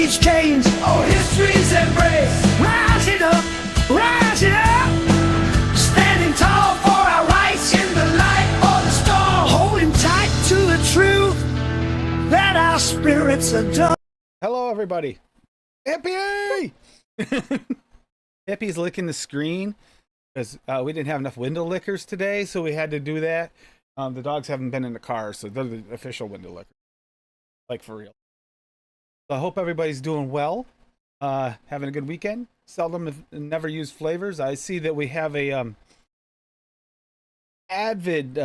age change. Oh, history's embrace. Rise it up, rise it up. Standing tall for our rights in the light or the storm. Holding tight to the truth that our spirits adore. Hello, everybody. Hippie! Hippie's licking the screen because we didn't have enough window lickers today, so we had to do that. The dogs haven't been in the car, so they're the official window lickers. Like, for real. So I hope everybody's doing well. Having a good weekend. Seldom never used flavors. I see that we have a avid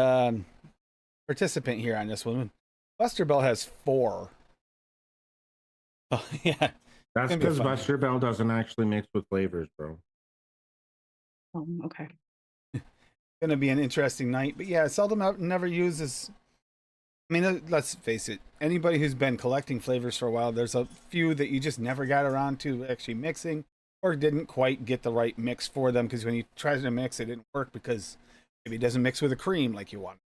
participant here on this one. Buster Bell has 4. Oh, yeah. That's because Buster Bell doesn't actually mix with flavors, bro. Oh, okay. Gonna be an interesting night, but yeah, Seldom never uses. I mean, let's face it. Anybody who's been collecting flavors for a while, there's a few that you just never got around to actually mixing, or didn't quite get the right mix for them. Because when you tried to mix, it didn't work because maybe it doesn't mix with the cream like you want,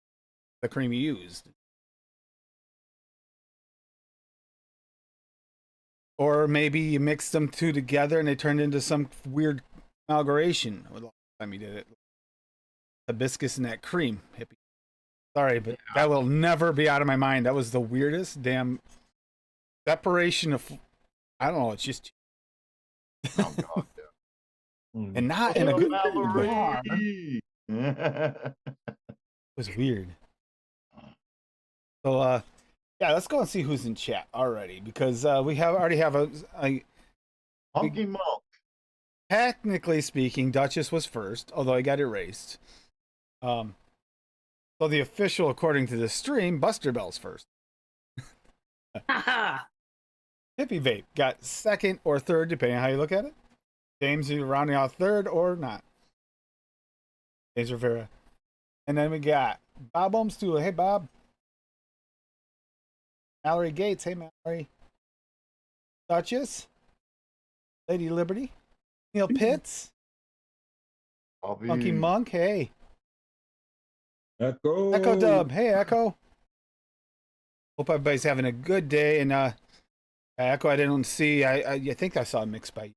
the cream you used, or maybe you mixed them two together and they turned into some weird amalgamation. The last time you did it. Hibiscus and that cream, hippie. Sorry, but that will never be out of my mind. That was the weirdest damn separation of. I don't know. It's just. Oh God! Yeah. And not in a good Valerie. It was weird. So, yeah, let's go and see who's in chat already because we already have a Hunky Monk. technically speaking, Duchess was first, although I got erased. So the official, according to the stream, Buster Bell's first. Haha. Hippie Vape got second or third, depending on how you look at it. James, you rounding out third or not. James Rivera. And then we got Bob Omstool. Hey, Bob. Mallory Gates. Hey, Mallory. Duchess. Lady Liberty. Neil Pitts. Funky Monk. Hey. Echo Dub. Hey, Echo. Hope everybody's having a good day. And Echo, I didn't see. I think I saw a mix by you.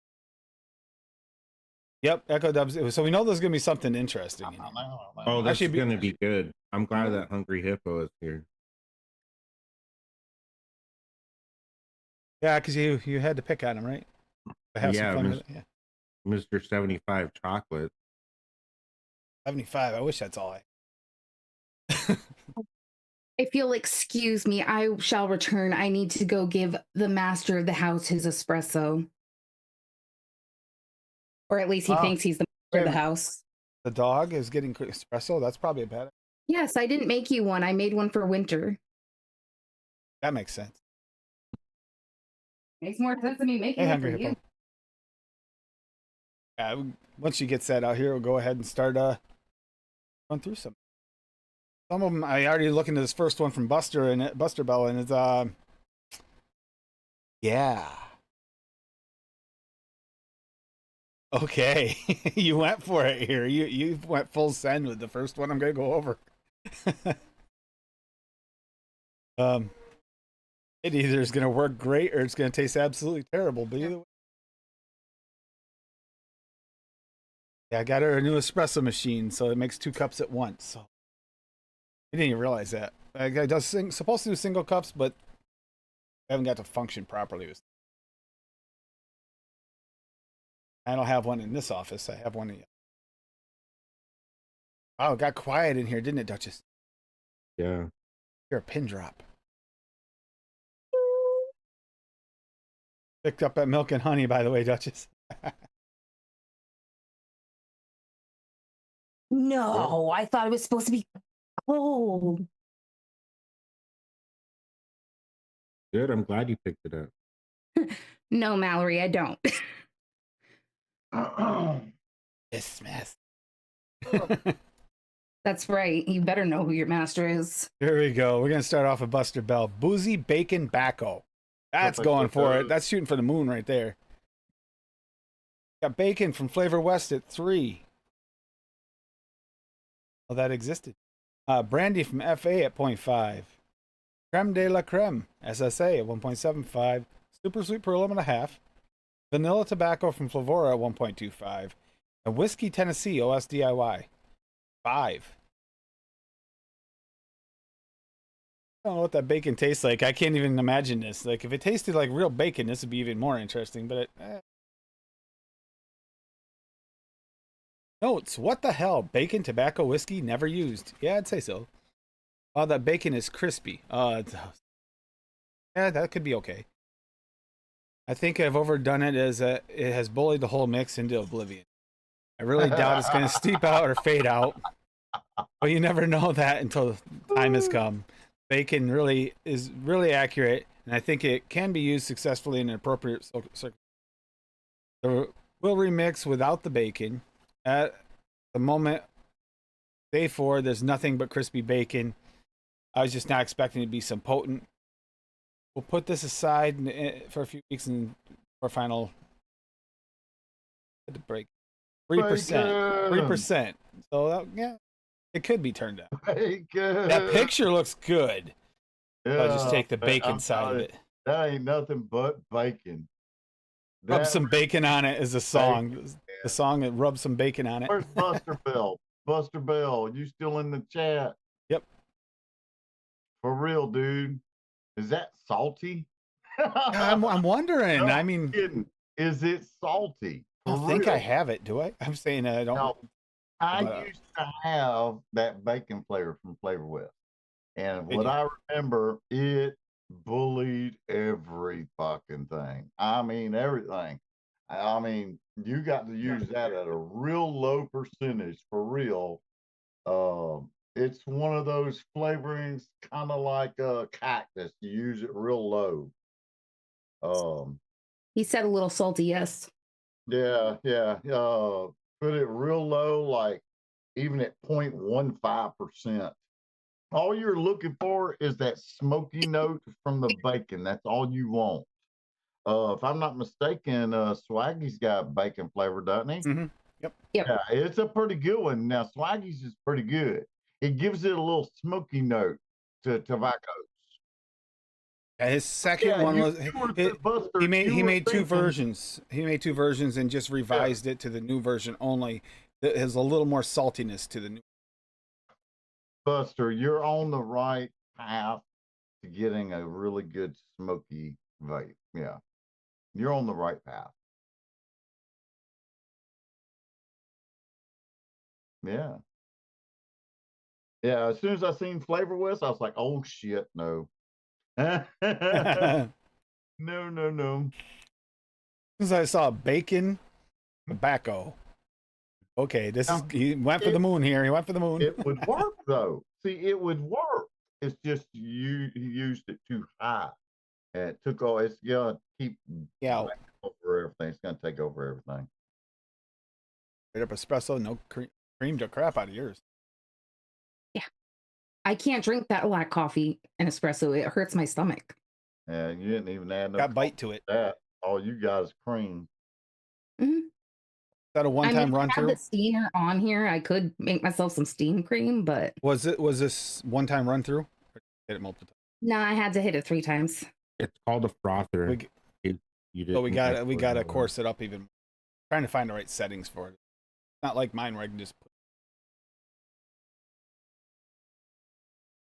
Yep, Echo Dubs. So we know there's going to be something interesting. In here. Oh, that's going to be good. I'm glad that Hungry Hippo is here. Yeah, because you had to pick on him, right? Have some fun with it. Yeah. Mr. 75 Chocolate. 75. I wish that's all I. If you'll excuse me, I shall return. I need to go give the master of the house his espresso. Or at least he thinks he's the master of the house. The dog is getting espresso? That's probably a bad. Yes, I didn't make you one. I made one for winter. That makes sense. Makes more sense to me making one for you. Once she gets that out here, we'll go ahead and start going through some. Some of them, I already looking at this first one from Buster Bell, and it's yeah. Okay, you went for it here. You went full send with the first one. I'm gonna go over. It either is gonna work great or it's gonna taste absolutely terrible. But either way, yeah, I got her a new espresso machine, so it makes 2 cups at once. So. I didn't even realize that. It does supposed to do single cups, but I haven't got to function properly. I don't have one in this office. I have one in. Oh, it got quiet in here, didn't it, Duchess? Yeah. You're a pin drop. Picked up that milk and honey, by the way, Duchess. No, I thought it was supposed to be cold. Good. I'm glad you picked it up. No, Mallory, I don't. This mess. That's right. You better know who your master is. Here we go. We're going to start off with Buster Bell. Boozy Bacon Bacco. That's going for it. That's shooting for the moon right there. Got Bacon from Flavor West at 3. Well, that existed. Brandy from FA at 0.5. Creme de la Creme, SSA at 1.75. super sweet pearl at 1.5, vanilla tobacco from Flavora at 1.25, and whiskey Tennessee OSDIY 5. I don't know what that bacon tastes like. I can't even imagine this. Like, if it tasted like real bacon, this would be even more interesting. But notes: what the hell? Bacon, tobacco, whiskey, never used. Yeah, I'd say so. Oh, that bacon is crispy. Yeah, that could be okay. I think I've overdone it as it has bullied the whole mix into oblivion. I really doubt it's going to steep out or fade out. But you never know that until time has come. Bacon really is really accurate, and I think it can be used successfully in an appropriate circumstance. So we'll remix without the bacon. At the moment, day 4, there's nothing but crispy bacon. I was just not expecting it to be some potent. We'll put this aside for a few weeks and for final. Had to break 3%. 3%. So yeah, it could be turned out. Bacon. That picture looks good. Yeah, I'll just take the bacon I'm side of telling it. you, that ain't nothing but bacon. Rub That- some bacon on it is a song. Bacon, The song that rub some bacon on it. Where's Buster Bell? Buster Bell, you still in the chat? Yep. For real, dude. Is that salty? I'm wondering. No I mean, kidding. Is it salty? I don't For think real? I have it. Do I? I'm saying I don't. No. I But, used to have that bacon flavor from Flavor West. And Did what you? I remember, it bullied every fucking thing. I mean, everything. I mean, you got to use that at a real low percentage for real. It's one of those flavorings, kind of like a cactus. You use it real low. He said a little salty, yes. Yeah, yeah. Put it real low, like even at 0.15%. All you're looking for is that smoky note from the bacon. That's all you want. If I'm not mistaken, Swaggy's got bacon flavor, doesn't he? Mm-hmm. Yep. Yeah, it's a pretty good one. Now, Swaggy's is pretty good. It gives it a little smoky note to tobacco. Yeah, his second Yeah, one you- was you were Buster, Buster, he made you were two thinking- versions. He made 2 versions and just revised it to the new version only. That has a little more saltiness to the new. Buster, you're on the right path to getting a really good smoky vape. Yeah, you're on the right path. Yeah. Yeah, as soon as I seen Flavor West, I was like, oh shit, no. No, no, no. Since I saw bacon, tobacco. Okay, this is he went for the moon here. He went for the moon. It would work though. See, it would work. It's just you used it too high. And it took all it's gonna keep Yeah, taking over everything. It's gonna take over everything. straight up espresso, no creamed the crap out of yours. I can't drink that black coffee and espresso. It hurts my stomach. And you didn't even add no Got bite to it. Is that. All you got is cream. Mhm. that a one-time if I run had through? the steamer on here, I could make myself some steam cream, but Was this one-time run through? Or did it multiple times? no, I had to hit it 3 times. It's called a frother. We, You but we didn't got to export it. course it up even. Trying to find the right settings for it. Not like mine where I can just put.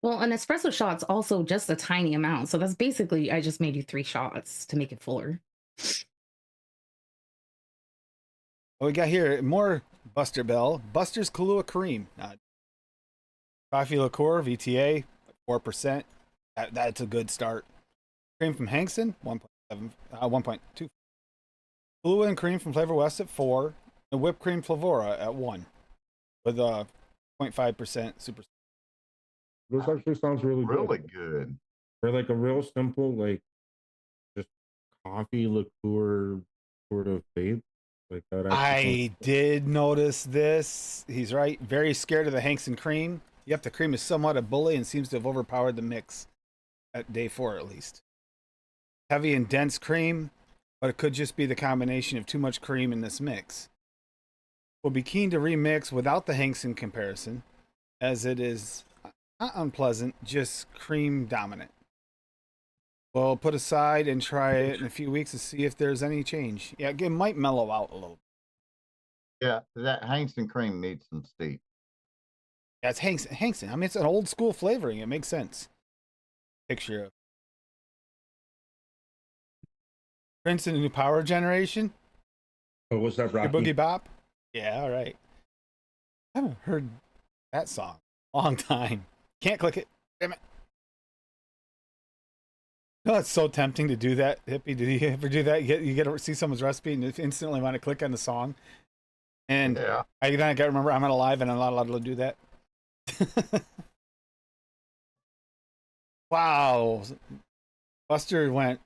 Well, an espresso shot's also just a tiny amount. So that's basically, I just made you 3 shots to make it fuller. Oh, we got here more Buster Bell. Buster's Kahlua Cream. Coffee liqueur, VTA, 4%. That's a good start. Cream from Hankson, 1.7, 1.2. Kahlua and cream from Flavor West at 4. And whipped cream Flavora at 1. With 0.5% super. This actually sounds really good. Really good. For like a real simple, like just coffee liqueur sort of vape. Like that. I did notice this. He's right. Very scared of the Hankson cream. Yep, the cream is somewhat a bully and seems to have overpowered the mix at day 4 at least. Heavy and dense cream, but it could just be the combination of too much cream in this mix. We'll be keen to remix without the Hankson comparison, as it is not unpleasant, just cream dominant. we'll put aside and try it in a few weeks to see if there's any change. Yeah, it might mellow out a little. Yeah, that Hanks and cream needs some steep. Yeah, it's Hankson. I mean, it's an old school flavoring. It makes sense. Picture of Prince in the new power generation. Oh, what's that, Your Rocky? Boogie Bop. Yeah, all right. I haven't heard that song in a long time. Can't click it. Damn it. No, it's so tempting to do that, Hippie. Did you ever do that? You get to see someone's recipe and you instantly want to click on the song. And Yeah. I got to remember I'm not alive and I'm not allowed to do that. Wow. Buster went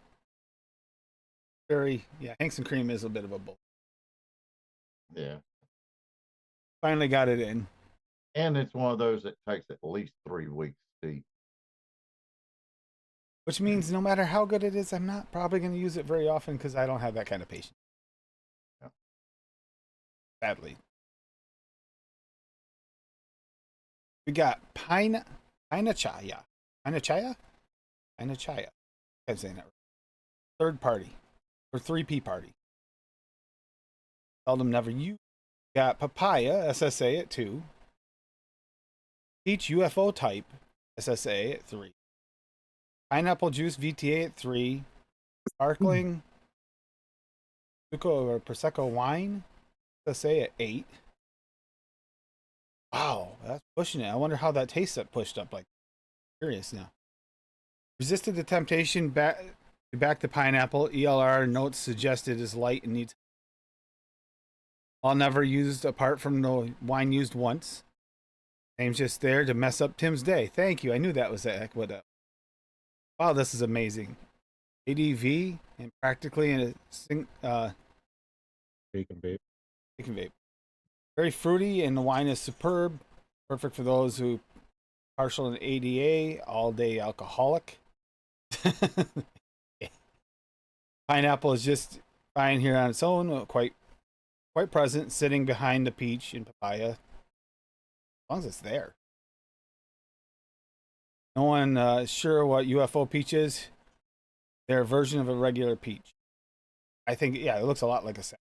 very, yeah, Hanks and Cream is a bit of a bull. Yeah. Finally got it in. And it's one of those that takes at least 3 weeks steep. Which means no matter how good it is, I'm not probably going to use it very often because I don't have that kind of patience. Yeah. Sadly. We got Pine Chaya. I'm saying that right. Third party. Or 3P party. Seldom never you. Got Papaya SSA at 2. Peach UFO type SSA at 3. Pineapple juice VTA at 3. Sparkling Suco or Prosecco wine SSA at 8. Wow, that's pushing it. I wonder how that tastes that pushed up. Like, curious now. Resisted the temptation back the pineapple. ELR notes suggested is light and needs. All never used apart from the wine used once. Name's just there to mess up Tim's day. Thank you. I knew that was what. Wow, this is amazing. ADV and practically in a Bacon babe. Bacon vape. Very fruity and the wine is superb. Perfect for those who partial in ADA, all day alcoholic. Pineapple is just fine here on its own, quite present, sitting behind the peach and papaya. As long as it's there. No one is sure what UFO peach is. Their version of a regular peach. I think, yeah, it looks a lot like a salad.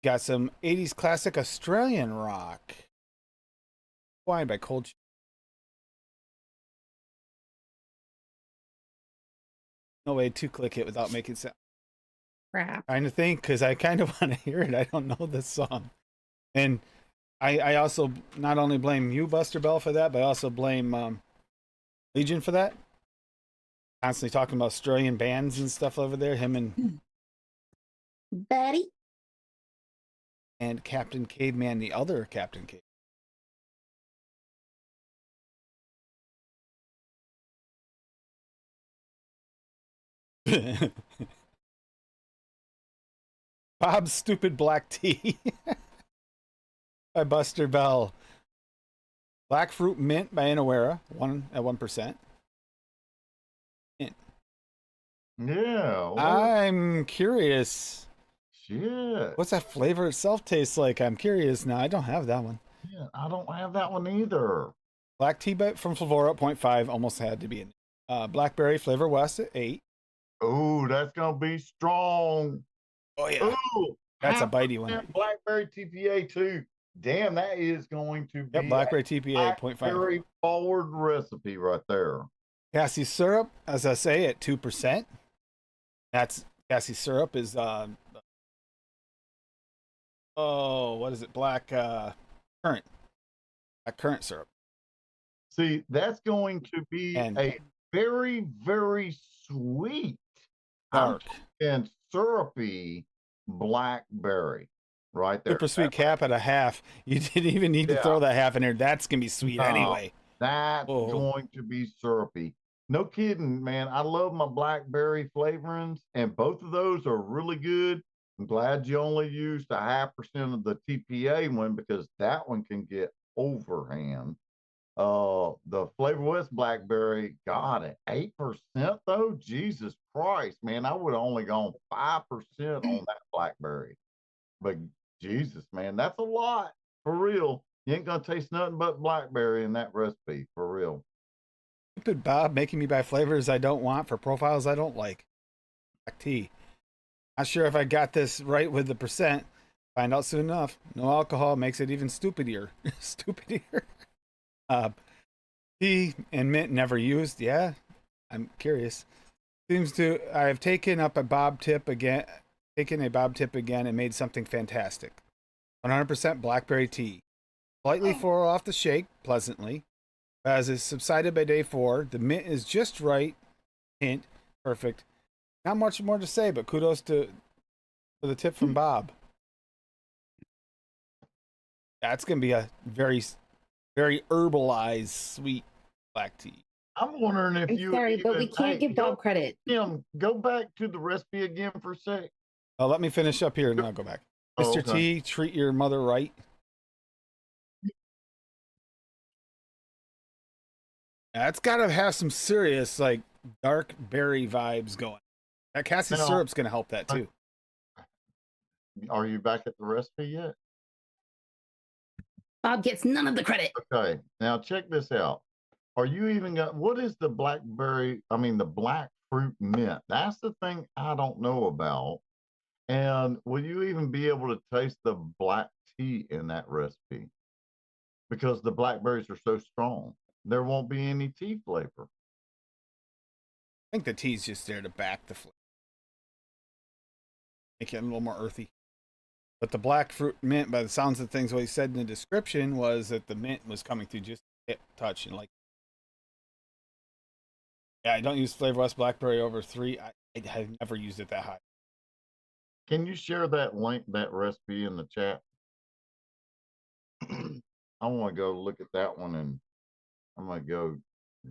Got some 80s classic Australian rock. Wine by Cold. No way to click it without making sound. Crap. Trying to think because I kind of want to hear it. I don't know this song. And I also not only blame you, Buster Bell, for that, but I also blame Legion for that. Constantly talking about Australian bands and stuff over there. Him Betty. and Captain Caveman, the other Captain Cave. Bob's Stupid Black Tea by Buster Bell. Black Fruit Mint by Inawera, 1%. Mint. Yeah. What? I'm curious. Shit. What's that flavor itself taste like? I'm curious now. I don't have that one. Yeah, I don't have that one either. Black tea from Flavora, 0.5, almost had to be in. Blackberry Flavor West at 8. Oh, that's gonna be strong. Oh yeah, Oh, that's a bitey one. Blackberry TPA too. Damn, that is going to be Yep, Blackberry TPA 0.5. Blackberry forward recipe right there. Cassie syrup, as I say, at 2%. That's Cassie syrup is what is it? Black currant. Currant syrup. See, that's going to be And a very, very sweet dark. And syrupy blackberry right there. Super sweet cap at a half. You didn't even need to throw that half in there. That's gonna be sweet anyway. That's going to be syrupy. No kidding, man. I love my blackberry flavorings, and both of those are really good. I'm glad you only used 0.5% of the TPA one because that one can get overhand. The Flavor West blackberry got it 8% though. Jesus Christ, man, I would have only gone 5% on that blackberry. But Jesus, man, that's a lot for real. You ain't gonna taste nothing but blackberry in that recipe for real. Stupid Bob making me buy flavors I don't want for profiles I don't like. Black tea. Not sure if I got this right with the percent. Find out soon enough. No alcohol makes it even stupider. Stupider. Uh, tea and mint never used. Yeah, I'm curious. Seems to I have taken up a Bob tip again. Taken a Bob tip again and made something fantastic. 100% blackberry tea. Slightly floral off the shake, pleasantly. As it subsided by day 4, the mint is just right. Hint, perfect. Not much more to say, but kudos for the tip from Bob. That's gonna be a very, very herbalized sweet black tea. I'm wondering if I'm you sorry, but we even can't give Bob credit. Tim, go back to the recipe again for a sec. Let me finish up here and then I'll go back. Oh, Mr. okay. T, treat your mother right. That's gotta have some serious like dark berry vibes going. That Cassie Now, syrup's gonna help that too. Are you back at the recipe yet? Bob gets none of the credit. Okay, now check this out. Are you even got what is the the black fruit mint? That's the thing I don't know about. And will you even be able to taste the black tea in that recipe? Because the blackberries are so strong, there won't be any tea flavor. I think the tea's just there to back the flavor. Make it a little more earthy. But the black fruit mint, by the sounds of things, what he said in the description was that the mint was coming through just a touch and like. Yeah, I don't use Flavor West Blackberry over 3. I have never used it that high. Can you share that link, that recipe in the chat? I want to go look at that one and I'm gonna go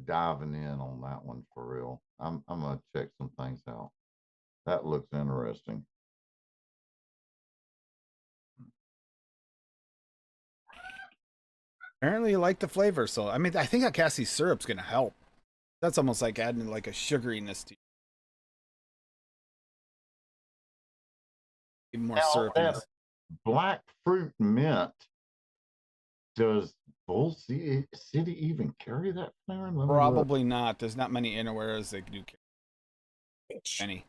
diving in on that one for real. I'm gonna check some things out. That looks interesting. Apparently, you like the flavor, so I mean, I think that Cassie syrup's gonna help. That's almost like adding like a sugariness to even more Now, syrupiness. that black fruit mint, does Bull City even carry that flavor? Let me look. Probably not. There's not many innerwears that do carry any. It's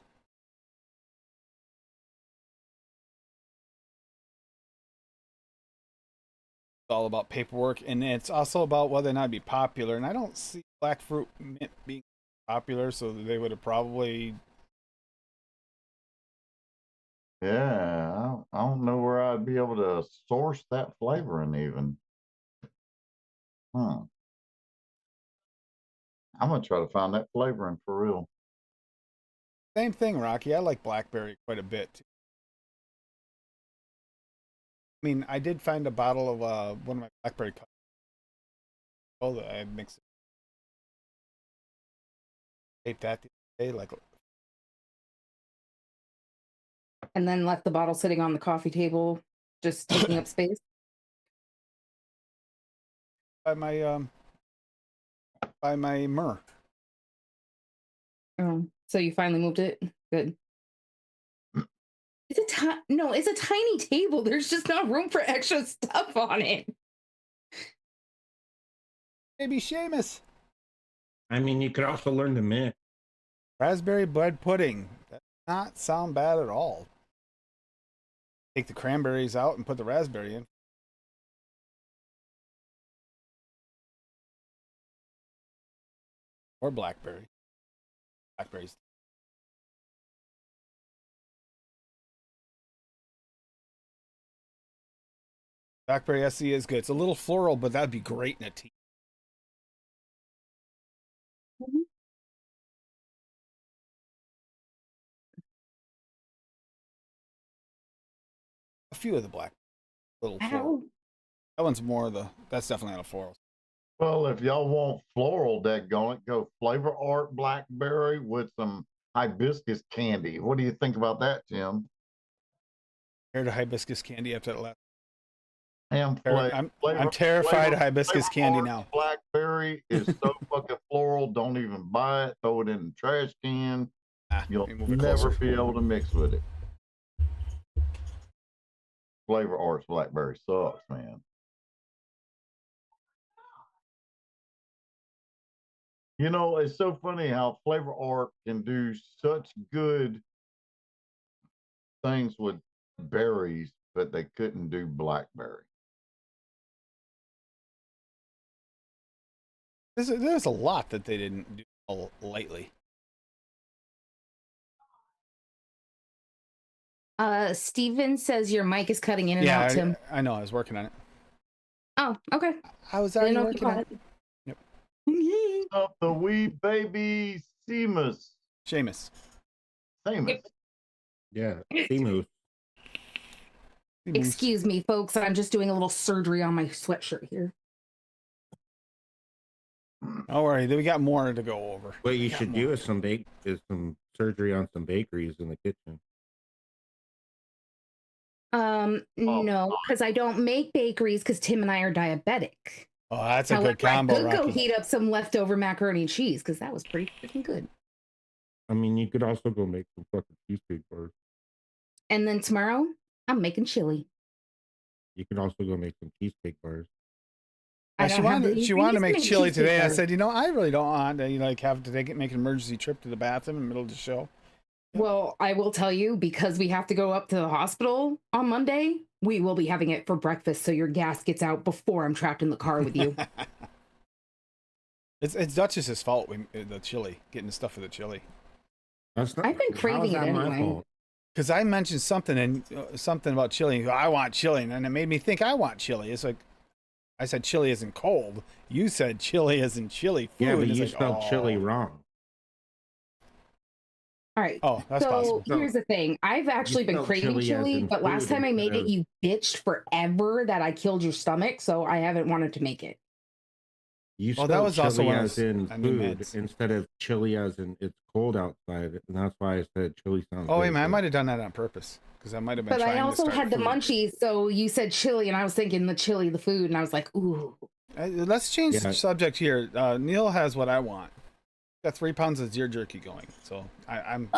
all about paperwork, and it's also about whether or not it'd be popular. And I don't see black fruit mint being popular, so they would have probably. Yeah, I don't know where I'd be able to source that flavoring even. I'm gonna try to find that flavoring for real. Same thing, Rocky. I like blackberry quite a bit. Too. I mean, I did find a bottle of one of my blackberry that I mixed it. Ate that the other day, like And then left the bottle sitting on the coffee table, just taking up space. by my myrrh. So you finally moved it? Good. It's a tiny table. There's just not room for extra stuff on it. Maybe Seamus. I mean, you could also learn to mix. Raspberry bread pudding. That does not sound bad at all. Take the cranberries out and put the raspberry in. Or blackberry. Blackberries. Blackberry SE is good. It's a little floral, but that'd be great in a tea. Mhm. A few of the black little floral. Ow. That one's more that's definitely not a floral. Well, if y'all want floral, daggone it, go Flavor Art Blackberry with some hibiscus candy. What do you think about that, Tim? Compared to hibiscus candy after that last. I'm I'm terrified of hibiscus candy now. Blackberry is so fucking floral. Don't even buy it. Throw it in the trash can. You'll never be able to mix with it. Flavor Arts Blackberry sucks, man. You know, it's so funny how Flavor Art can do such good things with berries, but they couldn't do blackberry. There's a lot that they didn't do lately. Steven says your mic is cutting in and out, Tim. I know. I was working on it. Oh, okay. I was Didn't already know if you working on caught it. it. Yep. Up the wee baby Seamus. Seamus. Seamus. Yeah, Seamus. Excuse me, folks. I'm just doing a little surgery on my sweatshirt here. Don't worry, we got more to go over. What you should do is some surgery on some bakeries in the kitchen. No, because I don't make bakeries because Tim and I are diabetic. Oh, that's a However, good combo, I could go Rocky. heat up some leftover macaroni and cheese because that was pretty freaking good. I mean, you could also go make some fucking cheesecake bars. And then tomorrow, I'm making chili. You could also go make some cheesecake bars. I She don't have wanted the to make ingredients chili cheesecake today. I bars. said, I really don't want to have to make an emergency trip to the bathroom in the middle of the show. Well, I will tell you, because we have to go up to the hospital on Monday, we will be having it for breakfast, so your gas gets out before I'm trapped in the car with you. It's Duchess's fault. The chili, getting the stuff for the chili. That's not. I've been craving it anyway. Because I mentioned something about chili. I want chili, and then it made me think I want chili. It's like I said, chili isn't cold. You said chili isn't chili food. Yeah, but It's you like, spelled chili wrong. All right. Oh, that's possible. So here's the thing. I've actually been spelled craving chili as chili, in but last food time I made instead it, of- you bitched forever that I killed your stomach, so I haven't wanted to make it. You Oh, spelled that was also chili when as in I knew food meds. instead of chili as in it's cold outside, and that's why I said chili sounds. Oh, wait, really man, I good. might have done that on purpose because I might have been. But I trying also to start had the food. munchies, so you said chili, and I was thinking the chili, the food, and I was like, ooh. Let's change the Yeah. subject here. Neil has what I want. Got 3 pounds of deer jerky going, so I'm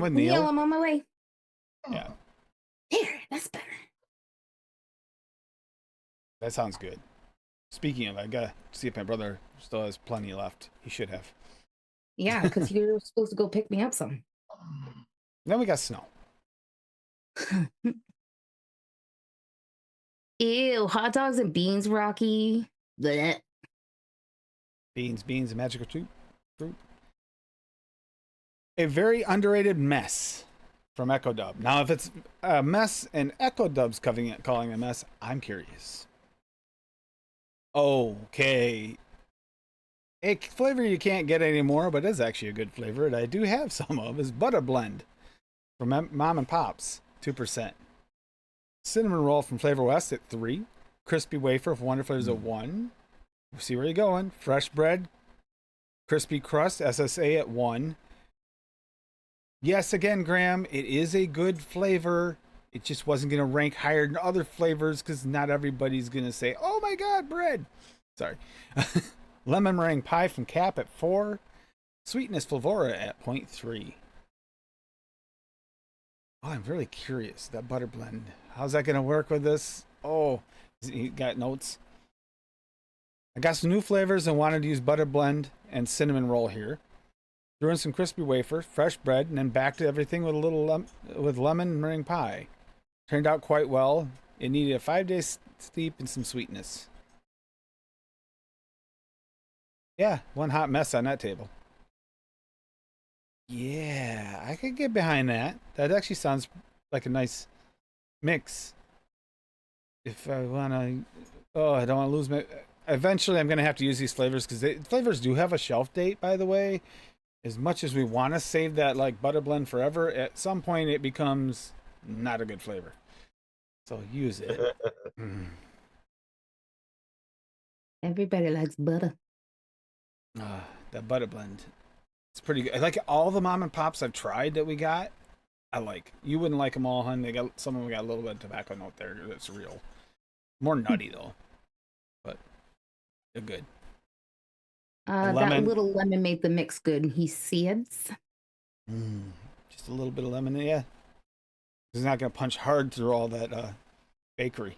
with Neil. I'm on my way. Yeah, Here, that's better. that sounds good. Speaking of, I gotta see if my brother still has plenty left. He should have. Yeah, because you're supposed to go pick me up some. Then we got snow. Ew, hot dogs and beans, Rocky. Blech. Beans, and magical fruit. A very underrated mess from Echo Dub. Now, if it's a mess and Echo Dub's calling it a mess, I'm curious. Okay. A flavor you can't get anymore, but is actually a good flavor, and I do have some of, is Butter Blend from Mom and Pop's, 2%. Cinnamon Roll from Flavor West at 3. Crispy Wafer from Wonder Flavors at 1. We'll see where you're going. Fresh Bread, Crispy Crust, SSA at 1. Yes, again, Graham, it is a good flavor. It just wasn't going to rank higher than other flavors because not everybody's going to say, oh my God, bread. Sorry. Lemon Meringue Pie from Cap at 4. Sweetness Flavora at 0.3. Oh, I'm really curious. That butter blend. How's that going to work with this? Oh, you got notes? I got some new flavors and wanted to use butter blend and cinnamon roll here. Threw in some crispy wafer, fresh bread, and then back to everything with a little with lemon meringue pie. Turned out quite well. It needed a 5-day steep and some sweetness. Yeah, one hot mess on that table. Yeah, I could get behind that. That actually sounds like a nice mix. If I want to... Oh, I don't want to lose my... Eventually, I'm going to have to use these flavors because flavors do have a shelf date, by the way. As much as we want to save that like butter blend forever, at some point it becomes not a good flavor. So use it. Everybody likes butter. That butter blend. It's pretty good. I like all the mom and pops I've tried that we got. I like. You wouldn't like them all, hun. They got some of them got a little bit of tobacco note there. That's real. More nutty though, but they're good. That little lemon made the mix good. He says. Just a little bit of lemon, yeah. It's not gonna punch hard through all that bakery.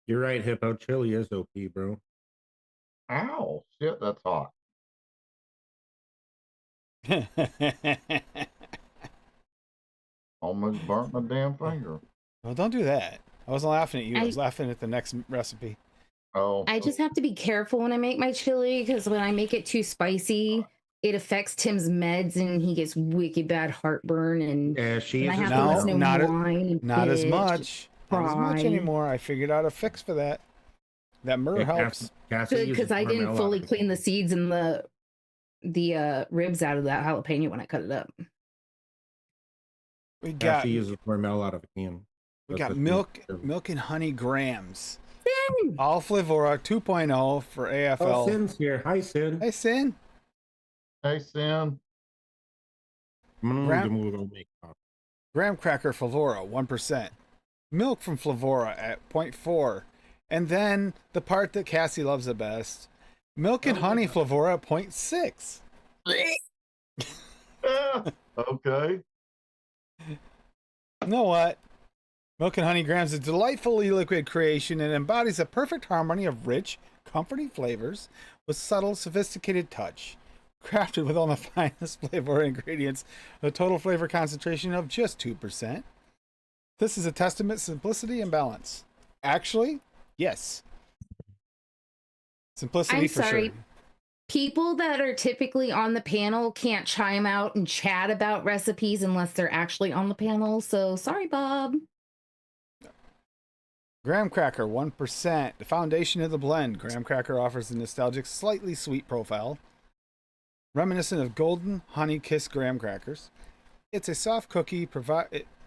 You're right, Hippo. Chili is OP, bro. Ow, shit, that's hot. Almost burnt my damn finger. Well, don't do that. I wasn't laughing at you. I was I- laughing at the next recipe. Oh, I just have to be careful when I make my chili because when I make it too spicy, it affects Tim's meds and he gets wicked bad heartburn and Yeah, she I is. have No, to listen to not whine and Not as bitch, much. Not as much cry. anymore. I figured out a fix for that. That myrrh helps. Good, because I didn't fully clean the seeds and the ribs out of that jalapeno when I cut it up. We got Cassie uses Hormel out of a can. we That's got what she milk uses. milk and honey grams. Sin! All Flavora 2.0 for Oh, AFL. Sin's here. Hi, Sin. Hey Sin. hey, Sin. Gram- We'll go make coffee. Graham cracker Flavora 1%. Milk from Flavora at 0.4. And then the part that Cassie loves the best. Milk and honey Flavora at 0.6. Okay. You know what? Milk and Honey Grams is a delightful liquid creation and embodies a perfect harmony of rich, comforting flavors with subtle, sophisticated touch. Crafted with all the finest flavor ingredients, a total flavor concentration of just 2%. This is a testament to simplicity and balance. Actually, yes. Simplicity I'm for sorry. sure. People that are typically on the panel can't chime out and chat about recipes unless they're actually on the panel. So sorry, Bob. Graham cracker 1%. The foundation of the blend. Graham cracker offers a nostalgic, slightly sweet profile, reminiscent of golden honey kiss graham crackers. It's a soft cookie.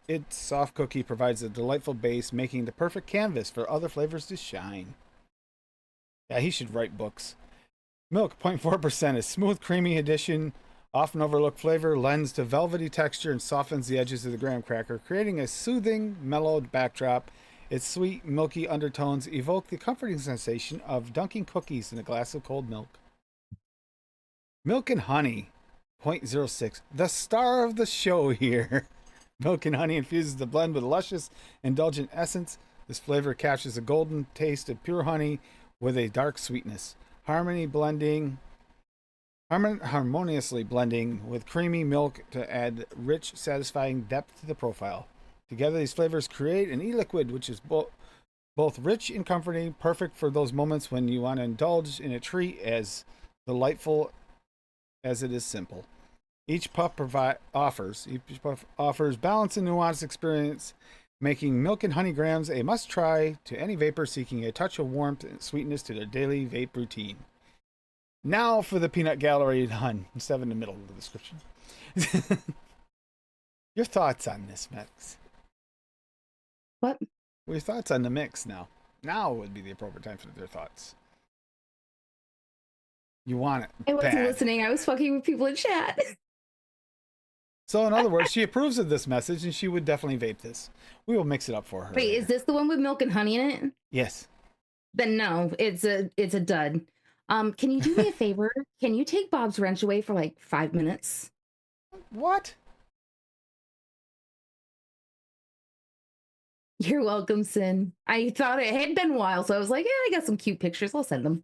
Its soft cookie provides a delightful base, making the perfect canvas for other flavors to shine. Yeah, he should write books. Milk 0.4% is smooth, creamy addition. Often overlooked flavor lends to velvety texture and softens the edges of the graham cracker, creating a soothing, mellowed backdrop. Its sweet, milky undertones evoke the comforting sensation of dunking cookies in a glass of cold milk. Milk and honey 0.06, the star of the show here. Milk and honey infuses the blend with luscious, indulgent essence. This flavor captures a golden taste of pure honey with a dark sweetness. Harmoniously blending with creamy milk to add rich, satisfying depth to the profile. Together, these flavors create an e-liquid which is both rich and comforting, perfect for those moments when you want to indulge in a treat as delightful as it is simple. Each puff offers balance and nuanced experience, making Milk and Honey Grams a must-try to any vapor seeking a touch of warmth and sweetness to their daily vape routine. Now for the peanut gallery done, instead of in the middle of the description. Your thoughts on this mix? What? Your thoughts on the mix now? Now would be the appropriate time for their thoughts. You want it I wasn't bad. listening. I was fucking with people in chat. So in other words, she approves of this message and she would definitely vape this. We will mix it up for her. Wait, later. is this the one with milk and honey in it? Yes. Then no, it's a dud. Can you do me a favor? Can you take Bob's wrench away for like 5 minutes? What? You're welcome, Sin. I thought it had been a while, so I was like, yeah, I got some cute pictures. I'll send them.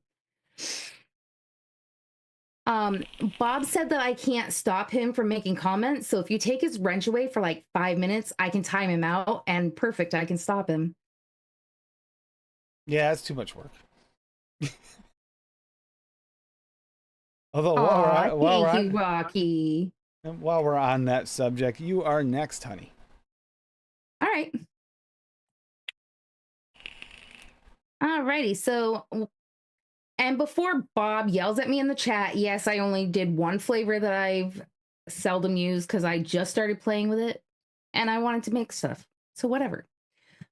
Bob said that I can't stop him from making comments. So if you take his wrench away for like 5 minutes, I can time him out and perfect, I can stop him. Yeah, it's too much work. Although Aw, thank you, Rocky. while we're on that subject, you are next, honey. All right. Alrighty, so, and before Bob yells at me in the chat, yes, I only did one flavor that I've seldom used because I just started playing with it and I wanted to make stuff. So whatever.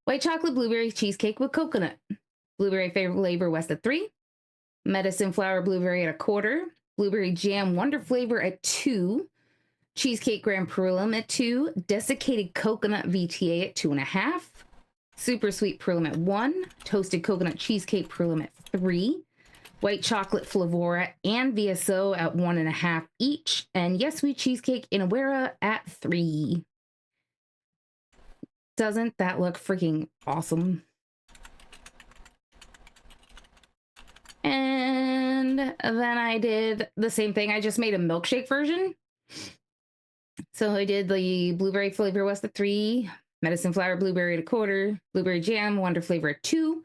White chocolate blueberry cheesecake with coconut. Blueberry flavor West at 3. Medicine flower blueberry at 1/4. Blueberry jam wonder flavor at 2. Cheesecake Grand Pearlum at 2. Desiccated coconut VTA at 2.5. Super sweet Pearlum at 1. Toasted coconut cheesecake Pearlum at 3. White chocolate Flavora and VSO at 1.5 each. And Yes Sweet Cheesecake Inawera at 3. Doesn't that look freaking awesome? And then I did the same thing. I just made a milkshake version. So I did the blueberry flavor West at 3, medicine flower blueberry at a quarter, blueberry jam wonder flavor at 2,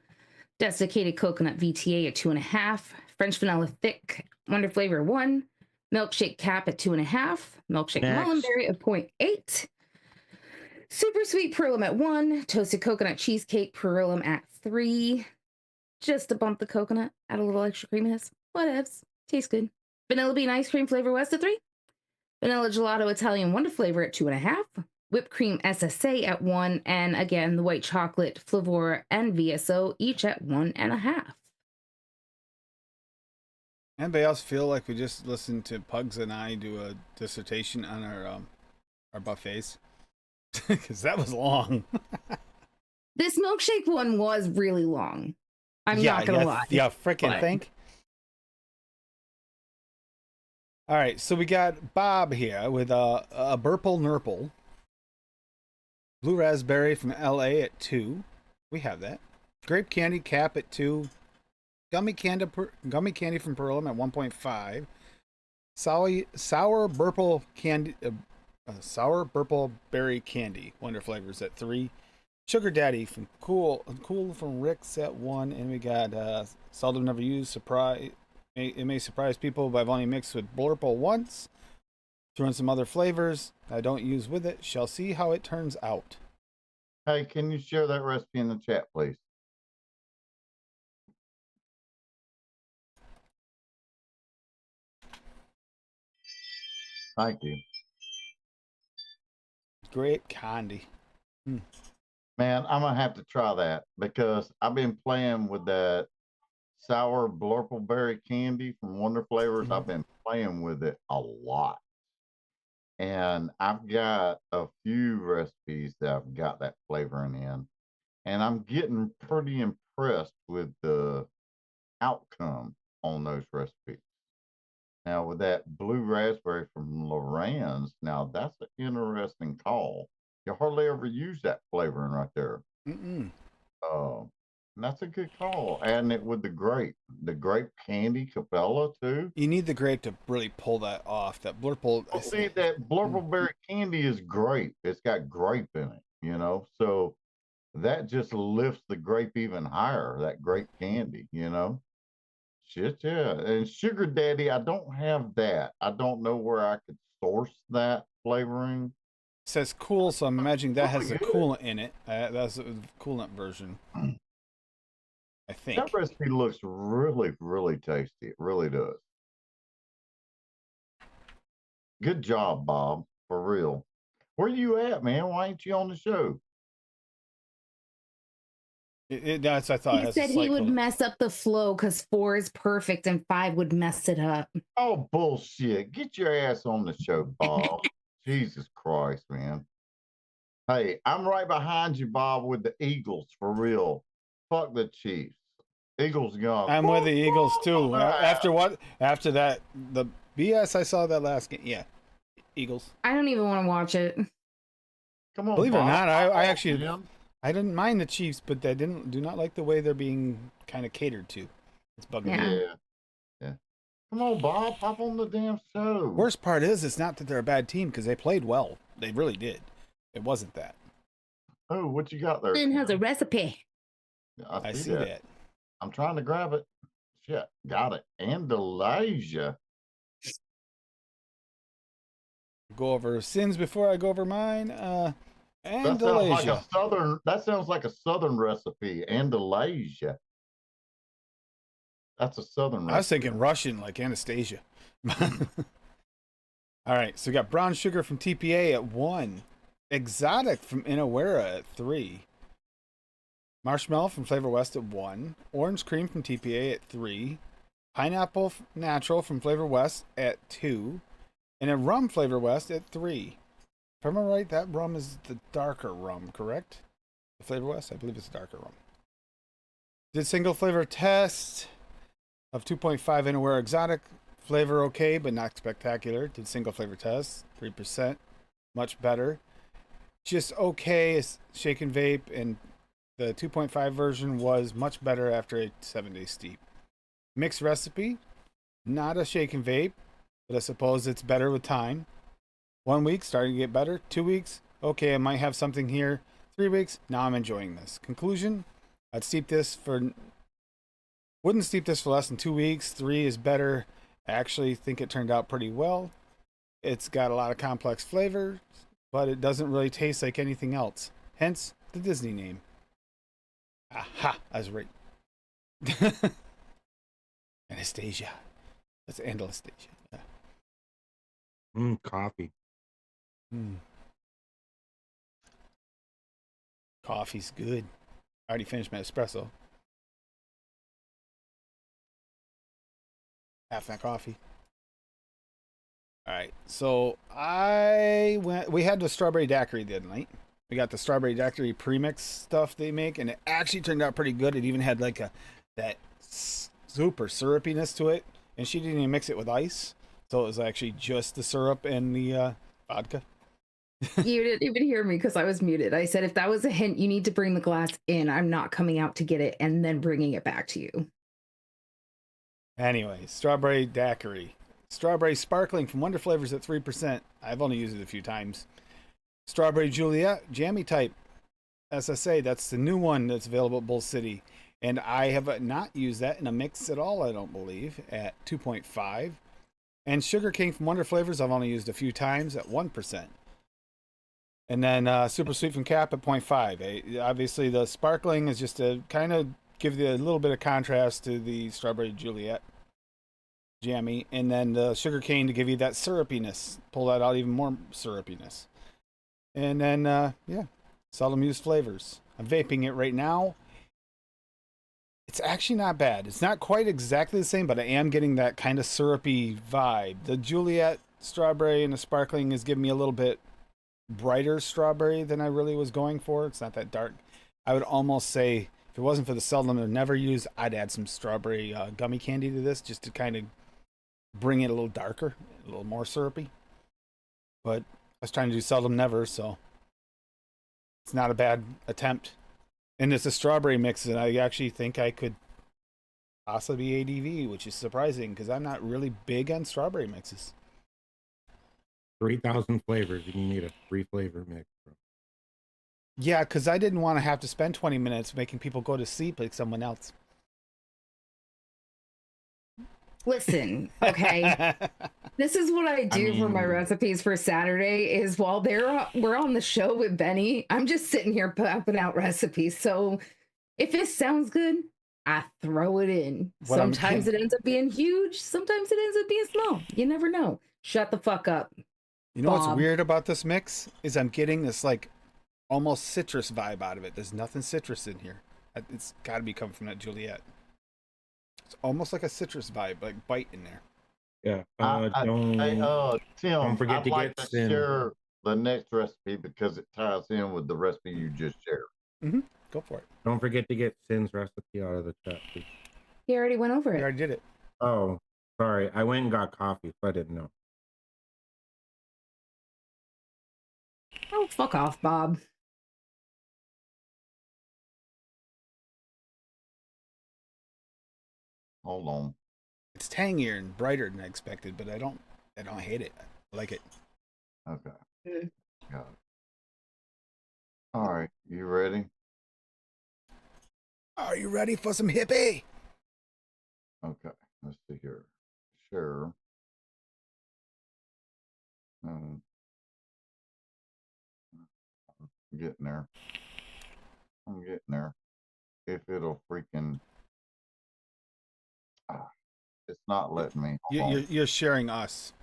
desiccated coconut VTA at 2.5, French vanilla thick wonder flavor 1, milkshake cap at 2.5, milkshake Next. mullenberry at 0.8, super sweet pearlum at 1, toasted coconut cheesecake pearlum at 3, just to bump the coconut, add a little extra creaminess, whatevs, tastes good. Vanilla bean ice cream flavor West at 3, vanilla gelato Italian wonder flavor at 2.5, whipped cream SSA at 1, and again, the white chocolate flavor and VSO each at 1.5. Anybody else feel like we just listened to Pugs and I do a dissertation on our buffets? Because that was long. This milkshake one was really long. I'm not gonna lie. Yeah, freaking but- think. All right, so we got Bob here with a Burple Nurple. Blue Raspberry from LA at 2. We have that. Grape Candy Cap at 2. Gummy candy from Pearlum at 1.5. Sour Burple Candy, Sour Burple Berry Candy Wonder Flavors at 3. Sugar Daddy from Cool from Rick's at 1, and we got Seldom Never Used Surprise. It may surprise people, but I've only mixed with Blurple once. Throw in some other flavors I don't use with it. Shall see how it turns out. Hey, can you share that recipe in the chat, please? Thank you. Grape candy. Man, I'm gonna have to try that because I've been playing with that sour blurpleberry candy from Wonder Flavors. I've been playing with it a lot. And I've got a few recipes that I've got that flavoring in. And I'm getting pretty impressed with the outcome on those recipes. Now, with that blue raspberry from Lorenz, now that's an interesting call. You hardly ever use that flavoring right there. Mm-mm. And that's a good call. Adding it with the grape candy Cabela too. You need the grape to really pull that off. That Blurple. Well, see, that blurpleberry candy is grape. It's got grape in it, you know. So that just lifts the grape even higher. That grape candy, you know. Shit, yeah. And Sugar Daddy, I don't have that. I don't know where I could source that flavoring. It says cool, so I'm imagining that has a Really good. coolant in it. That's a coolant version. I think. That recipe looks really, really tasty. It really does. Good job, Bob. For real. Where you at, man? Why ain't you on the show? That's I thought. He said he would mess up the flow because 4 is perfect and 5 would mess it up. Oh, bullshit. Get your ass on the show, Bob. Jesus Christ, man. Hey, I'm right behind you, Bob, with the Eagles, for real. Fuck the Chiefs. Eagles gone. I'm with the Eagles too. After what? After that, the BS I saw that last game. Yeah, Eagles. I don't even want to watch it. Come on, Believe it or Bob. not, I Come on, actually man. I didn't mind the Chiefs, but I do not like the way they're being kind of catered to. It's bugging me. Yeah. Yeah. Come on, Bob. Hop on the damn show. Worst part is, it's not that they're a bad team because they played well. They really did. It wasn't that. Oh, what you got there? Then has a Sam? recipe. I see that. I'm trying to grab it. Shit, got it. Andalasia. Go over sins before I go over mine. That sounds like a Andalasia. southern. That sounds like a southern recipe. Andalasia. That's a southern recipe. I was thinking Russian, like Anastasia. All right, so we got brown sugar from TPA at 1, exotic from Inawera at 3, marshmallow from Flavor West at 1, orange cream from TPA at 3, pineapple natural from Flavor West at 2, and a rum Flavor West at 3. If I'm right, that rum is the darker rum, correct? The Flavor West, I believe it's darker rum. Did single flavor test of 2.5 Inawera exotic. Flavor okay, but not spectacular. Did single flavor test, 3%. Much better. Just okay, shake and vape, and the 2.5 version was much better after a 7-day steep. Mixed recipe, not a shake and vape, but I suppose it's better with time. 1 week, starting to get better. 2 weeks, okay, I might have something here. 3 weeks, now I'm enjoying this. Conclusion, I'd steep this for, wouldn't steep this for less than 2 weeks. 3 is better. I actually think it turned out pretty well. It's got a lot of complex flavors, but it doesn't really taste like anything else. Hence, the Disney name. Aha, I was right. Anastasia. That's Anastasia. Yeah. Coffee. Coffee's good. I already finished my espresso. Half my coffee. All right, so we had the strawberry daiquiri the other night. We got the strawberry daiquiri premix stuff they make, and it actually turned out pretty good. It even had like that super syrupiness to it, and she didn't even mix it with ice, so it was actually just the syrup and the vodka. You didn't even hear me because I was muted. I said, if that was a hint, you need to bring the glass in. I'm not coming out to get it and then bringing it back to you. Anyway, strawberry daiquiri. Strawberry sparkling from Wonder Flavors at 3%. I've only used it a few times. Strawberry Juliet, jammy type. SSA, that's the new one that's available at Bull City. And I have not used that in a mix at all, I don't believe, at 2.5. And Sugar King from Wonder Flavors, I've only used a few times at 1%. And then Super Sweet from Cap at 0.5. Obviously, the sparkling is just to kind of give you a little bit of contrast to the Strawberry Juliet jammy. And then the Sugar Cane to give you that syrupiness. Pull that out even more syrupiness. And then, yeah, seldom used flavors. I'm vaping it right now. It's actually not bad. It's not quite exactly the same, but I am getting that kind of syrupy vibe. The Juliet strawberry and the sparkling is giving me a little bit brighter strawberry than I really was going for. It's not that dark. I would almost say, if it wasn't for the seldom or never use, I'd add some strawberry gummy candy to this just to kind of bring it a little darker, a little more syrupy. But I was trying to do seldom never, so it's not a bad attempt. And it's a strawberry mix, and I actually think I could possibly be ADV, which is surprising because I'm not really big on strawberry mixes. 3,000 flavors. You need a 3-flavor mix. Bro. Yeah, because I didn't want to have to spend 20 minutes making people go to sleep like someone else. Listen, okay. This is what I do for my mean- recipes for Saturday is while we're on the show with Benny, I'm just sitting here popping out recipes. So if it sounds good, I throw it in. Sometimes it ends up being huge. Sometimes it ends up being small. You never know. Shut the fuck up. You know what's Bob. weird about this mix is I'm getting this like almost citrus vibe out of it. There's nothing citrus in here. It's got to be coming from that Juliet. It's almost like a citrus vibe, like bite in there. Yeah. Tim, don't forget I'd to like get to Sin. share the next recipe because it ties in with the recipe you just shared. Go for it. Don't forget to get Sin's recipe out of the chat, please. He already went over We it. already did it. Oh, sorry. I went and got coffee, so I didn't know. Oh, fuck off, Bob. Hold on. It's tangier and brighter than I expected, but I don't hate it. I like it. Okay. Mm. Got it. All right. You ready? Are you ready for some hippie? Okay. Let's see here. Sure. I'm getting there. I'm getting there. If it'll freaking. It's not letting me. Hold on. You're sharing us.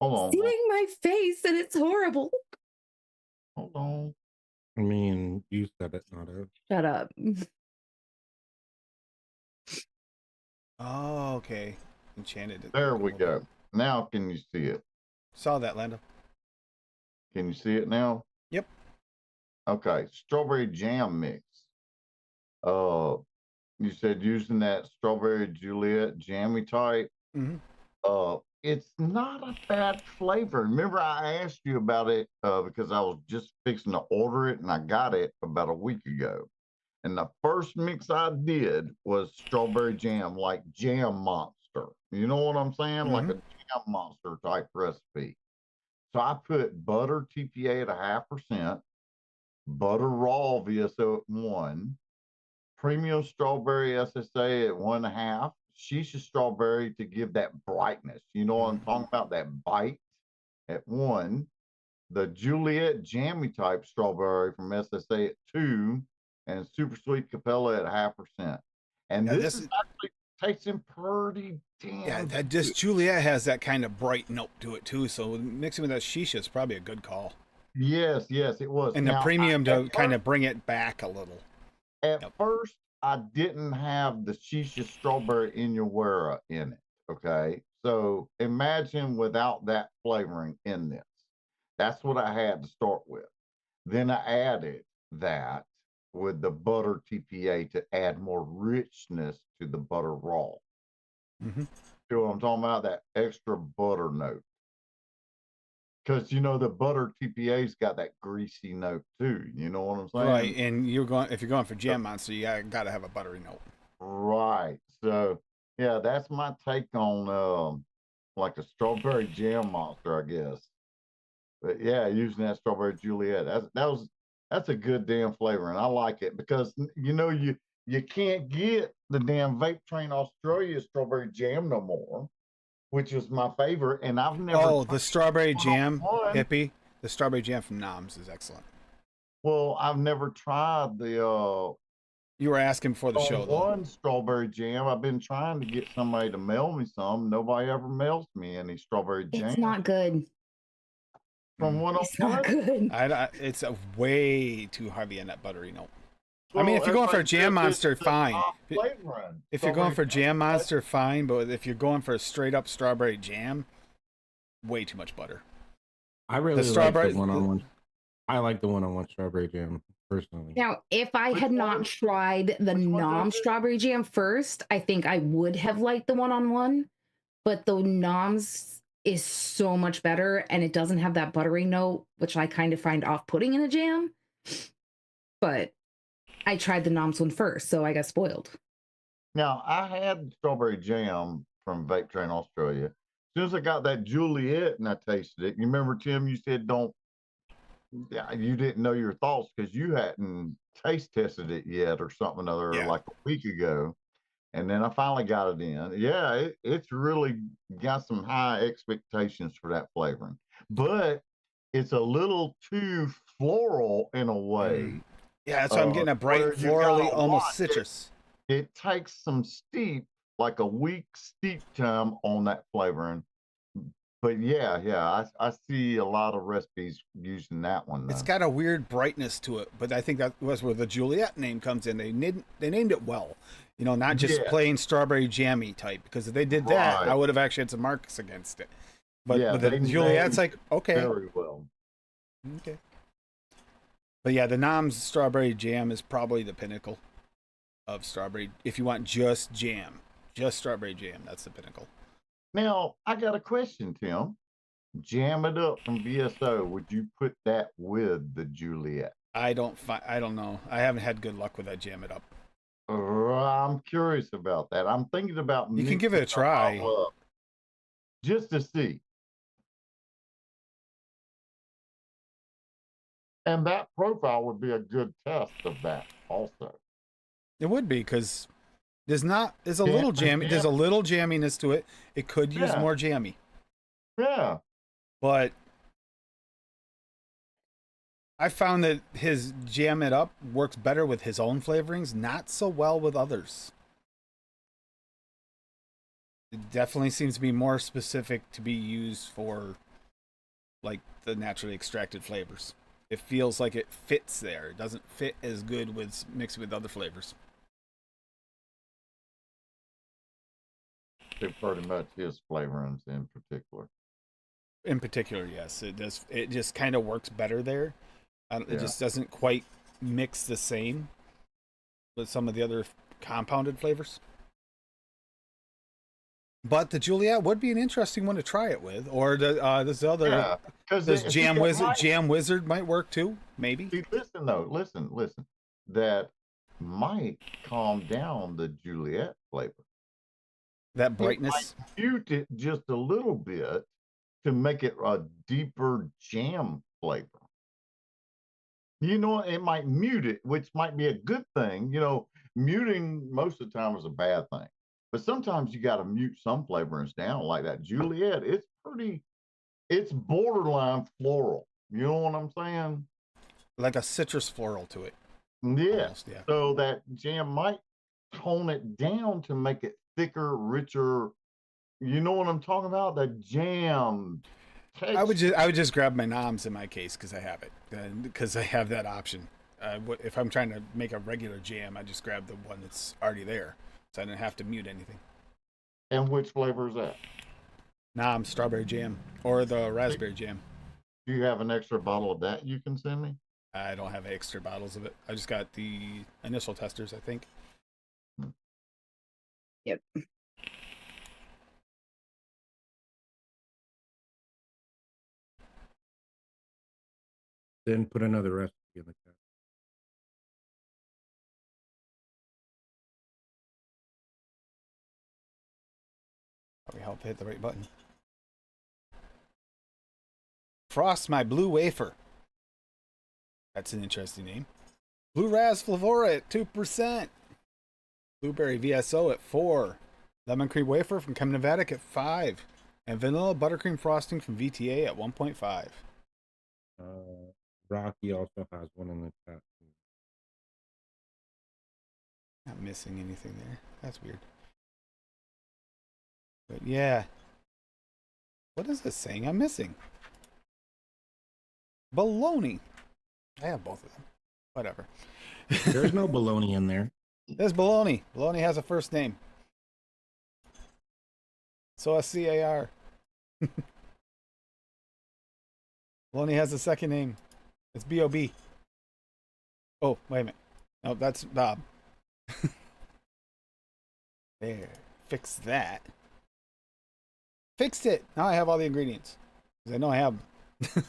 Hold on. Seeing my face and it's horrible. Hold on. I mean, you said it, not it. Shut up. Oh, okay. Enchanted it. There we go. Now can you see it? Saw that, Lando. Can you see it now? Yep. Okay. Strawberry jam mix. You said using that strawberry Juliet jammy type. It's not a bad flavor. Remember, I asked you about it because I was just fixing to order it, and I got it about a week ago. And the first mix I did was strawberry jam, like Jam Monster. You know what I'm saying? Like a Jam Monster type recipe. So I put butter TPA at 0.5%, butter raw VSO at 1, premium strawberry SSA at 1.5, shisha strawberry to give that brightness. You know what I'm talking about? That bite at 1, the Juliet jammy type strawberry from SSA at 2, and super sweet Capella at 0.5%. And Yeah, this is actually tasting pretty Yeah, damn that just good. Juliet has that kind of bright note to it too. So mixing with that shisha is probably a good call. Yes, yes, it was. And the Now, premium at to kind first, of bring it back a little. at Yep. first, I didn't have the shisha strawberry Inuera in it. Okay, so imagine without that flavoring in this. That's what I had to start with. Then I added that with the butter TPA to add more richness to the butter raw. Hmm. See what I'm talking about? That extra butter note. Because you know the butter TPA's got that greasy note too. You know what I'm saying? Right, and if you're going for Jam Monster, you gotta have a buttery note. Right. So yeah, that's my take on like a strawberry jam monster, I guess. But yeah, using that strawberry Juliet, that's a good damn flavor, and I like it because you know you can't get the damn Vape Train Australia strawberry jam no more, which is my favorite, and I've never Oh, tried the strawberry jam one. hippie, the strawberry jam from Noms is excellent. Well, I've never tried the You were asking before the show though. one strawberry jam. I've been trying to get somebody to mail me some. Nobody ever mails me any strawberry jam It's not good. from It's not 101. good. It's a way too heavy on that buttery note. I mean, Well, if you're going for a everybody Jam says it's Monster, the fine. top flavoring. If you're going for Strawberry Jam jam, but Monster, fine. But if you're going for a straight up strawberry jam, way too much butter. I really like strawberry- the one-on-one. I like the one-on-one strawberry jam personally. Now, if I Which had one not is- tried the which one Nom is it? strawberry jam first, I think I would have liked the one-on-one. But the Noms is so much better, and it doesn't have that buttery note, which I kind of find off-putting in a jam. But I tried the Noms one first, so I got spoiled. Now, I had strawberry jam from Vape Train Australia. As soon as I got that Juliet and I tasted it, you remember, Tim, you said you didn't know your thoughts because you hadn't taste tested it yet or something other Yeah. like a week ago. And then I finally got it in. Yeah, it's really got some high expectations for that flavoring, but it's a little too floral in a way. Yeah, that's why I'm getting a bright, where you florally, gotta almost watch citrus. It takes some steep, like a week steep time on that flavoring. But yeah, I see a lot of recipes using that one. It's Though. got a weird brightness to it, but I think that was where the Juliet name comes in. They named it well, you know, not just Yeah. plain strawberry jammy type. Because if they did that, Right. I would have actually had some marks against it. But Yeah, with the they Juliet's named like okay, very well. okay. But yeah, the Noms strawberry jam is probably the pinnacle of strawberry. If you want just jam, just strawberry jam, that's the pinnacle. Now I got a question, Tim. Jam it up from VSO. Would you put that with the Juliet? I don't know. I haven't had good luck with that jam it up. I'm curious about that. I'm thinking about You can give it a mixing try. them all up just to see. And that profile would be a good test of that also. It would be because there's a Yeah, little jammy. yeah. There's a little jamminess to it. It could use Yeah. more jammy, Yeah. but I found that his jam it up works better with his own flavorings, not so well with others. It definitely seems to be more specific to be used for like the naturally extracted flavors. It feels like it fits there. It doesn't fit as good with mixed with other flavors. They're pretty much his flavorings in particular. In particular, yes, it does. It just kind of works better there. It Yeah. just doesn't quite mix the same with some of the other compounded flavors. But the Juliet would be an interesting one to try it with, or this other. Yeah. Because This Jam Wizard might work too, maybe. See, listen though, listen. That might calm down the Juliet flavor. That It brightness. might mute it just a little bit to make it a deeper jam flavor. You know, it might mute it, which might be a good thing. You know, muting most of the time is a bad thing, but sometimes you got to mute some flavorings down, like that Juliet. It's borderline floral. You know what I'm saying? Like a citrus floral to it. Yeah. Almost, yeah. So that jam might tone it down to make it thicker, richer. You know what I'm talking about? The jam I would texture. just grab my noms in my case because I have it, because I have that option. If I'm trying to make a regular jam, I just grab the one that's already there, so I didn't have to mute anything. And which flavor is that? Nom strawberry jam or the raspberry jam. Do you have an extra bottle of that you can send me? I don't have extra bottles of it. I just got the initial testers, I think. Yep. Then put another recipe in the chat. Probably help hit the right button. Frost my blue wafer. That's an interesting name. Blue Ras Flavora at 2%. Blueberry VSO at 4. Lemon cream wafer from Chem Nevada at 5. And vanilla buttercream frosting from VTA at 1.5. Rocky also has one in the chat. Not missing anything there. That's weird. But yeah. What is this saying I'm missing? Baloney. I have both of them. Whatever. There's no baloney in there. There's Baloney. Baloney has a first name. So a CAR. Baloney has a second name. It's B-O-B. Oh, wait a minute. No, that's Bob. There. Fix that. Fixed it. Now I have all the ingredients. Because I know I have them.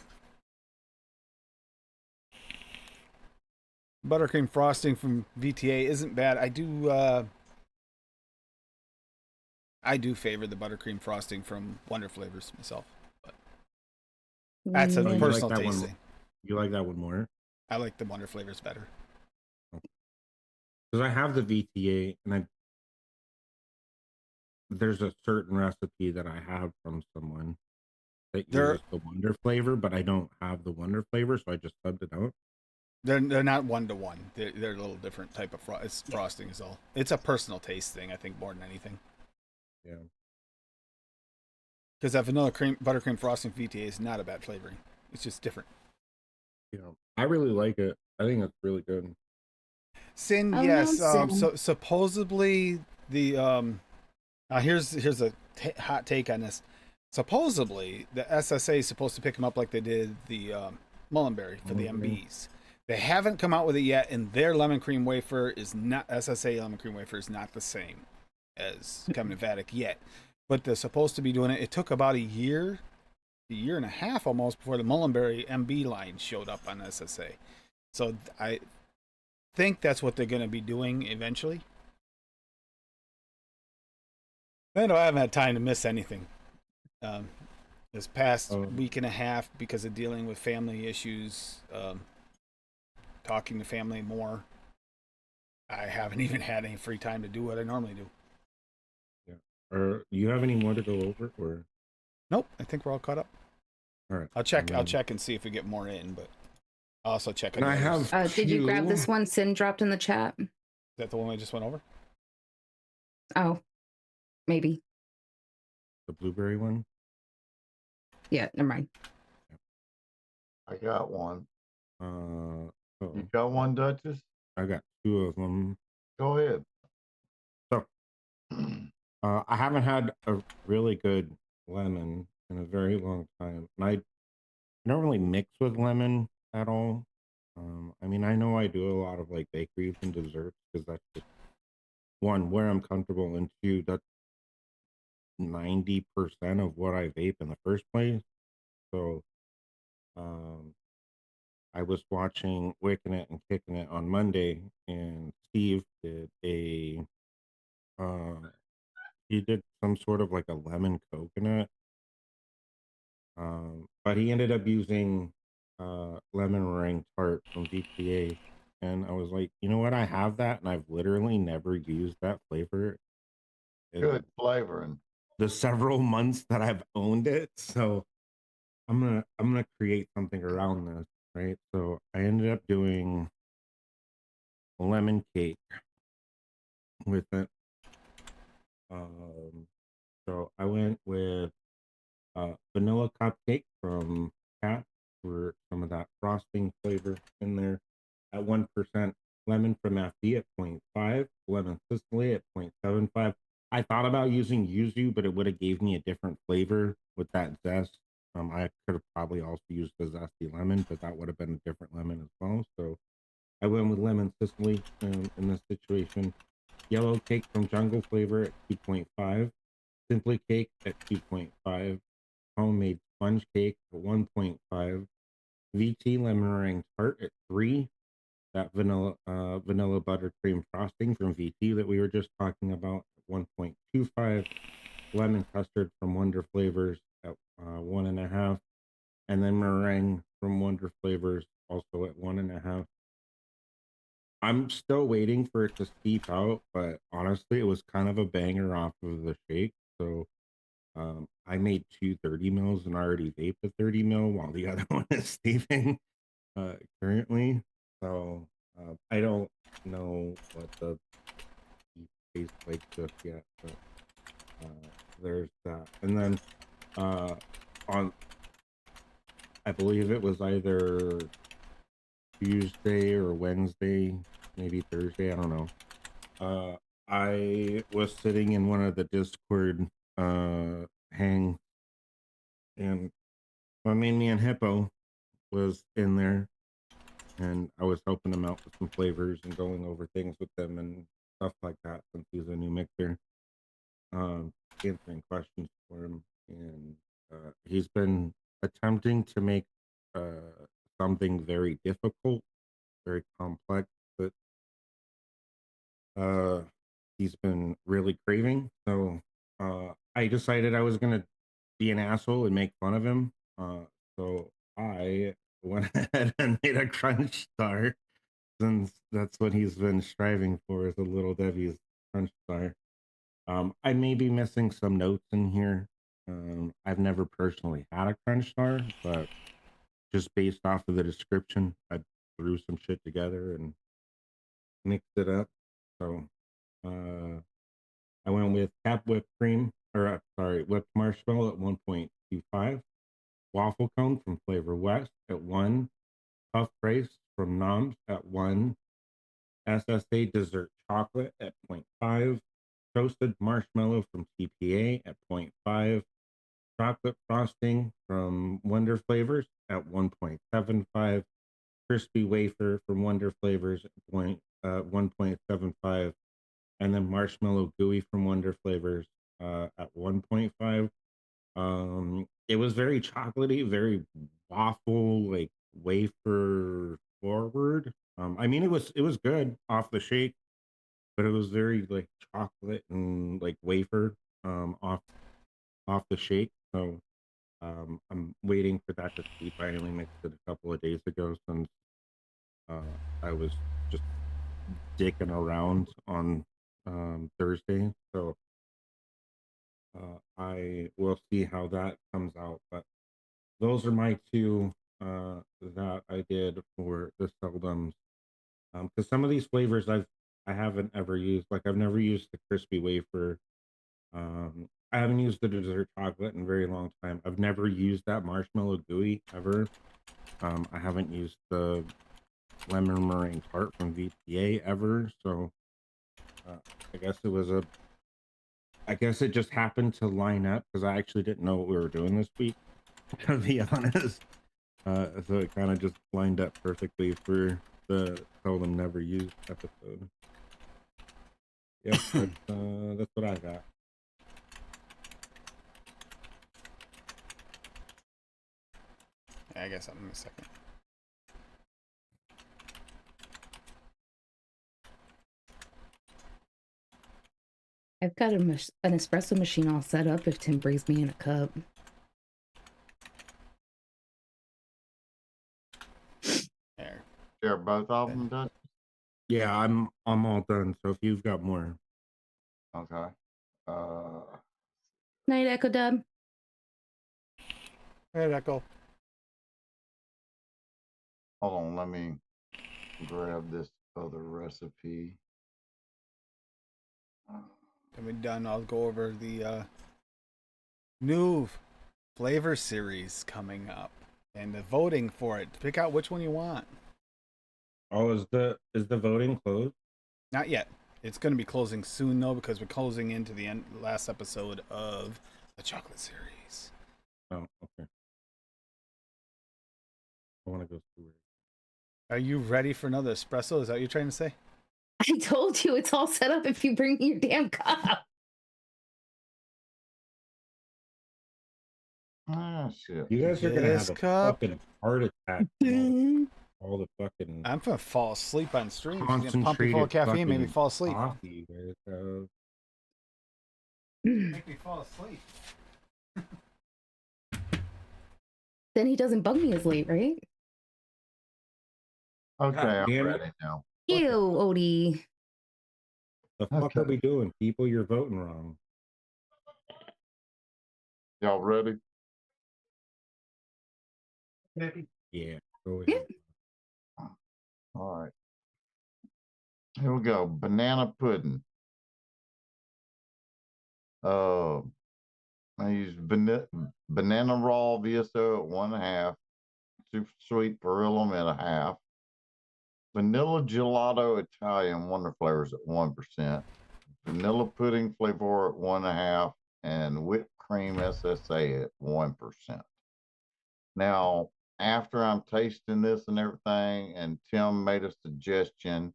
Buttercream frosting from VTA isn't bad. I do favor the buttercream frosting from Wonder Flavors myself. But that's a Oh, you like personal that taste one? thing. You like that one more? I like the Wonder Flavors better. Because I have the VTA, and there's a certain recipe that I have from someone that uses the Wonder flavor, but I don't have the Wonder flavor, so I just subbed it out. They're not 1-to-1. They're a little different type of frosting is all. It's a personal taste thing, I think, more than anything. Yeah. Because that vanilla cream buttercream frosting VTA is not a bad flavoring. It's just different. Yeah. I really like it. I think it's really good. Sin, Oh, yes. no, Sin. So supposedly the here's a hot take on this. Supposedly the SSA is supposed to pick them up like they did the Mullenberry for the MBs. They haven't come out with it yet, and their lemon cream wafer is not SSA lemon cream wafer is not the same as Chem Nevada yet. But they're supposed to be doing it. It took about a year and a half almost before the Mullenberry MB line showed up on SSA. So I think that's what they're going to be doing eventually. I know I haven't had time to miss anything. This past week and a half, because of dealing with family issues, talking to family more, I haven't even had any free time to do what I normally do. Yeah. Or you have any more to go over? Or nope, I think we're all caught up. all right, I'll check and see if we get more in, but I'll also check. And I have. Did you grab this one Sin dropped in the chat? Is that the one we just went over? Oh, maybe. The blueberry one? Yeah, never mind. I got one. Oh, You got one, Duchess? I got two of them. Go ahead. So, I haven't had a really good lemon in a very long time. And I don't really mix with lemon at all. I mean, I know I do a lot of like bakeries and desserts because that's just one, where I'm comfortable, and two, that's 90% of what I vape in the first place. So, I was watching Wicking It and Kicking It on Monday, and Steve did he did some sort of like a lemon coconut But he ended up using lemon meringue tart from VTA, and I was like, you know what? I have that, and I've literally never used that flavor in Good flavoring. the several months that I've owned it. So I'm gonna create something around this, right? So I ended up doing lemon cake with it. Um, so I went with vanilla cupcake from Cat for some of that frosting flavor in there at 1%, lemon from FD at 0.5, lemon Sicily at 0.75. I thought about using yuzu, but it would have gave me a different flavor with that zest. I could have probably also used the zesty lemon, but that would have been a different lemon as well. So I went with lemon Sicily in this situation. Yellow cake from Jungle Flavor at 2.5. Simply Cake at 2.5. Homemade Sponge Cake at 1.5. VT Lemon Meringue Tart at 3. That vanilla buttercream frosting from VT that we were just talking about at 1.25. Lemon Custard from Wonder Flavors at 1.5. And then meringue from Wonder Flavors also at 1.5. I'm still waiting for it to steep out, but honestly, it was kind of a banger off of the shake. So I made 2 30 mils and already vaped a 30 mil while the other one is steeping currently. So I don't know what the steep tastes like just yet, but there's that. And then on, I believe it was either Tuesday or Wednesday, maybe Thursday, I don't know. I was sitting in one of the Discord hang, and my main man Hippo was in there, and I was helping him out with some flavors and going over things with them and stuff like that since he's a new mixer. Answering questions for him, and he's been attempting to make something very difficult, very complex, but he's been really craving. So I decided I was gonna be an asshole and make fun of him. So I went ahead and made a crunch star, since that's what he's been striving for, is a little Debbie's crunch star. I may be missing some notes in here. I've never personally had a crunch star, but just based off of the description, I threw some shit together and mixed it up. So I went with cap whipped cream, or sorry, whipped marshmallow at 1.25, waffle cone from Flavor West at 1, puff rice from Noms at 1, SSA dessert chocolate at 0.5, toasted marshmallow from TPA at 0.5, chocolate frosting from Wonder Flavors at 1.75, crispy wafer from Wonder Flavors at 1.75, and then marshmallow gooey from Wonder Flavors at 1.5. It was very chocolatey, very waffle, like wafer forward. I mean, it was good off the shake, but it was very like chocolate and like wafer off the shake. So I'm waiting for that to steep. I only mixed it a couple of days ago since I was just dicking around on Thursday. So I will see how that comes out. But those are my two that I did for the Seldoms. Because some of these flavors I haven't ever used. Like I've never used the crispy wafer. I haven't used the dessert chocolate in a very long time. I've never used that marshmallow gooey ever. I haven't used the lemon meringue tart from VTA ever. So I guess it just happened to line up because I actually didn't know what we were doing this week, to be honest. So it kind of just lined up perfectly for the Seldom Never Used episode. Yep, that's what I got. I guess I'm in a second. I've got an espresso machine all set up if Tim brings me in a cup. share both of them, Dutch? Yeah, I'm all done. So if you've got more, Okay. Night, Echo Dub. Hey, Echo. Hold on, let me grab this other recipe. When we're done, I'll go over the new flavor series coming up and the voting for it. Pick out which one you want. oh, is the voting closed? Not yet. It's going to be closing soon though, because we're closing into the last episode of the chocolate series. Oh, okay. I want to go through it. Are you ready for another espresso? Is that what you're trying to say? I told you it's all set up if you bring me your damn cup. Ah, shit. You guys are gonna This have a cup. fucking heart attack. From all the fucking I'm gonna fall asleep on stream. She's gonna pump you concentrated full of caffeine, make me fucking fall asleep. coffee you guys have. Make me fall asleep. Then he doesn't bug me as late, right? Okay, God I'm damn it. ready now. What Ew, the- Odie. The fuck are Okay. we doing, people? You're voting wrong. Y'all ready? Yeah, go Yeah. ahead. All right. Here we go. Banana pudding. I use banana raw VSO at 1.5, super sweet Perillum at 1/2, vanilla gelato Italian wonder flavors at 1%, vanilla pudding flavor at 1.5, and whipped cream SSA at 1%. Now, after I'm tasting this and everything, and Tim made a suggestion,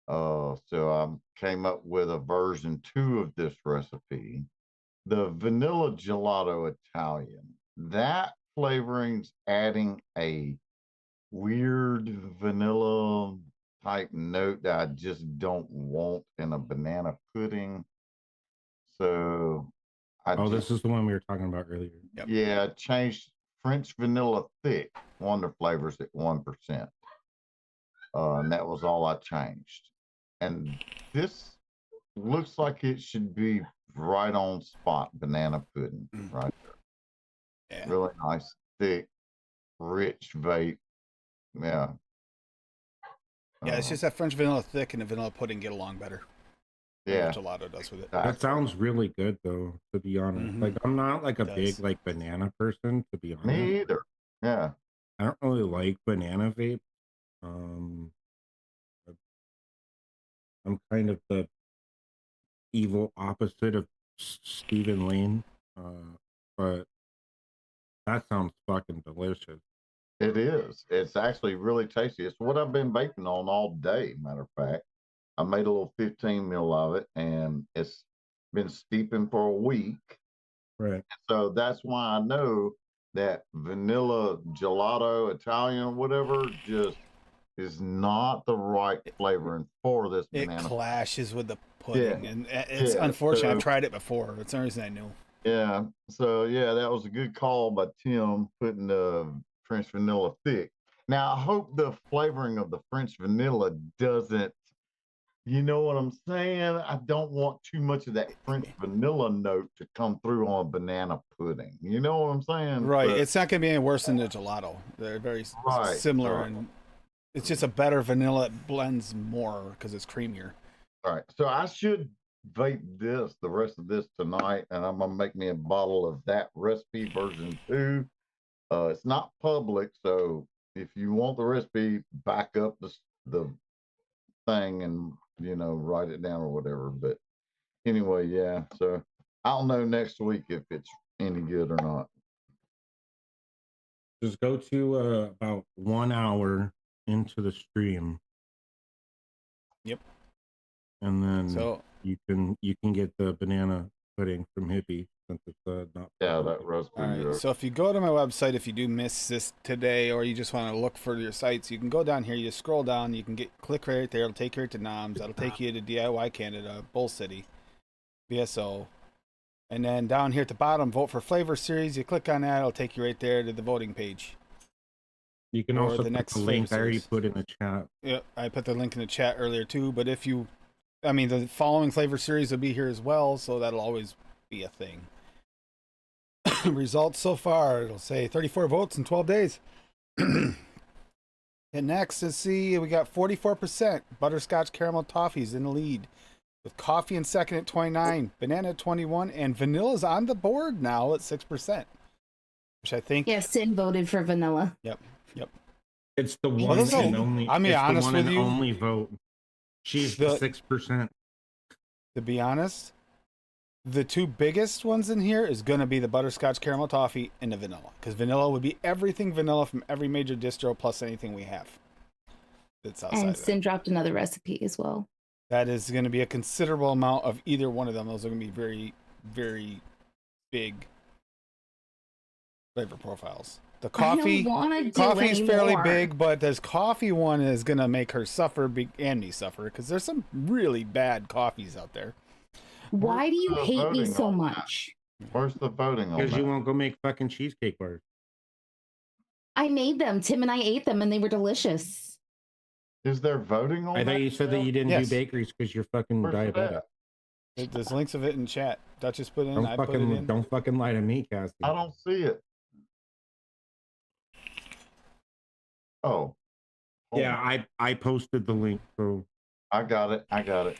so I came up with a version 2 of this recipe. The vanilla gelato Italian, that flavoring's adding a weird vanilla type note that I just don't want in a banana pudding. So I Oh, just, this is the one we were talking about earlier. Yep. yeah, changed French vanilla thick wonder flavors at 1%. And that was all I changed. And this looks like it should be right on spot banana pudding, right there. Yeah. Really nice, thick, rich vape. Yeah. Yeah, it's just that French vanilla thick and the vanilla pudding get along better. Yeah. Gelato does with it. That sounds really good, though. To be honest, Mhm. like I'm not like a It big does. like banana person. To be honest, Me either. Yeah. I don't really like banana vape. I'm kind of the evil opposite of Stephen Lane, but that sounds fucking delicious. It is. It's actually really tasty. It's what I've been vaping on all day. Matter of fact, I made a little 15 mil of it, and it's been steeping for a week. Right. So that's why I know that vanilla gelato Italian, whatever, just is not the right flavoring for this It banana. clashes with the pudding, Yeah. and it's Yeah, unfortunate. I've so- tried it before. That's the only reason I knew. Yeah. So yeah, that was a good call by Tim putting the French vanilla thick. Now I hope the flavoring of the French vanilla doesn't, you know what I'm saying? I don't want too much of that French vanilla note to come through on a banana pudding. You know what I'm saying? Right. But- It's not going to be any worse than the gelato. They're very Right, similar, right. and it's just a better vanilla. It blends more because it's creamier. All right. So I should vape this, the rest of this tonight, and I'm gonna make me a bottle of that recipe version 2. It's not public, so if you want the recipe, back up the thing and write it down or whatever. But anyway, yeah. So I'll know next week if it's any good or not. Just go to about 1 hour into the stream. Yep. And then So you can get the banana pudding from Hippie since it's not. Yeah, public. that recipe. all right. So if you go to my website, if you do miss this today, or you just want to look for your sites, you can go down here. You scroll down. You can click right there. It'll take you to NOMS. That'll take you to DIY Canada, Bull City, VSO. And then down here at the bottom, vote for flavor series. You click on that, it'll take you right there to the voting page. You can or also the put next the link flavor I already series. put in the chat. Yeah, I put the link in the chat earlier too. But if you, I mean, the following flavor series will be here as well, so that'll always be a thing. Results so far, it'll say 34 votes in 12 days. And next, let's see, we got 44%. Butterscotch caramel toffees in the lead, with coffee in second at 29, banana at 21, and vanilla's on the board now at 6%. Which I think. Yeah, Sin voted for vanilla. Yep. It's the Well, one those and are- only. I'm being it's honest the one with and you. only vote. She's the 6%. To be honest, the two biggest ones in here is going to be the butterscotch caramel toffee and the vanilla. Because vanilla would be everything vanilla from every major distro plus anything we have. That's outside And of that. Sin dropped another recipe as well. That is going to be a considerable amount of either one of them. Those are going to be very, very big flavor profiles. The coffee, I don't want to do coffee's fairly anymore. big, but this coffee one is going to make her suffer and me suffer because there's some really bad coffees out there. Why do you Where's the hate me voting so on that? much? Where's the voting on Because you that? won't go make fucking cheesecake bars. I made them. Tim and I ate them, and they were delicious. Is there voting on I that? thought you said that you didn't Yes. do bakeries because you're fucking Where's it diabetic. at? There's links of it in chat. Duchess put it in. Don't I put it in. don't fucking lie to me, Cassie. I don't see it. Oh. Hold Yeah, on. I posted the link, so I got it. All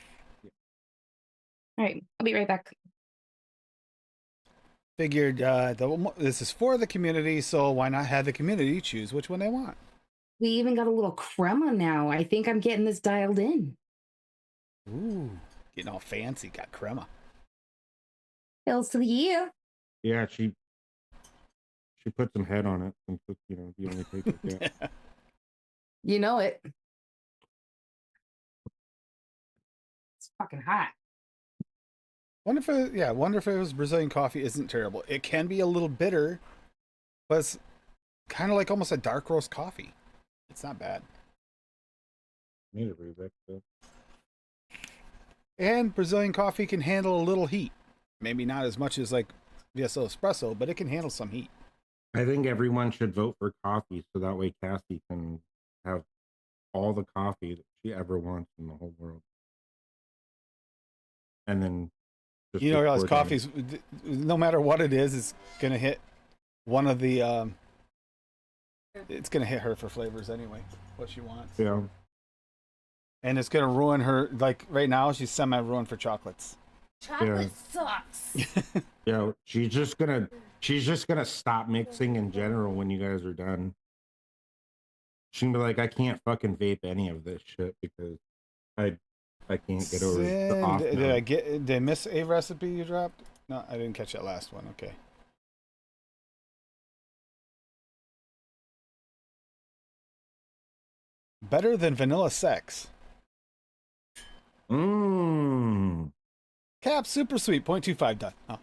right, I'll be right back. Figured this is for the community, so why not have the community choose which one they want? We even got a little crema now. I think I'm getting this dialed in. Ooh, getting all fancy. Got crema. Hills to the year. yeah, she put some head on it since it's, the only paper get. You know it. It's fucking hot. Wonder if it was Brazilian coffee isn't terrible. It can be a little bitter, but it's kind of like almost a dark roast coffee. It's not bad. Need to read that stuff. And Brazilian coffee can handle a little heat. Maybe not as much as like VSO espresso, but it can handle some heat. I think everyone should vote for coffee so that way Cassie can have all the coffee that she ever wants in the whole world. And then just You know, realize record coffee's, no matter what it is, it's gonna hit one of the. It's gonna hit her for flavors anyway. What she wants. it. Yeah. And it's gonna ruin her. Like right now, she's semi-ruined for chocolates. Chocolate sucks. Yeah. She's just gonna stop mixing in general when you guys are done. She can be like, I can't fucking vape any of this shit because I can't get over the Sin, off. did I miss a recipe you dropped? No, I didn't catch that last one. Okay. Better than vanilla sex. Mmm. Cap super sweet 0.25 done. Oh.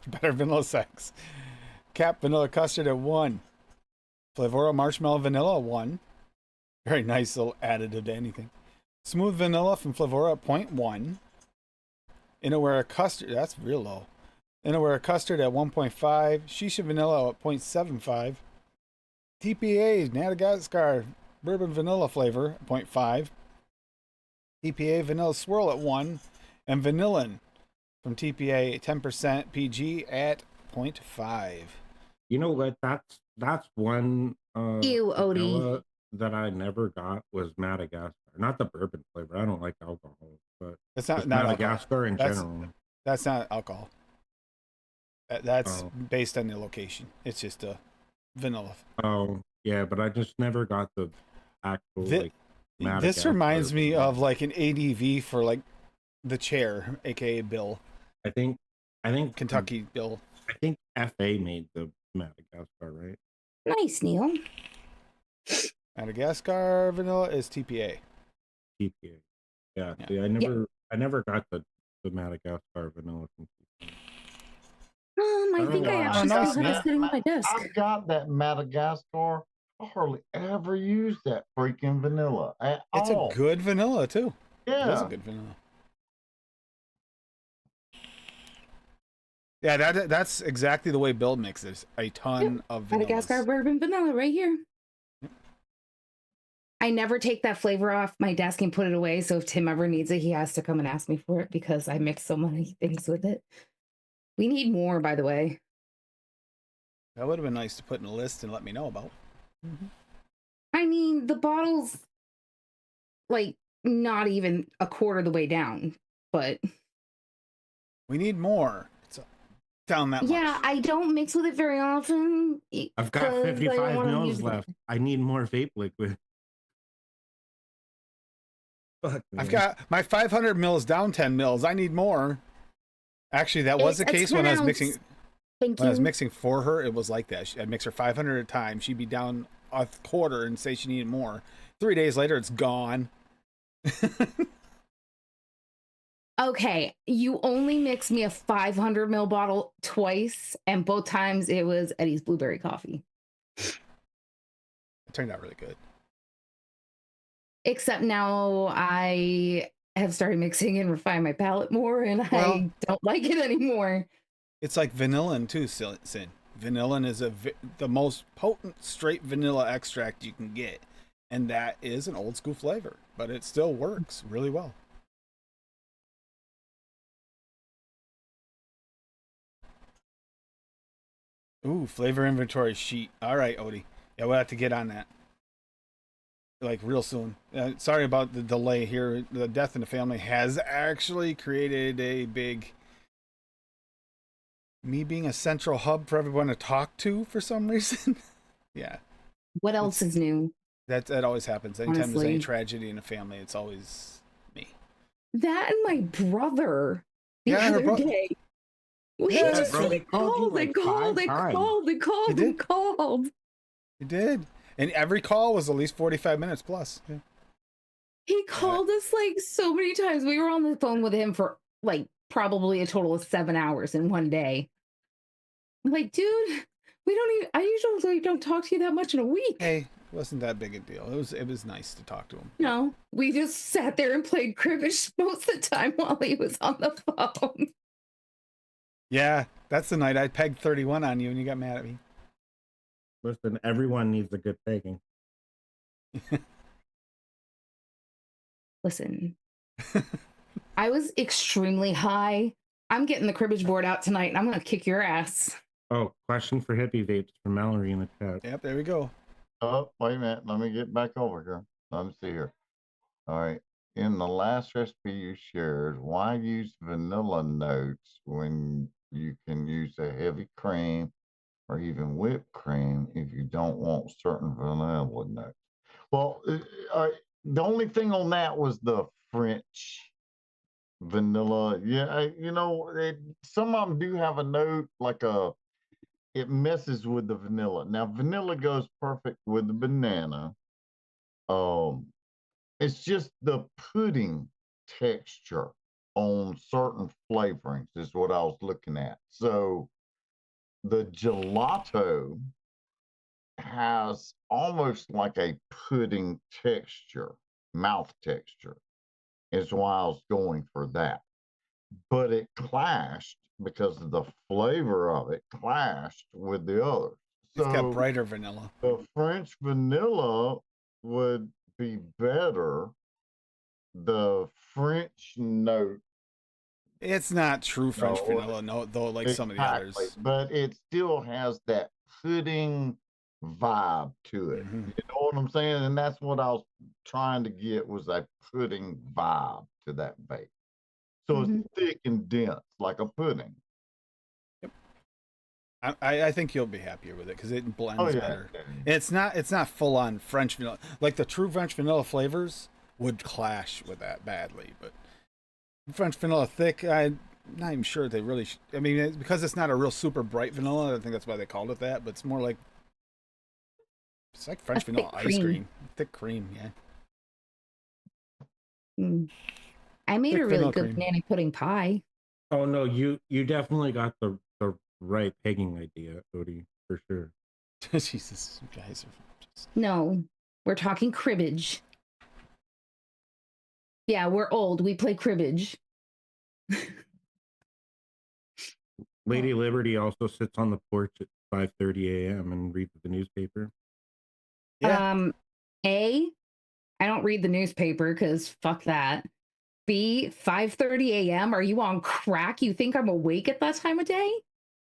Better vanilla sex. Cap vanilla custard at 1. Flavora marshmallow vanilla 1. Very nice little additive to anything. Smooth vanilla from Flavora at 0.1. Inawera custard, that's real low. Inawera custard at 1.5. Shisha vanilla at 0.75. TPA Madagascar bourbon vanilla flavor at 0.5. TPA vanilla swirl at 1. And vanillin from TPA 10% PG at 0.5. You know what? That's one Ew, Odie. vanilla that I never got was Madagascar. Not the bourbon flavor. I don't like alcohol, but That's not just alcohol. Madagascar in That's- general. That's not alcohol. That's Oh. based on the location. It's just a vanilla. Oh, yeah, but I just never got the actual Thi- like This Madagascar reminds me vanilla. of like an ADV for like the chair, aka Bill, I think Kentucky Bill. I think FA made the Madagascar, right? Nice, Neil. Madagascar vanilla is TPA. TPA. Yeah. Yeah. See, I never got the Madagascar vanilla from TPA. I think I Oh, actually nice, still have man. it sitting on my desk. I've got that Madagascar. I hardly ever use that freaking vanilla at It's all. a good vanilla too. It is a Yeah. good vanilla. Yeah, that's exactly the way Bill mixes. A ton of vanillas. Madagascar bourbon vanilla right here. I never take that flavor off my desk and put it away. So if Tim ever needs it, he has to come and ask me for it because I mix so many things with it. We need more, by the way. That would have been nice to put in a list and let me know about. I mean, the bottle's like not even a quarter of the way down, but We need more. It's down that much. yeah, I don't mix with it very often. I've got 'cause I don't 55 wanna mils use it. left. I need more vape liquid. Fuck, I've man. got my 500 mils down 10 mils. I need more. Actually, that was the It's a case when I was 10 mixing. ounce. Thank When I was you. mixing for her, it was like that. I'd mix her 500 at a time. She'd be down a quarter and say she needed more. 3 days later, it's gone. Okay, you only mixed me a 500 ml bottle twice, and both times it was Eddie's blueberry coffee. It turned out really good. Except now I have started mixing and refine my palate more, and Well- I don't like it anymore. It's like vanillin too, Sin. Vanillin is the most potent straight vanilla extract you can get, and that is an old school flavor, but it still works really well. Ooh, flavor inventory sheet. All right, Odie. Yeah, we'll have to get on that. Like real soon. Sorry about the delay here. The death in the family has actually created a big me being a central hub for everyone to talk to for some reason. Yeah, What else is new? that always happens. Anytime there's any Honestly. tragedy in a family, it's always me. That and my brother the Yeah, her other bro- day. We Yeah, just bro, they called you like 5 times. they called. He did, and every call was at least 45 minutes plus. Yeah. He called us like so many times. We were on the phone with him for like probably a total of 7 hours in one day. I'm like, dude, I usually don't talk to you that much in a week. Hey, it wasn't that big a deal. It was nice to talk to him. No, we just sat there and played cribbage most of the time while he was on the phone. Yeah, that's the night I pegged 31 on you and you got mad at me. Listen, everyone needs a good pegging. Listen, I was extremely high. I'm getting the cribbage board out tonight and I'm going to kick your ass. Oh, question for hippie vapes from Mallory in the chat. Yep, there we go. Oh, wait a minute. Let me get back over here. Let me see here. All right. In the last recipe you shared, why use vanilla notes when you can use a heavy cream or even whipped cream if you don't want certain vanilla notes? Well, the only thing on that was the French vanilla. Yeah, some of them do have a note like it messes with the vanilla. Now, vanilla goes perfect with the banana. It's just the pudding texture on certain flavorings is what I was looking at. So the gelato has almost like a pudding texture, mouth texture, is why I was going for that. But it clashed because of the flavor of it clashed with the others. It's got So brighter vanilla. the French vanilla would be better. The French note, It's not true French No, vanilla, no, though, like some of the others. but it still has that pudding vibe to it. Mhm. You know what I'm saying? And that's what I was trying to get was a pudding vibe to that vape. So Mhm. it's thick and dense like a pudding. I think you'll be happier with it because it blends Oh yeah. better. It's not full on French vanilla. Like the true French vanilla flavors would clash with that badly, but French vanilla thick, I'm not even sure they really. I mean, because it's not a real super bright vanilla. I think that's why they called it that. But it's more like it's like French thick vanilla ice cream. cream, thick cream. Yeah. Mm. I made Thick a really vanilla good cream. banana pudding pie. Oh no, you definitely got the right pegging idea, Odie, for sure. Jesus, you guys are. Just... No, we're talking cribbage. Yeah, we're old. We play cribbage. Lady Liberty also sits on the porch at 5:30 a.m. and reads the newspaper. Yeah. A, I don't read the newspaper because fuck that. B, 5:30 a.m. Are you on crack? You think I'm awake at that time of day?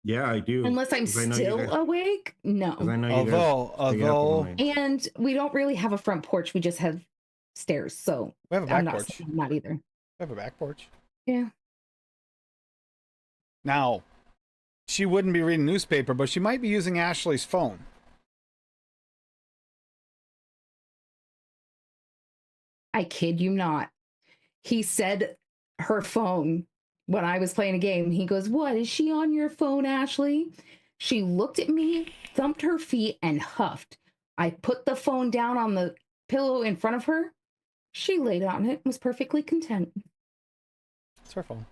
Yeah, I do. Unless I'm 'cause I know still you guys, awake? 'cause I No. know you guys stay up all night. And we don't really have a front porch. We just have stairs. So We have a I'm back not porch. saying that either. We have a back porch. Yeah. Now, she wouldn't be reading newspaper, but she might be using Ashley's phone. I kid you not. He said her phone when I was playing a game. He goes, "What? Is she on your phone, Ashley?" She looked at me, thumped her feet, and huffed. I put the phone down on the pillow in front of her. She laid on it and was perfectly content. It's her phone.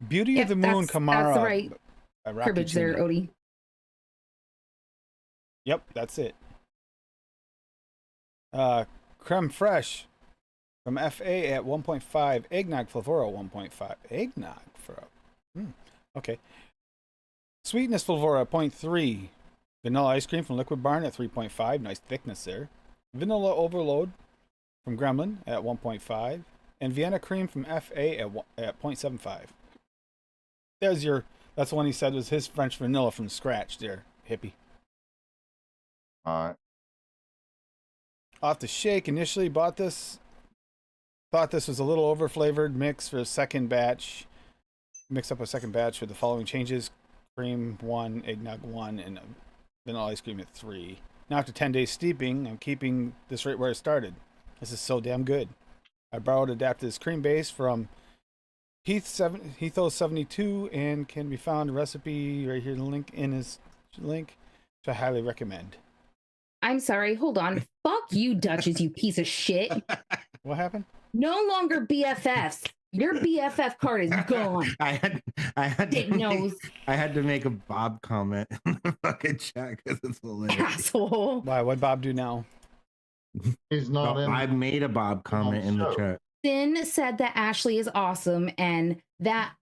Beauty Yep, of the Moon, that's Kamara. the right by Rocky cribbage there, Jr. Odie. Yep, that's it. Creme Fraiche from FA at 1.5. Eggnog Flavora 1.5. Eggnog for okay. Sweetness Flavora 0.3. Vanilla Ice Cream from Liquid Barn at 3.5. Nice thickness there. Vanilla Overload from Gremlin at 1.5. And Vienna Cream from FA at 0.75. That's the one he said was his French vanilla from scratch there, hippie. All right. Off the shake, initially bought this. Thought this was a little overflavored mix for a second batch. Mix up a second batch with the following changes: cream 1, eggnog 1, and vanilla ice cream at 3. Now after 10 days steeping, I'm keeping this right where it started. This is so damn good. I borrowed adapted this cream base from Heathos 72 and can be found recipe right here. The link in his link, which I highly recommend. I'm sorry, hold on. Fuck you, Duchess, you piece of shit. What happened? No longer BFFs. Your BFF card is gone. I had Dick nose. I had to make a Bob comment in the fucking chat because it's hilarious. Asshole. Why? What'd Bob do now? He's not No, in. I made a Bob comment in the show. chat. Finn said that Ashley is awesome, and that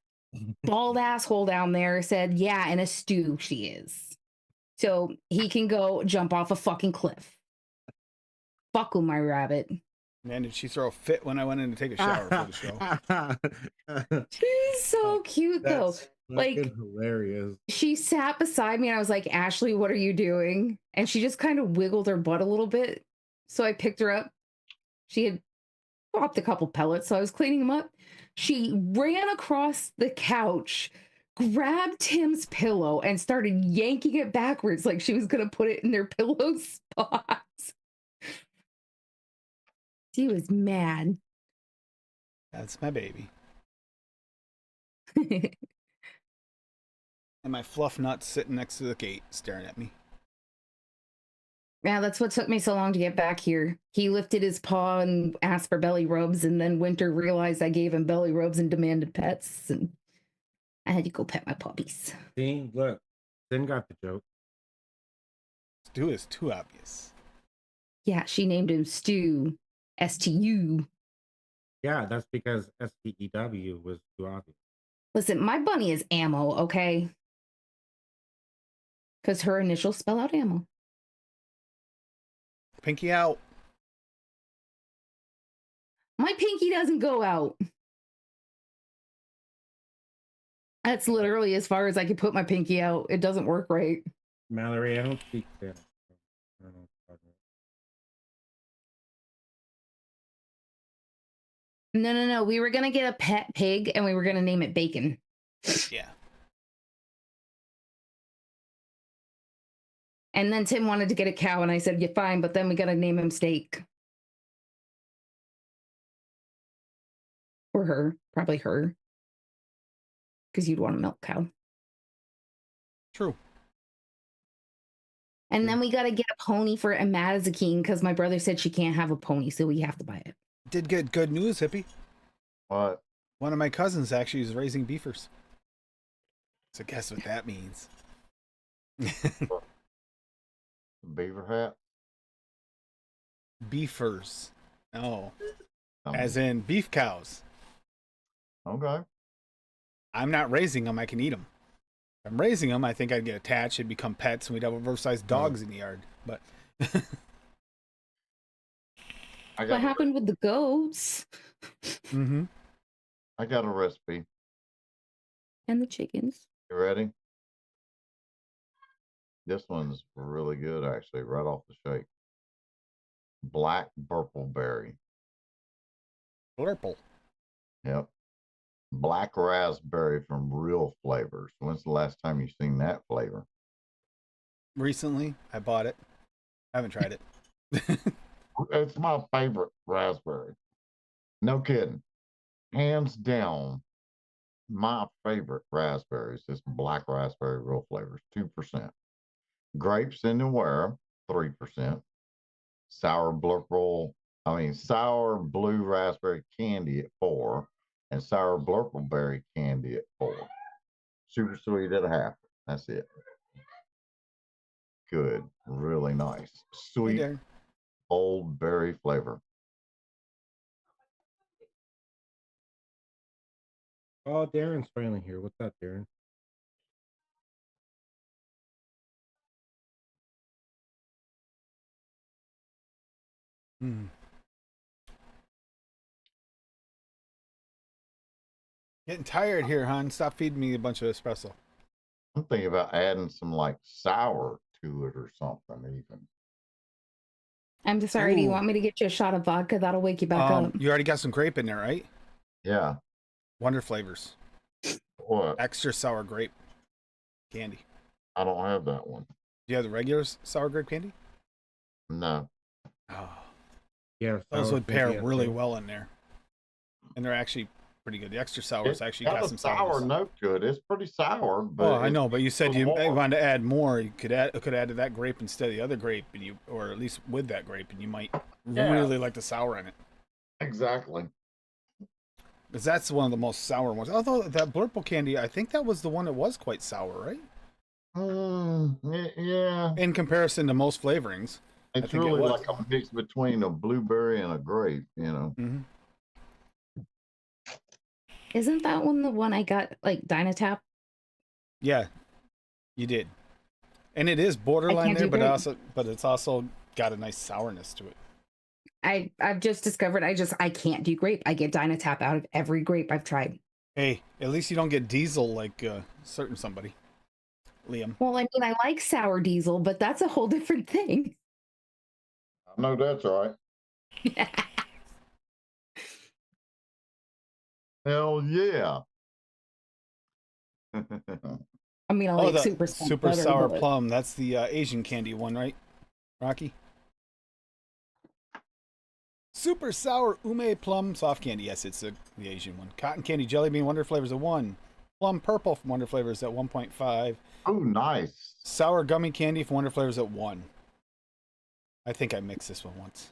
bald asshole down there said, yeah, in a stew she is. So he can go jump off a fucking cliff. Fuck with my rabbit. Man, did she throw a fit when I went in to take a shower for the show? She's so cute, though. That's Like, fucking hilarious. she sat beside me and I was like, Ashley, what are you doing? And she just kind of wiggled her butt a little bit. So I picked her up. She had popped a couple pellets, so I was cleaning them up. She ran across the couch, grabbed Tim's pillow, and started yanking it backwards like she was going to put it in their pillow spots. She was mad. That's my baby. And my fluff nut sitting next to the gate staring at me. Yeah, that's what took me so long to get back here. He lifted his paw and asked for belly rubs, and then Winter realized I gave him belly rubs and demanded pets, and I had to go pet my puppies. See, look, Finn got the joke. Stu is too obvious. Yeah, she named him Stu. S-T-U. Yeah, that's because STEW was too obvious. Listen, my bunny is ammo, okay? Because her initials spell out ammo. Pinky out. My pinky doesn't go out. That's literally as far as I can put my pinky out. It doesn't work right. Mallory, I don't speak Spanish. So I don't know what you're talking about. No. We were going to get a pet pig and we were going to name it Bacon. Yeah. And then Tim wanted to get a cow and I said, yeah, fine, but then we got to name him Steak. Or her. Probably her. Because you'd want a milk cow. True. And then we got to get a pony for Amadazakine because my brother said she can't have a pony, so we have to buy it. Did get good news, hippie. What? One of my cousins actually is raising beefers. So guess what that means. Beaver hat? Beefers. No. Um, As in beef cows. Okay. I'm not raising them. I can eat them. If I'm raising them, I think I'd get attached and become pets, and we'd have oversized dogs in the yard. But I What got happened with the goats Mm-hmm. I got a recipe. and the chickens? You ready? This one's really good, actually, right off the shake. Black burpleberry. Blurple. Yep. Black raspberry from Real Flavors. When's the last time you seen that flavor? Recently, I bought it. I haven't tried it. It's my favorite raspberry. No kidding. Hands down, my favorite raspberries is black raspberry Real Flavors, 2%. Grapes anywhere, 3%. Sour blue raspberry candy at 4, and sour blurpleberry candy at 4. Super sweet at a half. That's it. Good, really nice, Hey, sweet, Darren. bold berry flavor. Oh, Darren's finally here. What's up, Darren? Hmm. Getting tired here, hon. Stop feeding me a bunch of espresso. I'm thinking about adding some like sour to it or something, even. I'm just sorry. Do you Ooh. want me to get you a shot of vodka? That'll wake you back up. You already got some grape in there, right? Yeah. Wonder flavors. What? Extra sour grape candy. I don't have that one. Do you have the regular sour grape candy? No. Oh, Yeah, those sour would pair candy, I really think. well in there. And they're actually pretty good. The extra sours It's actually got got a some sour sourness. note to it. It's pretty sour, but Well, I know, but you said you more. wanted to add more. You could add to that grape instead of the other grape, and or at least with that grape, and you might really like the sour in it. Exactly. Because that's one of the most sour ones. Although that Blurple candy, I think that was the one that was quite sour, right? Yeah. In comparison to most flavorings. It's think it really was. like a mix between a blueberry and a grape, you know. Mm-hmm. Isn't that one the one I got like Dynatap? Yeah, you did. And it is borderline can't there, do grape. but it's also got a nice sourness to it. I've just discovered I can't do grape. I get Dynatap out of every grape I've tried. Hey, at least you don't get diesel like certain somebody. Liam. Well, I mean, I like sour diesel, but that's a whole different thing. I know that's right. Hell yeah. I mean, I Oh, like the super sour but... plum. That's the Asian candy one, right, Rocky? Super sour ume plum soft candy. Yes, it's the Asian one. Cotton candy jelly bean wonder flavors at 1. Plum purple from wonder flavors at 1.5. Oh, nice. Sour gummy candy from wonder flavors at 1. I think I mixed this one once.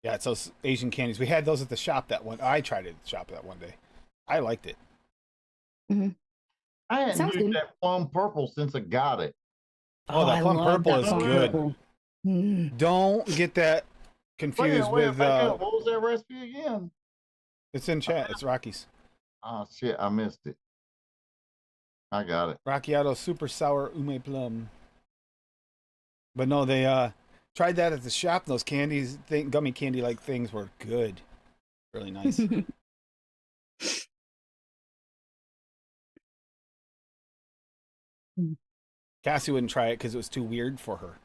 Yeah, it's those Asian candies. We had those at the shop that one. I tried it at the shop that one day. I liked it. Mm-hmm. I hadn't Sounds used good. that plum purple since I got it. Oh, that I plum love purple that is plum good. purple. Mm. Don't get that confused with. Back up. What was that recipe again? It's in chat. It's Rocky's. Oh shit, I missed it. I got it. Rockiato super sour ume plum. But no, they tried that at the shop. Those candies, gummy candy like things were good. Really nice. Cassie wouldn't try it because it was too weird for her.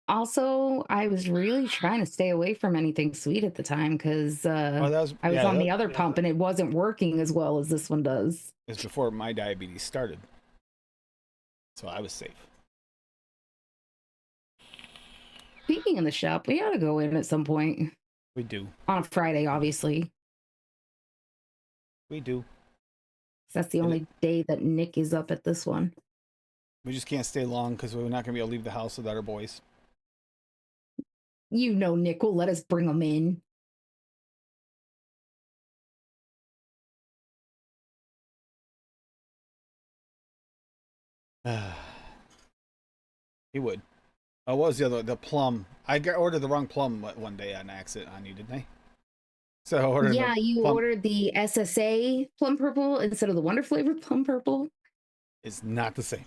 Also, I was really trying to stay away from anything sweet at the time because I was on the other pump and it wasn't working as well as this one does. It was before my diabetes started. So I was safe. Speaking in the shop, we ought to go in at some point. We do. On a Friday, obviously. We do. That's the only day that Nick is up at this one. We just can't stay long because we're not going to be able to leave the house without our boys. You know Nick will let us bring them in. He would. Oh, what was the other? The plum. I ordered the wrong plum one day on accident on you, didn't I? So I ordered. Yeah, you ordered the SSA plum purple instead of the Wonder Flavor plum purple. It's not the same.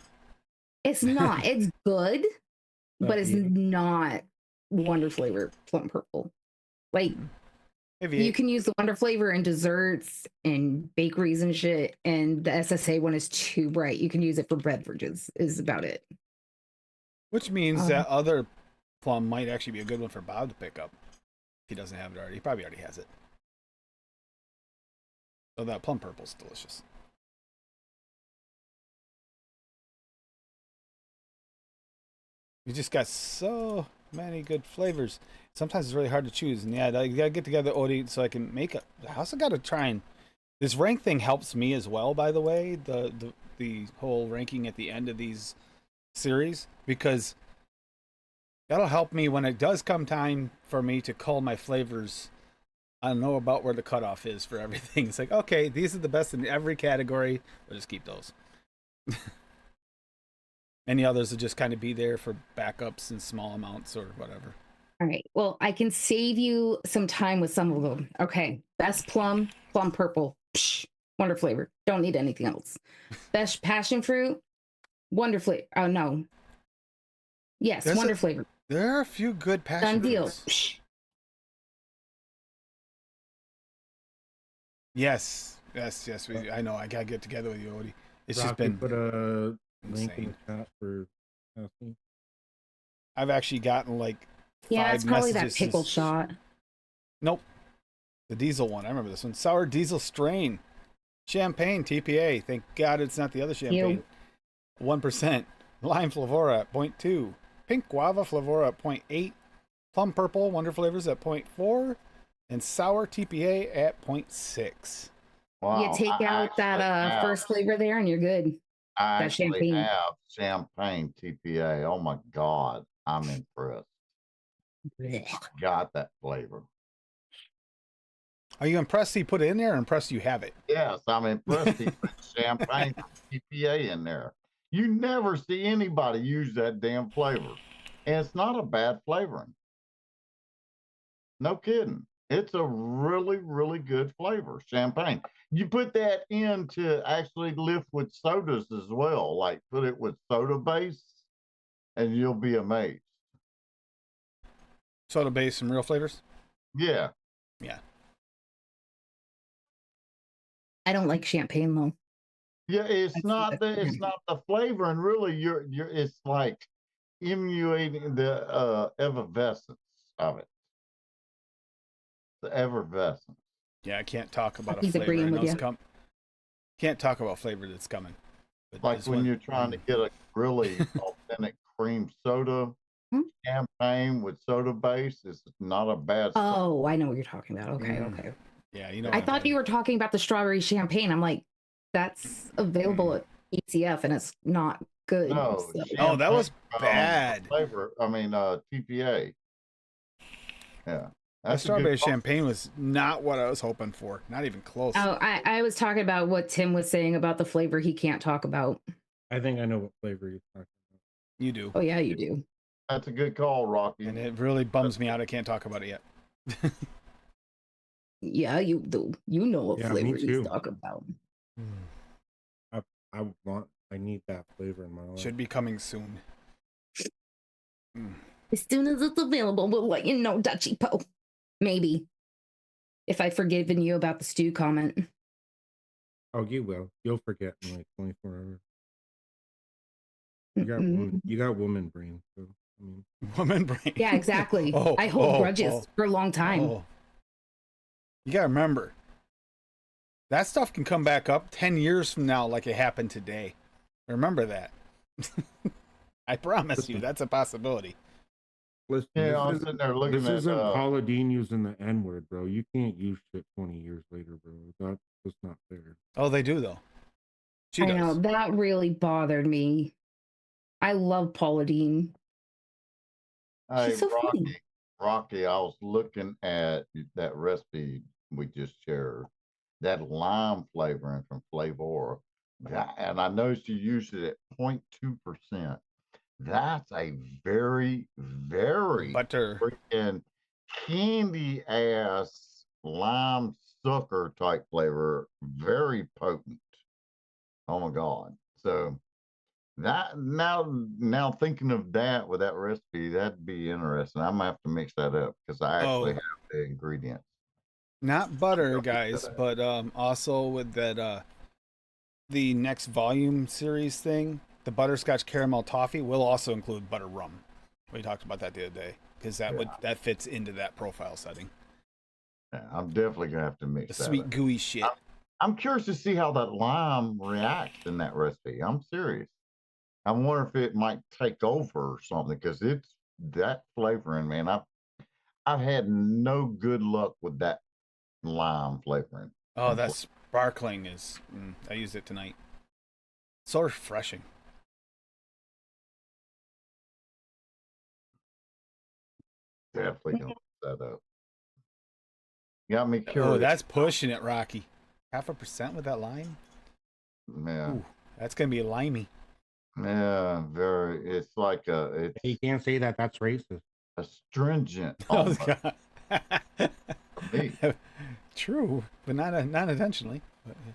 It's not. It's good, but it's not Wonder Flavor Plum Purple. Like, Maybe you can use the Wonder Flavor in desserts and bakeries and shit, and the SSA one is too bright. You can use it for beverages, is about it. which means that other plum might actually be a good one for Bob to pick up. If he doesn't have it already. He probably already has it. So that plum purple's delicious. You just got so many good flavors. Sometimes it's really hard to choose. And yeah, you gotta get together, Odie, so I can make it. I also gotta try and this rank thing helps me as well, by the way. The whole ranking at the end of these series, because that'll help me when it does come time for me to call my flavors. I know about where the cutoff is for everything. It's like, okay, these are the best in every category. We'll just keep those. Any others will just kind of be there for backups in small amounts or whatever. All right. Well, I can save you some time with some of them. Okay. Best plum, plum purple. Psh, Wonder Flavor. Don't need anything else. Best passion fruit, Wonder Flavor. Oh, no. Yes, Wonder Flavor. There are a few good passion Done deal. fruits. Psh. Yes. I know. I gotta get together with you, Odie. It's Rocky, just been put a link in insane. the chat for Cassie. I've actually gotten like Yeah, 5 it's probably that messages pickle since- shot. Nope. The diesel one. I remember this one. Sour diesel strain. Champagne TPA. Thank God it's not the other champagne. 1%. Lime flavora at 0.2. Pink guava flavora at 0.8. Plum purple Wonder Flavors at 0.4. And sour TPA at 0.6. Wow. You take I out that actually have- first flavor there and you're good. I that actually champagne. have champagne TPA. Oh my God, I'm impressed. Got that flavor. Are you impressed he put it in there or impressed you have it? Yes, I'm impressed. He put champagne TPA in there. You never see anybody use that damn flavor, and it's not a bad flavoring. No kidding. It's a really, really good flavor, champagne. You put that in to actually lift with sodas as well, like put it with soda base, and you'll be amazed. Soda base and real flavors? Yeah. Yeah. I don't like champagne though. Yeah, it's I see not that. it's not the flavor, and really you're it's like emulating the effervescence of it. The effervescence. Yeah, I can't talk about a He's flavor. agreeing I know with it's you. can't talk about flavor that's coming. But Like this when one- you're trying to get a really authentic cream soda, Hmm? champagne with soda base is not a bad stuff. Oh, I know what you're talking about. Okay, Mm. okay. Yeah, you know. I thought you were talking about the strawberry champagne. I'm like, that's available at ECF and it's not good. No, so- Oh, that was champagne, bad. Flavor, TPA. Yeah. The That's a good strawberry call. champagne was not what I was hoping for. Not even close. Oh, I was talking about what Tim was saying about the flavor he can't talk about. I think I know what flavor you're talking about. You do. Oh yeah, you do. That's a good call, Rocky. And it really bums me out. I can't talk about it yet. Yeah, you do. You know what Yeah, me flavor he's too. talking about. I need that flavor in my life. Should be coming soon. As soon as it's available, we'll let you know, Dutchy Po. Maybe. If I've forgiven you about the stew comment. Oh, you will. You'll forget in like 24 hours. You got woman brain, so I mean. Woman brain. Yeah, exactly. Oh, I hold oh, grudges oh, for a long time. Oh. You gotta remember, that stuff can come back up 10 years from now like it happened today. Remember that. I promise you, that's a possibility. Listen, Yeah, I'm this sitting there looking this at isn't Paula Dean using the N word, bro. You can't use shit 20 years later, bro. That's just not fair. Oh, they do, though. She I does. know, that really bothered me. I love Paula Dean. Hey, She's so funny. Rocky, I was looking at that recipe we just shared, that lime flavoring from Flavor, and I noticed you used it at 0.2%. That's a very, very Butter. freaking candy ass lime sucker type flavor, very potent. Oh my God. So That now thinking of that with that recipe, that'd be interesting. I'm gonna have to mix that up because I actually Oh, have the ingredients. not butter, guys, but also with that the next volume series thing, the butterscotch caramel toffee will also include butter rum. We talked about that the other day because that fits into that profile setting. Yeah, I'm definitely gonna have to The mix that sweet up. gooey shit. I'm curious to see how that lime reacts in that recipe. I'm serious. I wonder if it might take over or something because it's that flavoring, man. I've had no good luck with that lime flavoring. Oh, that sparkling is. I used it tonight. So refreshing. Definitely gonna mix that up. Got me Oh, curious. that's pushing it, Rocky. 0.5% with that lime. Yeah, Ooh, that's gonna be limey. yeah, very. It's like You it's can't say that. That's racist. astringent Oh almost God. for me. True, but not intentionally. But, yeah.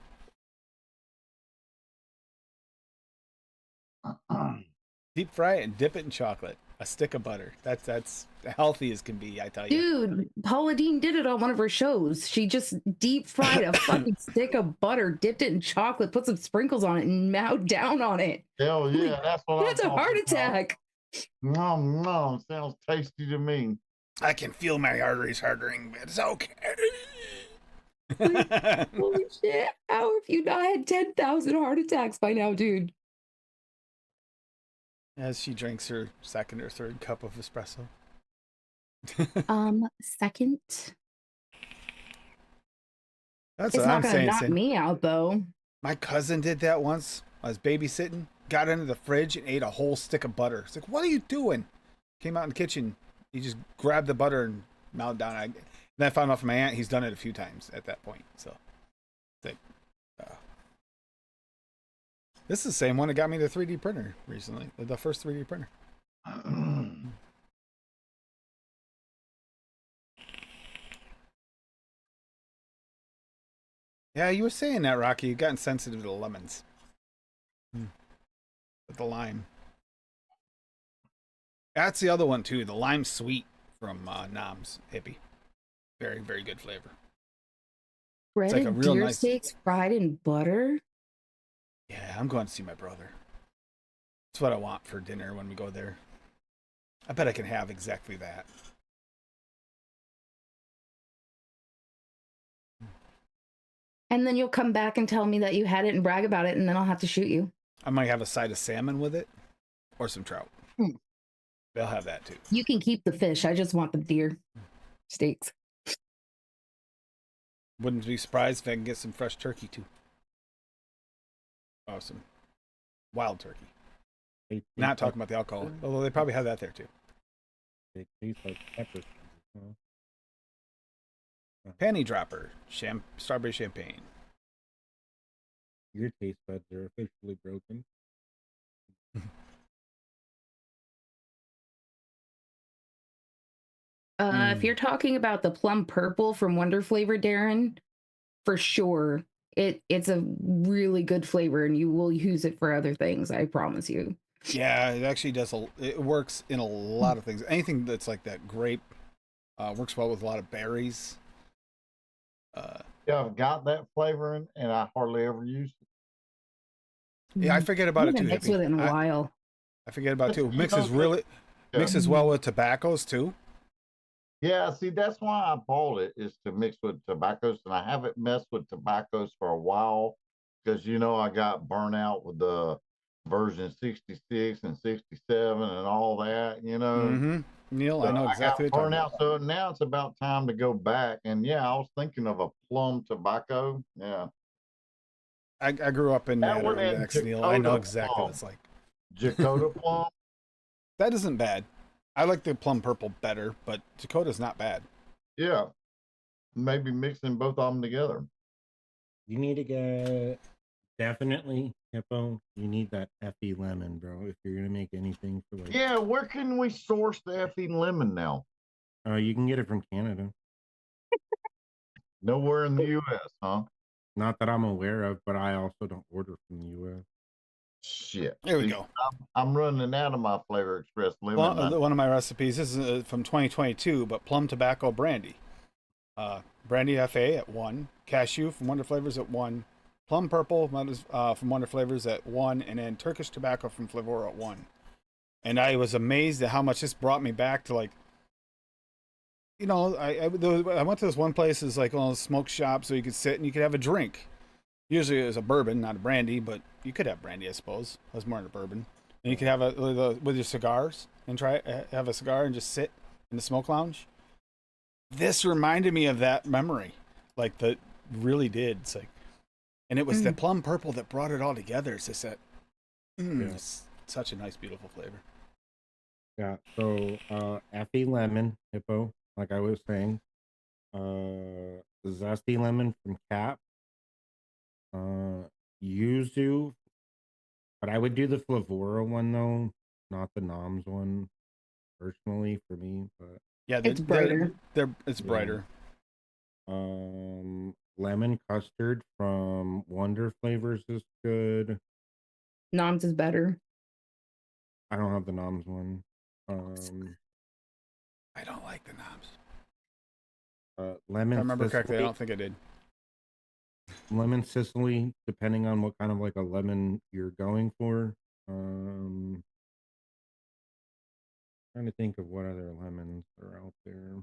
Deep fry it and dip it in chocolate. A stick of butter. That's healthy as can be. I tell you. Dude, Paula Dean did it on one of her shows. She just deep fried a fucking stick of butter, dipped it in chocolate, put some sprinkles on it, and mowed down on it. Hell yeah, Like, that's what I'm that's a heart talking about. attack. No, sounds tasty to me. I can feel my arteries hardening, but it's okay. Holy shit. How have you not had 10,000 heart attacks by now, dude? As she drinks her second or third cup of espresso. Second. That's It's what not I'm gonna saying, knock Sin. me out though. My cousin did that once. I was babysitting, got into the fridge and ate a whole stick of butter. It's like, what are you doing? Came out in the kitchen. He just grabbed the butter and mowed down. Then I found out from my aunt he's done it a few times at that point. So, it's like, this is the same one that got me the 3D printer recently. The first 3D printer. Yeah, you were saying that, Rocky. You've gotten sensitive to the lemons. With the lime. That's the other one, too. The lime sweet from Nom's Hippie. Very, very good flavor. Breaded like a real deer nice- steaks fried in butter. Yeah, I'm going to see my brother. That's what I want for dinner when we go there. I bet I can have exactly that. And then you'll come back and tell me that you had it and brag about it, and then I'll have to shoot you. I might have a side of salmon with it or some trout. They'll have that too. You can keep the fish. I just want the deer steaks. Wouldn't be surprised if I can get some fresh turkey too. Awesome. Wild turkey. They Not taste talking about the alcohol, although they probably have that there too. They taste like peppers. Panty dropper, strawberry champagne. Your taste buds are officially broken. If you're talking about the plum purple from Wonder Flavor, Darren, for sure, it's a really good flavor, and you will use it for other things. I promise you. Yeah, it actually does. It works in a lot of things. Anything that's like that grape works well with a lot of berries. Yeah, I've got that flavoring and I hardly ever use it. Yeah, I forget about it too. Mix Hippie. with it in a while. I forget about it too. You Mixes know, really yeah. mixes well with tobaccos too. Yeah, see, that's why I bought it is to mix with tobaccos, and I haven't messed with tobaccos for a while because I got burnt out with the version 66 and 67 and all that. Mm-hmm. Neil, So I know exactly I got what you're burnt talking out, so now it's about time to go back. And yeah, I was thinking of a plum tobacco. Yeah, about. I grew up in that one and Adirondack, Neil. I know Dakota exactly plum. what it's like. Dakota plum. That isn't bad. I like the plum purple better, but Dakota's not bad. Yeah, maybe mixing both of them together. You need to get definitely Hippo. You need that effie lemon, bro. If you're gonna make anything for like, Yeah, where can we source the effing lemon now? you can get it from Canada. Nowhere in the U.S., huh? Not that I'm aware of, but I also don't order from the U.S. Shit. There we See, go. I'm running out of my Flavor Express lemon. One of my recipes. This is from 2022, but plum tobacco brandy. Brandy FA at 1, cashew from Wonder Flavors at 1, plum purple from Wonder Flavors at 1, and then Turkish tobacco from Flavor at 1. And I was amazed at how much this brought me back to, like, you know, I went to this one place, it's like one of those smoke shops, so you could sit and you could have a drink. Usually it was a bourbon, not a brandy, but you could have brandy, I suppose. I was more into bourbon. And you could have with your cigars and have a cigar and just sit in the smoke lounge. This reminded me of that memory, like that really did. It's like, and it was the plum purple that brought it all together. It's just that, it's such a nice, beautiful flavor. Yeah. So, Effie lemon hippo, like I was saying, zesty lemon from Cap, yuzu, but I would do the Flavora one though, not the Noms one, personally for me. But Yeah, It's brighter. It's brighter. Lemon custard from Wonder Flavors is good. Noms is better. I don't have the Noms one. I don't like the knobs. Lemon. If I remember Sicily, correctly, I don't think I did. Lemon Sicily, depending on what kind of like a lemon you're going for. Trying to think of what other lemons are out there.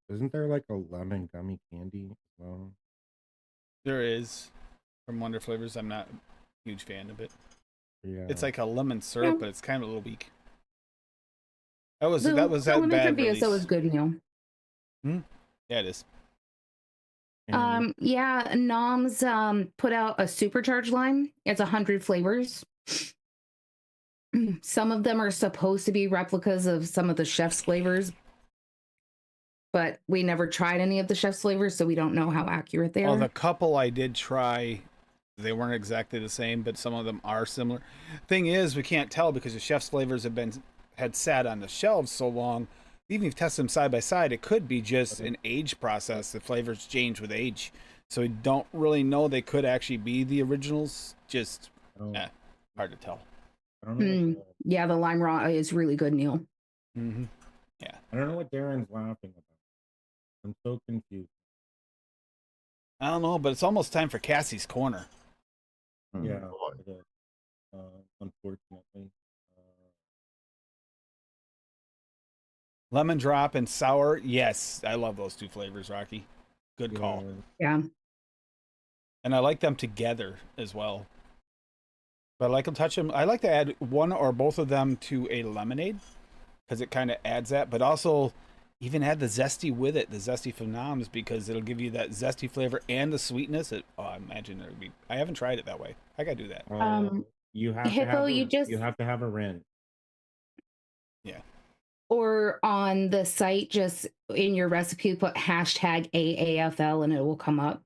Isn't there like a lemon gummy candy as well? There is from Wonder Flavors. I'm not a huge fan of it. Yeah. It's like a lemon syrup, but it's kind of a little weak. That was The that lemon bad Traviso release. is good, Neil. Yeah, it is. And Yeah, Noms put out a supercharged line. It's 100 flavors. Some of them are supposed to be replicas of some of the chef's flavors, but we never tried any of the chef's flavors, so we don't know how accurate they Well, are. the couple I did try, they weren't exactly the same, but some of them are similar. Thing is, we can't tell because the chef's flavors had sat on the shelves so long. Even if you test them side by side, it could be just an age process. The flavors change with age, so we don't really know. They could actually be the originals. Just hard to tell. I don't know. Yeah, the lime raw is really good, Neil. Mm-hmm. I don't know what Darren's laughing about. I'm so confused. I don't know, but it's almost time for Cassie's Corner. Yeah, Boy. it is. Unfortunately. Lemon drop and sour. Yes, I love those two flavors, Rocky. Good call. Yeah. And I like them together as well. But I like them touch them. I like to add one or both of them to a lemonade because it kind of adds that. But also, even add the zesty with it, the zesty from Noms, because it'll give you that zesty flavor and the sweetness. I imagine it would be. I haven't tried it that way. I gotta do that. You have Hippo, you have to have a rent. Yeah. Or on the site, just in your recipe, put hashtag AAFL and it will come up.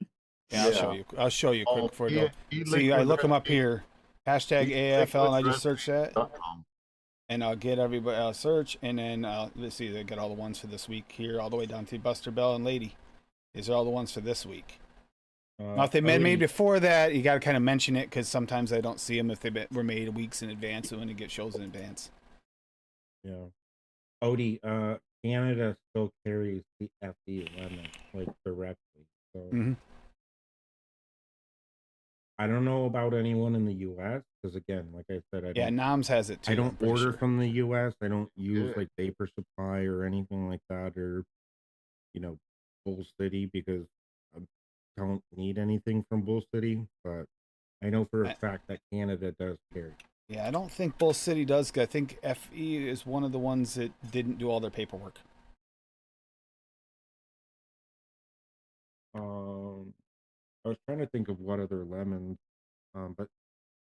Yeah, I'll show you. I'll show you quick before I go. E- See, I look them up here. Hashtag E- AFL, and I just liquid search that, recipe.com. and I'll get everybody. I'll search, and then let's see. They got all the ones for this week here, all the way down to Buster Bell and Lady. These are all the ones for this week. Now, if they made before that, you got to kind of mention it because sometimes I don't see them if they were made weeks in advance, and when you get shows in advance. Yeah. Odie, Canada still carries the FD lemon like directly. So I don't know about anyone in the U.S. because again, like I said, I don't. Noms has it too. I don't I'm pretty order sure. from the U.S. I don't use like Vapor Supply or anything like that, or Bull City because I don't need anything from Bull City. But I know for a fact that Canada does carry. Yeah, I don't think Bull City does. 'Cause I think FE is one of the ones that didn't do all their paperwork. I was trying to think of what other lemons, but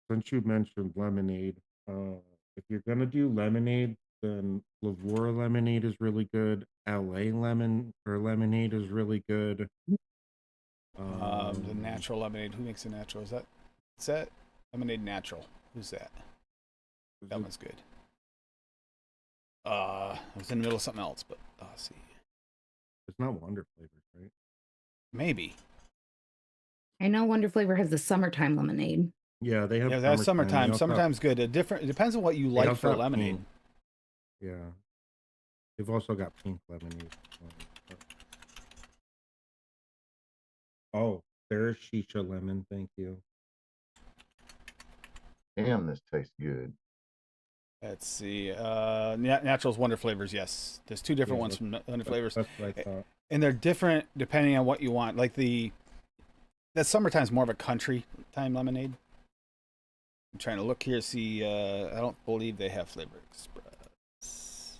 since you mentioned lemonade, if you're gonna do lemonade, then Lavora lemonade is really good. LA lemon or lemonade is really good. The natural lemonade. Who makes the natural? Is that lemonade natural? Who's that? That one's good. I was in the middle of something else, but let's see. It's not Wonder Flavors, right? Maybe. I know Wonder Flavor has the summertime lemonade. Yeah, they have Yeah, that's summertime. They summertime. also have- Summertime's good. It depends on what you they like also for have lemonade. pink. Yeah, they've also got pink lemonade. Oh, there's shisha lemon. Thank you. Damn, this tastes good. Let's see. Naturals Wonder Flavors. Yes, there's two different Yeah, ones from Wonder Flavors, That's what I thought. and they're different depending on what you want. Like the summertime's more of a country time lemonade. I'm trying to look here, see. I don't believe they have Flavor Express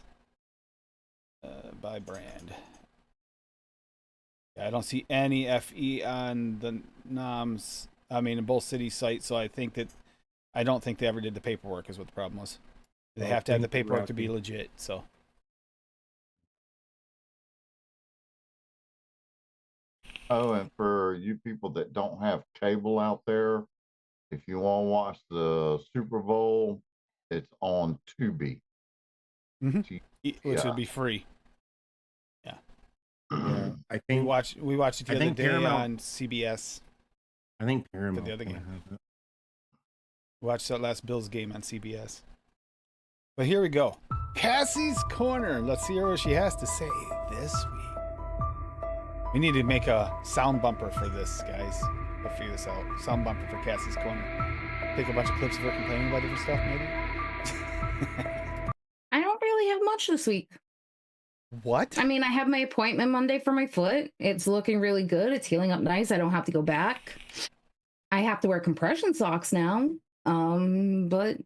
by brand. Yeah, I don't see any FE on the NOMs. I mean, in both city sites. So I don't think they ever did the paperwork. Is what the problem was. They Oh, have to have the thank you, paperwork to be Rocky. legit. So. Oh, and for you people that don't have cable out there, if you want to watch the Super Bowl, it's on Tubi. Mhm. T- Which yeah. would be free. Yeah, I We think watched it the I other think day Paramount- on CBS. I think Paramount other gonna game. have it. We watched that last Bills game on CBS. But here we go. Cassie's Corner. Let's hear what she has to say this week. We need to make a sound bumper for this, guys. We'll figure this out. Sound bumper for Cassie's Corner. Take a bunch of clips of her complaining about different stuff, maybe. I don't really have much this week. What? I mean, I have my appointment Monday for my foot. It's looking really good. It's healing up nice. I don't have to go back. I have to wear compression socks now. But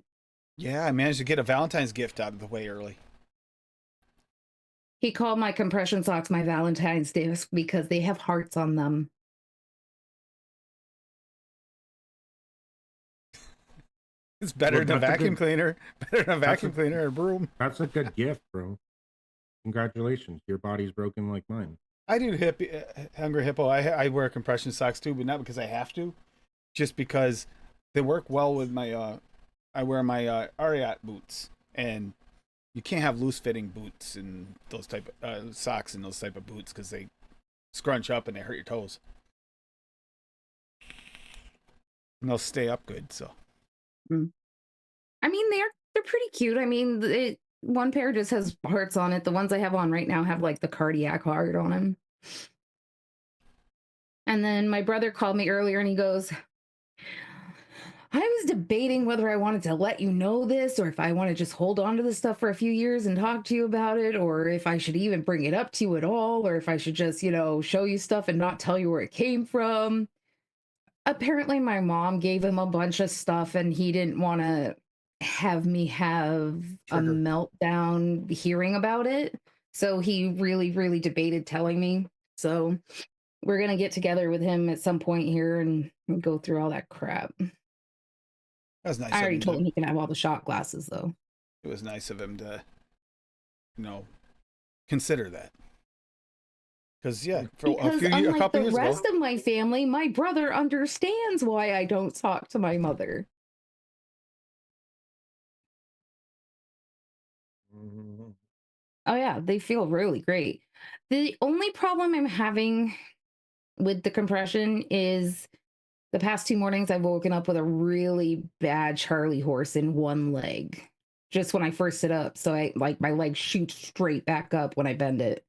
Yeah, I managed to get a Valentine's gift out of the way early. he called my compression socks my Valentine's disc because they have hearts on them. It's better Well, than a that's a vacuum good- cleaner. Better than a vacuum cleaner or a broom. That's a good gift, bro. Congratulations. Your body's broken like mine. I do Hungry Hippo. I wear compression socks too, but not because I have to, just because they work well with my. I wear my Ariat boots, and you can't have loose fitting boots and those type of socks and those type of boots because they scrunch up and they hurt your toes. And they'll stay up good. So I mean, they're pretty cute. I mean, one pair just has hearts on it. The ones I have on right now have like the cardiac heart on them. And then my brother called me earlier and he goes, I was debating whether I wanted to let you know this or if I want to just hold on to this stuff for a few years and talk to you about it, or if I should even bring it up to you at all, or if I should just, show you stuff and not tell you where it came from. Apparently, my mom gave him a bunch of stuff and he didn't want to have me have a Trigger. meltdown hearing about it. So he really, really debated telling me. So we're going to get together with him at some point here and go through all that crap. that was nice. I of already him told to, him he can have all the shot glasses, though. it was nice of him to, consider that. Because for Because a unlike couple the years ago, rest of my family, my brother understands why I don't talk to my mother. Mhm. Oh yeah, they feel really great. The only problem I'm having with the compression is the past 2 mornings I've woken up with a really bad Charlie horse in one leg. Just when I first sit up. So my leg shoots straight back up when I bend it.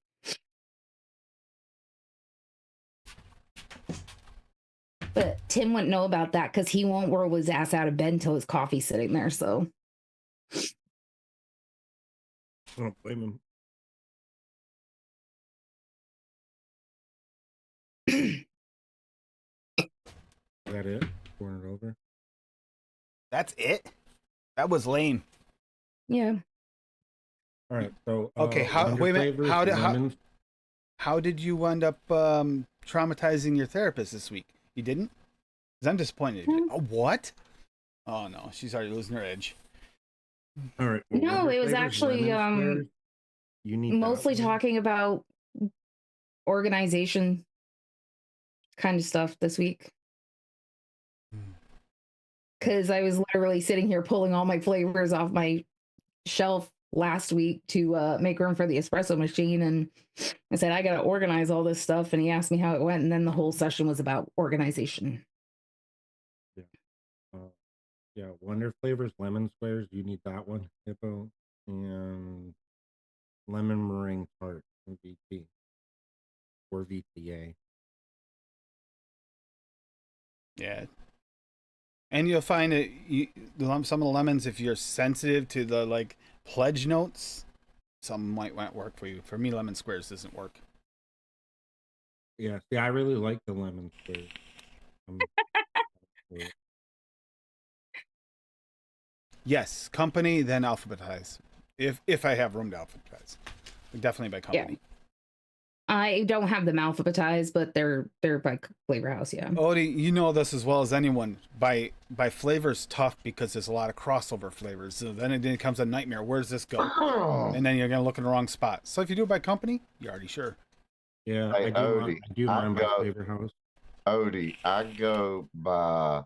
But Tim wouldn't know about that because he won't roll his ass out of bed until his coffee's sitting there. So I don't blame him. Is that it? Pouring it over. that's it. That was lame. yeah. All right. So Okay, Wonder wait a minute. Flavors, lemons. How did you end up traumatizing your therapist this week? You didn't? Because I'm disappointed. Oh, what? Oh no, she's already losing her edge. All right. No, Wonder it was Flavors, actually, lemon squares, you need that Mostly one? talking about organization kind of stuff this week. Because I was literally sitting here pulling all my flavors off my shelf last week to make room for the espresso machine, and I said I got to organize all this stuff, and he asked me how it went, and then the whole session was about organization. Yeah. Yeah, Wonder flavors, lemon squares. You need that one, Hippo, and lemon meringue tart from VT or VTA. Yeah. And you'll find that some of the lemons, if you're sensitive to the like pledge notes, some might work for you. For me, lemon squares doesn't work. Yeah, see, I really like the lemon squares. Yes, company, then alphabetize. If I have room to alphabetize, definitely by company. Yeah. I don't have them alphabetized, but they're by Flavor House. Yeah. Odie, you know this as well as anyone. By flavor's tough because there's a lot of crossover flavors. So then it becomes a nightmare. Where does this go? And then you're gonna look in the wrong spot. So if you do it by company, you're already sure. Yeah, Hey, I do mine by Flavor House. Odie, I go by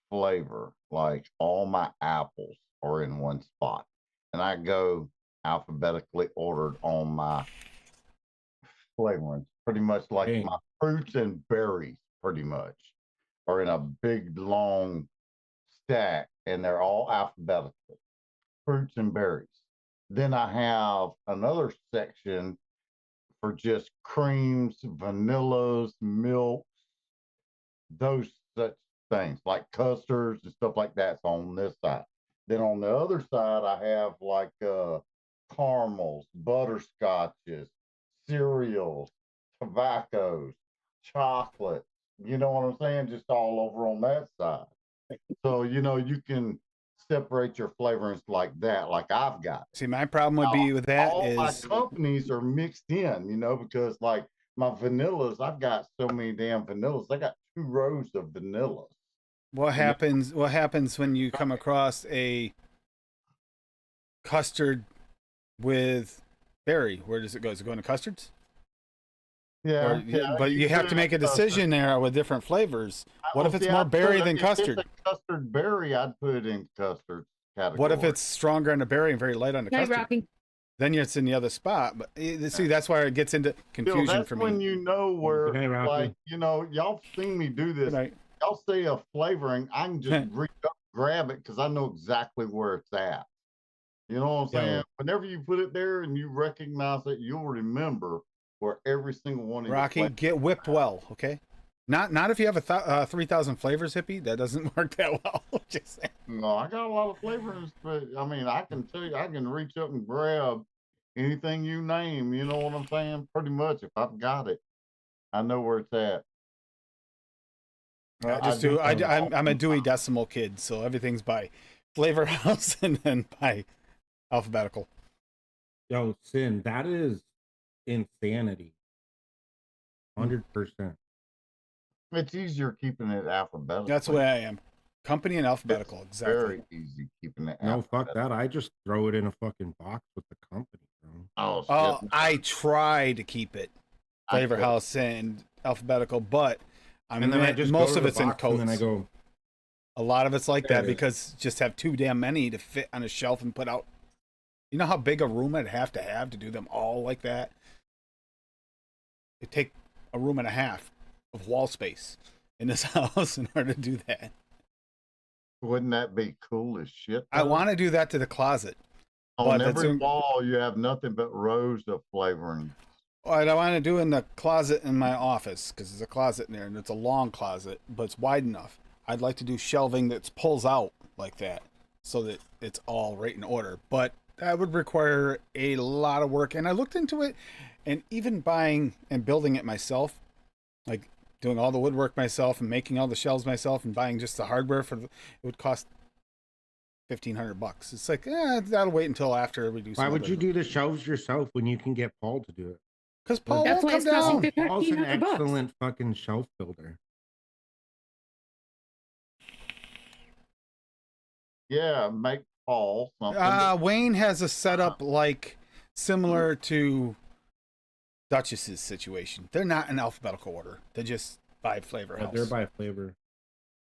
flavor. Like all my apples are in one spot, and I go alphabetically ordered on my flavorings. Pretty much like Hey. my fruits and berries, pretty much, are in a big long stack, and they're all alphabetical. Fruits and berries. Then I have another section for just creams, vanillas, milks, those such things like custards and stuff like that's on this side. Then on the other side, I have like caramels, butterscotches, cereals, tobaccos, chocolate. You know what I'm saying? Just all over on that side. So, you can separate your flavorings like that, like I've got. See, my problem would be with that All my is companies are mixed in, because like my vanillas, I've got so many damn vanillas. I got 2 rows of vanillas. what happens when you come across a custard with berry. Where does it go? Does it go into custards? Yeah, But you have to make a decision there with different flavors. What if it's more berry than custard? If it's a custard berry, I'd put it in custard category. What if it's stronger on the berry and very light on the Night custard? Rocky. Then it's in the other spot. But see, that's why it gets into confusion that's for when me. you know where, Good night, Rocky. like, y'all seen me do this. Y'all say a flavoring, I can just reach up, grab it, because I know exactly where it's at. You know what I'm saying? Yeah. Whenever you put it there and you recognize it, you'll remember where every single one of Rocky, get whipped well, okay? Not if you have a 3,000 flavors hippie. That doesn't work that well. Just saying. No, I got a lot of flavors, but I mean, I can tell you, I can reach up and grab anything you name. You know what I'm saying? Pretty much, if I've got it, I know where it's at. I'm a Dewey Decimal kid, so everything's by Flavor House and then by alphabetical. Yo, Sin, that is insanity. 100%. It's easier keeping it alphabetical. That's the way I am. Company and alphabetical, It's exactly. very easy keeping it. No, fuck that. I just throw it in a fucking box with the company, bro. Oh, shit. I try to keep it Flavor House and alphabetical, but most of it's in coats. And then I go. A lot of it's like that because just have too damn many to fit on a shelf and put out. You know how big a room I'd have to do them all like that? It'd take a room and a half of wall space in this house in order to do that. Wouldn't that be cool as shit? I want to do that to the closet. On every wall, you have nothing but rows of flavoring. What I want to do in the closet in my office, because there's a closet in there, and it's a long closet, but it's wide enough. I'd like to do shelving that pulls out like that, so that it's all right in order. But that would require a lot of work, and I looked into it, and even buying and building it myself, like doing all the woodwork myself and making all the shelves myself and buying just the hardware it would cost $1,500. It's like, that'll wait until after we do. Why would you do the shelves yourself when you can get Paul to do it? Because Paul won't come down. Paul's an excellent fucking shelf builder. Yeah, make Paul something. Wayne has a setup like similar to Duchess's situation. They're not in alphabetical order. They're just by Flavor House. They're by flavor.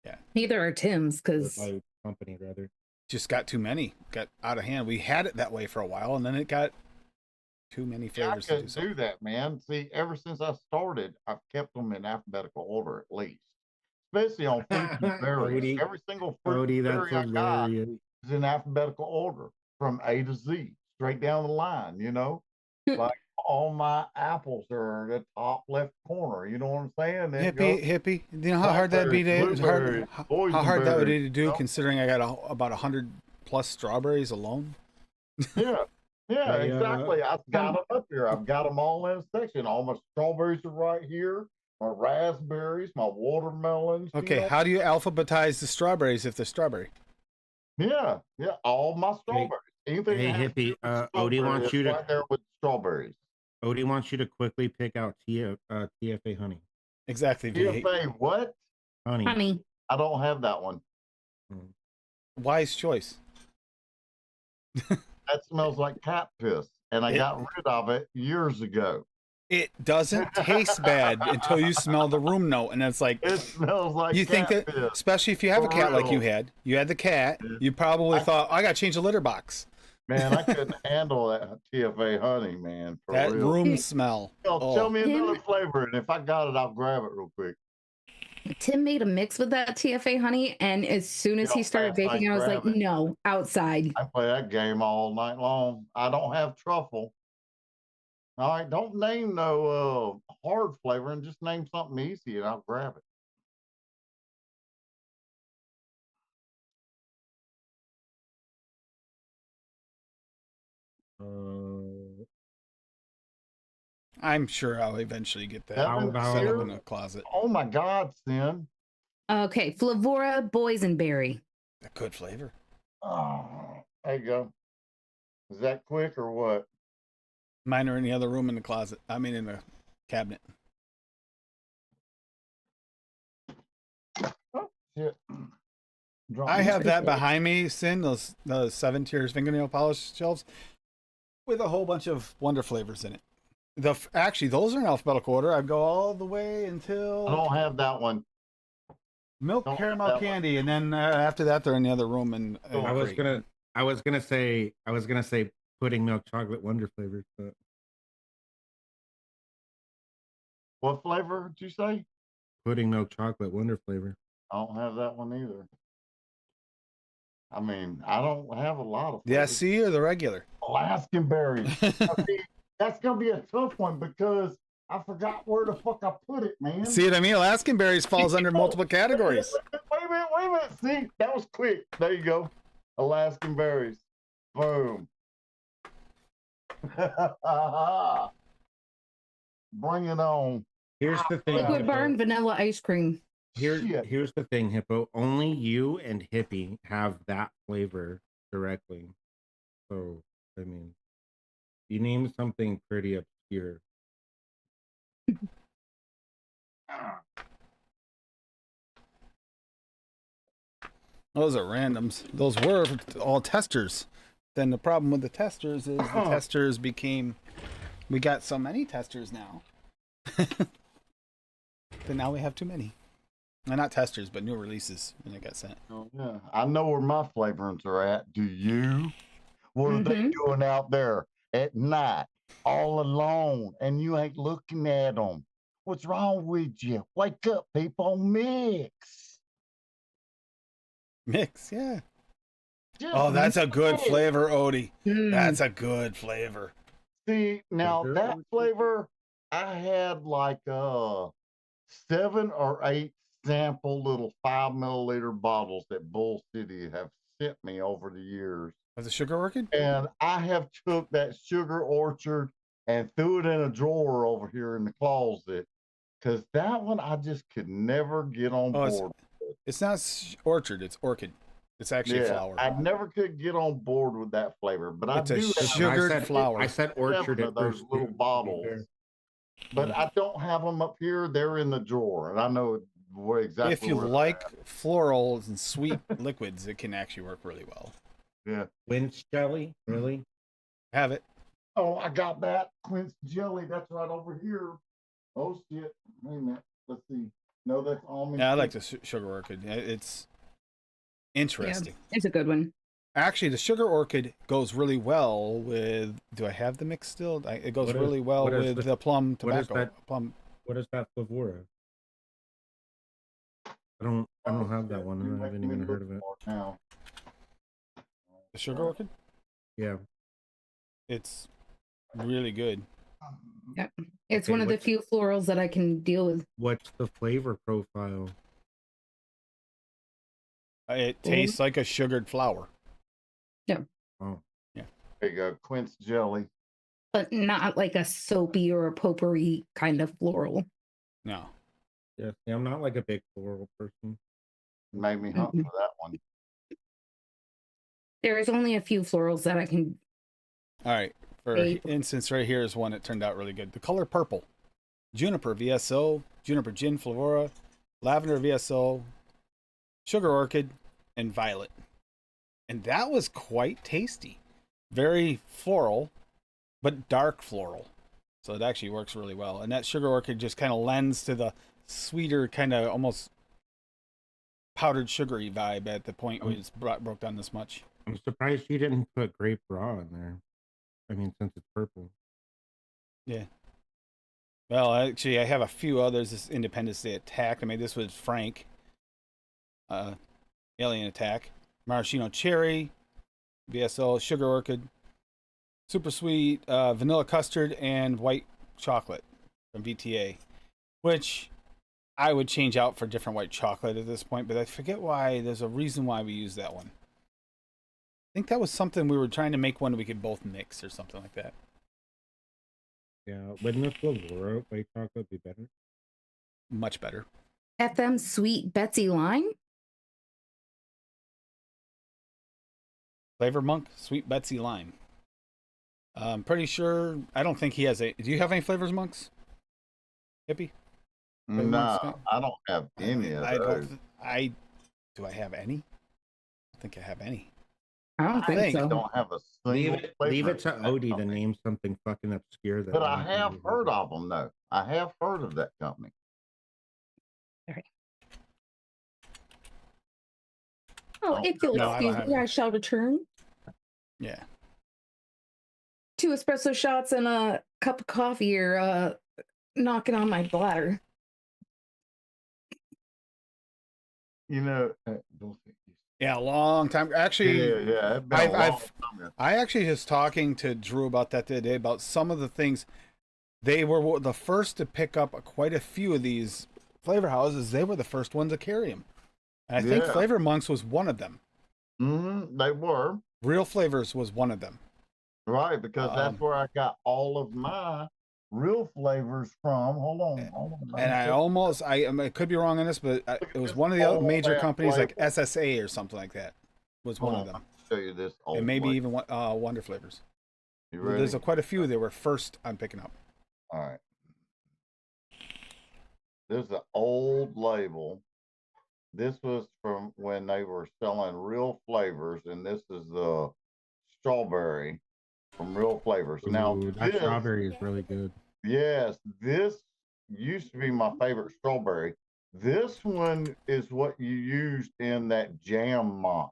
Yeah. Neither are Tim's, because by company rather. Just got too many. Got out of hand. We had it that way for a while, and then it got too many Yeah, I flavors to do couldn't so. do that, man. See, ever since I started, I've kept them in alphabetical order at least, especially on fruits and berries. Odie, Every single fruit Odie, and that's berry I got hilarious. is in alphabetical order from A to Z, straight down the line. Like all my apples are in the top left corner. You know what I'm saying? Then it goes Hippie. You know how hard that'd be to blackberries, blueberries, how hard that would be boysenberries. to do, considering I got about 100 plus strawberries alone. Yeah, yeah, Hey, exactly. I've got them up here. I've got them all in a section. All my strawberries are right here. My raspberries, my watermelons. Okay, how do you alphabetize the strawberries if they're strawberry? Yeah, yeah. All my strawberries. Anything hey, that has to do hippie, with Odie strawberry wants is you to right there with strawberries. Odie wants you to quickly pick out TFA honey. Exactly. TFA what? Honey. Honey. I don't have that one. Mm. Wise choice. That smells like cat piss, and I got rid of it years ago. It doesn't taste bad until you smell the room note, and it's like It smells like you think cat that, piss. especially if you have a For cat like you real. had the cat, you probably thought, I got to change the litter box. Man, I couldn't handle that TFA honey, man. For That real. room smell. Tell me Tim- another flavor, and if I got it, I'll grab it real quick. Tim made a mix with that TFA honey, and as soon as he started fast, baking, I was like, grab it. no, outside. I play that game all night long. I don't have truffle. All right, don't name no hard flavor, and just name something easy, and I'll grab it. I'm sure I'll eventually get that How about- set up in a closet. Oh my God, Sin. Okay, Flavora boysenberry. A good flavor. Oh, there you go. Is that quick or what? Mine are in the other room in the closet. I mean, in the cabinet. Oh, shit. Drop I me. have that behind me, Sin, those 7 tiers fingernail polish shelves with a whole bunch of Wonder flavors in it. Actually, those are in alphabetical order. I'd go all the way I until don't have that one. milk don't have caramel that one. candy, and then after that, they're in the other room. And I was gonna say pudding milk chocolate Wonder flavors, but What flavor did you say? pudding milk chocolate Wonder flavor. I don't have that one either. I mean, I don't have a lot of the flavors. SC or the regular. Alaskan berries. Now, see, that's gonna be a tough one because I forgot where the fuck I put it, man. See what I mean? Alaskan berries falls under multiple categories. Wait a minute. See, that was quick. There you go. Alaskan berries. Boom. Bring it on. Here's the thing. Liquid Hippo. burn vanilla ice cream. Shit. Here's the thing, Hippo. Only you and Hippie have that flavor directly. So, I mean, you name something pretty obscure. Those are randoms. Those were all testers. Then the problem with the testers is the testers became. We got so many testers now. But now we have too many. Well, not testers, but new releases when they got sent. Oh, yeah. I know where my flavorings are at. Do you? What are they doing out there at night, all alone, and you ain't looking at them? What's wrong with you? Wake up, people. Mix. Mix, yeah. Just Oh, that's a good mix. flavor, Odie. Mm. That's a good flavor. See, now Sugar? that flavor, I had like 7 or 8 sample little 5 milliliter bottles that Bull City have sent me over the years. Was it Sugar Orchid? And I have took that Sugar Orchard and threw it in a drawer over here in the closet. Cause that one I just could never get on board. It's not Orchard, it's Orchid. It's actually a flower. I never could get on board with that flavor, but It's a I do have sugared flower. I said orchard 7 at of those first. little too, to be bottles. fair. But I don't have them up here. They're in the drawer, and I know where exactly. If you where they're like at. florals and sweet liquids, it can actually work really well. Yeah. Quince jelly, really? Have it. Oh, I got that quince jelly. That's right over here. Oh shit! Wait a minute. Let's see. No, that's almond. Yeah, I like the Sugar Orchid. It's Yeah, interesting. it's a good one. Actually, the sugar orchid goes really well with. Do I have the mix still? It goes What is- really well what is with the- the plum what is tobacco. that? Plum. What is that flavora? I don't have that one, and I haven't even heard of it. Now. The sugar orchid. Yeah. It's really good. Yep. It's Okay, one of the what- few florals that I can deal with. What's the flavor profile? It tastes like a sugared flower. Oh, There you go, quince jelly. But not like a soapy or a potpourri kind of floral. No. yeah. See, I'm not like a big floral person. Made me hunt Mm-mm. for that one. There is only a few florals that I can. All right. For Hey. instance, right here is one that turned out really good. The color purple. Juniper VSO, Juniper Gin Flora, Lavender VSO, Sugar Orchid, and Violet. And that was quite tasty. Very floral, but dark floral. So it actually works really well. And that Sugar Orchid just kind of lends to the sweeter, kind of almost powdered sugary vibe at the point where it's broke down this much. I'm surprised you didn't put grape raw in there. I mean, since it's purple. Yeah. Well, actually, I have a few others. This Independence Day Attack. I mean, this was Frank. Alien Attack. Maraschino Cherry. VSO. Sugar Orchid. Super Sweet. Vanilla Custard. And White Chocolate from VTA. Which I would change out for different white chocolate at this point. But I forget why. There's a reason why we use that one. I think that was something we were trying to make one we could both mix or something like that. Yeah. Wouldn't the flavora white chocolate be better? Much better. FM Sweet Betsy Lime. Flavor Monk, Sweet Betsy Lime. I'm pretty sure. I don't think he has a. Do you have any flavors, Monks? Hippie? Flavor Monks? No, I don't have any of I those. don't. Do I have any? I think I have any. I don't think think I so. don't have a single Leave flavor it to in that Odie to company. name something fucking obscure that. But no I one have really heard knows. of them though. I have heard of that company. Oh, if you'll No, I don't excuse have me, it. I shall return. Yeah. 2 espresso shots and a cup of coffee are knocking on my bladder. You know, Yeah, a long time. Actually, yeah. It's been a long time. I actually was talking to Drew about that the other day about some of the things. They were the first to pick up quite a few of these flavor houses. They were the first ones to carry them. And I think Yeah. Flavor Monks was one of them. They were Real Flavors was one of them. right because that's Um, where I got all of my real flavors from. Hold on. And I almost, I could be wrong on this, but it was one of the other major companies like SSA or something like that was one of them. Show you this old And maybe label. even Wonder Flavors. You ready? There's quite a few that were first I'm picking up. All right. This is an old label. This was from when they were selling Real Flavors, and this is the strawberry from Real Flavors. Now, Ooh, that this, strawberry is really good. yes, this used to be my favorite strawberry. This one is what you used in that jam monster.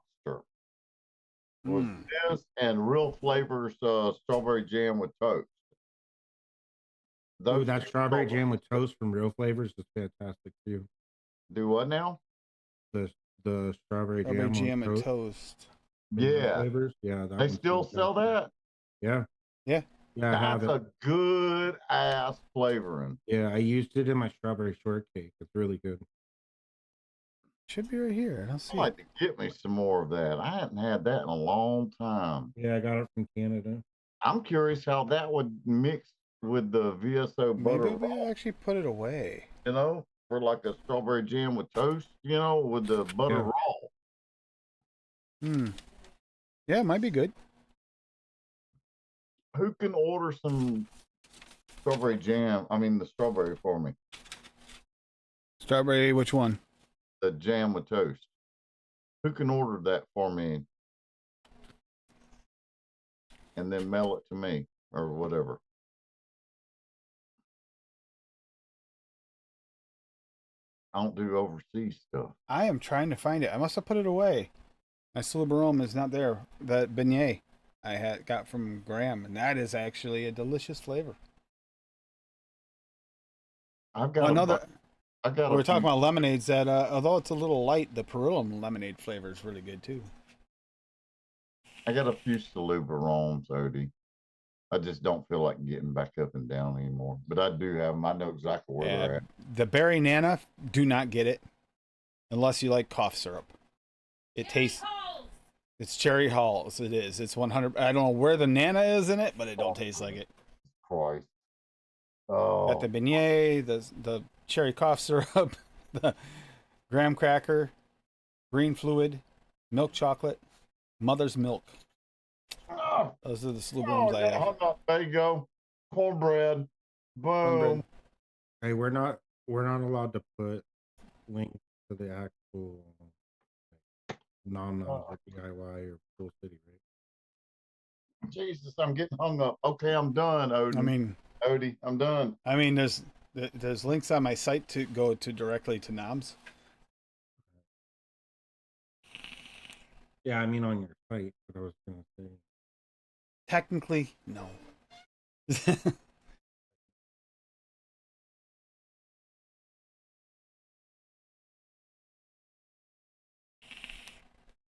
Was this and Real Flavors strawberry jam with toast. Ooh, that two strawberry strawberries- jam with toast from Real Flavors is fantastic too. Do what now? The strawberry Strawberry jam jam with and toast. toast. from Real Yeah. Flavors. Yeah, that They one's still sell fantastic. that? Yeah. Yeah. Yeah, I have That's it. a good ass flavoring. Yeah, I used it in my strawberry shortcake. It's really good. Should be right here. I don't see I'd like it. to get me some more of that. I hadn't had that in a long time. Yeah, I got it from Canada. I'm curious how that would mix with the VSO butter, Maybe we actually put it away. you know, for like a strawberry jam with toast, you know, with the butter Yeah. raw. Yeah, it might be good. Who can order some strawberry jam? I mean, the strawberry for me. Strawberry, which one? The jam with toast. Who can order that for me? And then mail it to me or whatever. I don't do overseas stuff. I am trying to find it. I must have put it away. My Sulubarome is not there. The beignet I had got from Graham, and that is actually a delicious flavor. I've Oh, got another. I got We a were talking few. about lemonades. That although it's a little light, the Perillium lemonade flavor is really good too. I got a few Salubaromes, Odie. I just don't feel like getting back up and down anymore. But I do have them. I know exactly where Yeah, they're at. the berry nana. Do not get it unless you like cough syrup. It tastes. It's cherry halls. It is. It's 100. I don't know where the nana is in it, but it don't taste like it. Christ. Got the Oh, beignet, the cherry cough syrup, the graham cracker, green fluid, milk chocolate, mother's milk. oh, Those are the oh, Sulubarooms I I got have. hung up. There you go. Cornbread. Cornbread. Boom. Hey, we're not allowed to put links to the actual nom noms Oh, at DIY or Pool City, right? Jesus, I'm getting hung up. Okay, I'm done, I Odin. mean, Odie, I'm done. there's links on my site to go to directly to noms. Yeah, I mean on your site, but I was gonna say. Technically, no.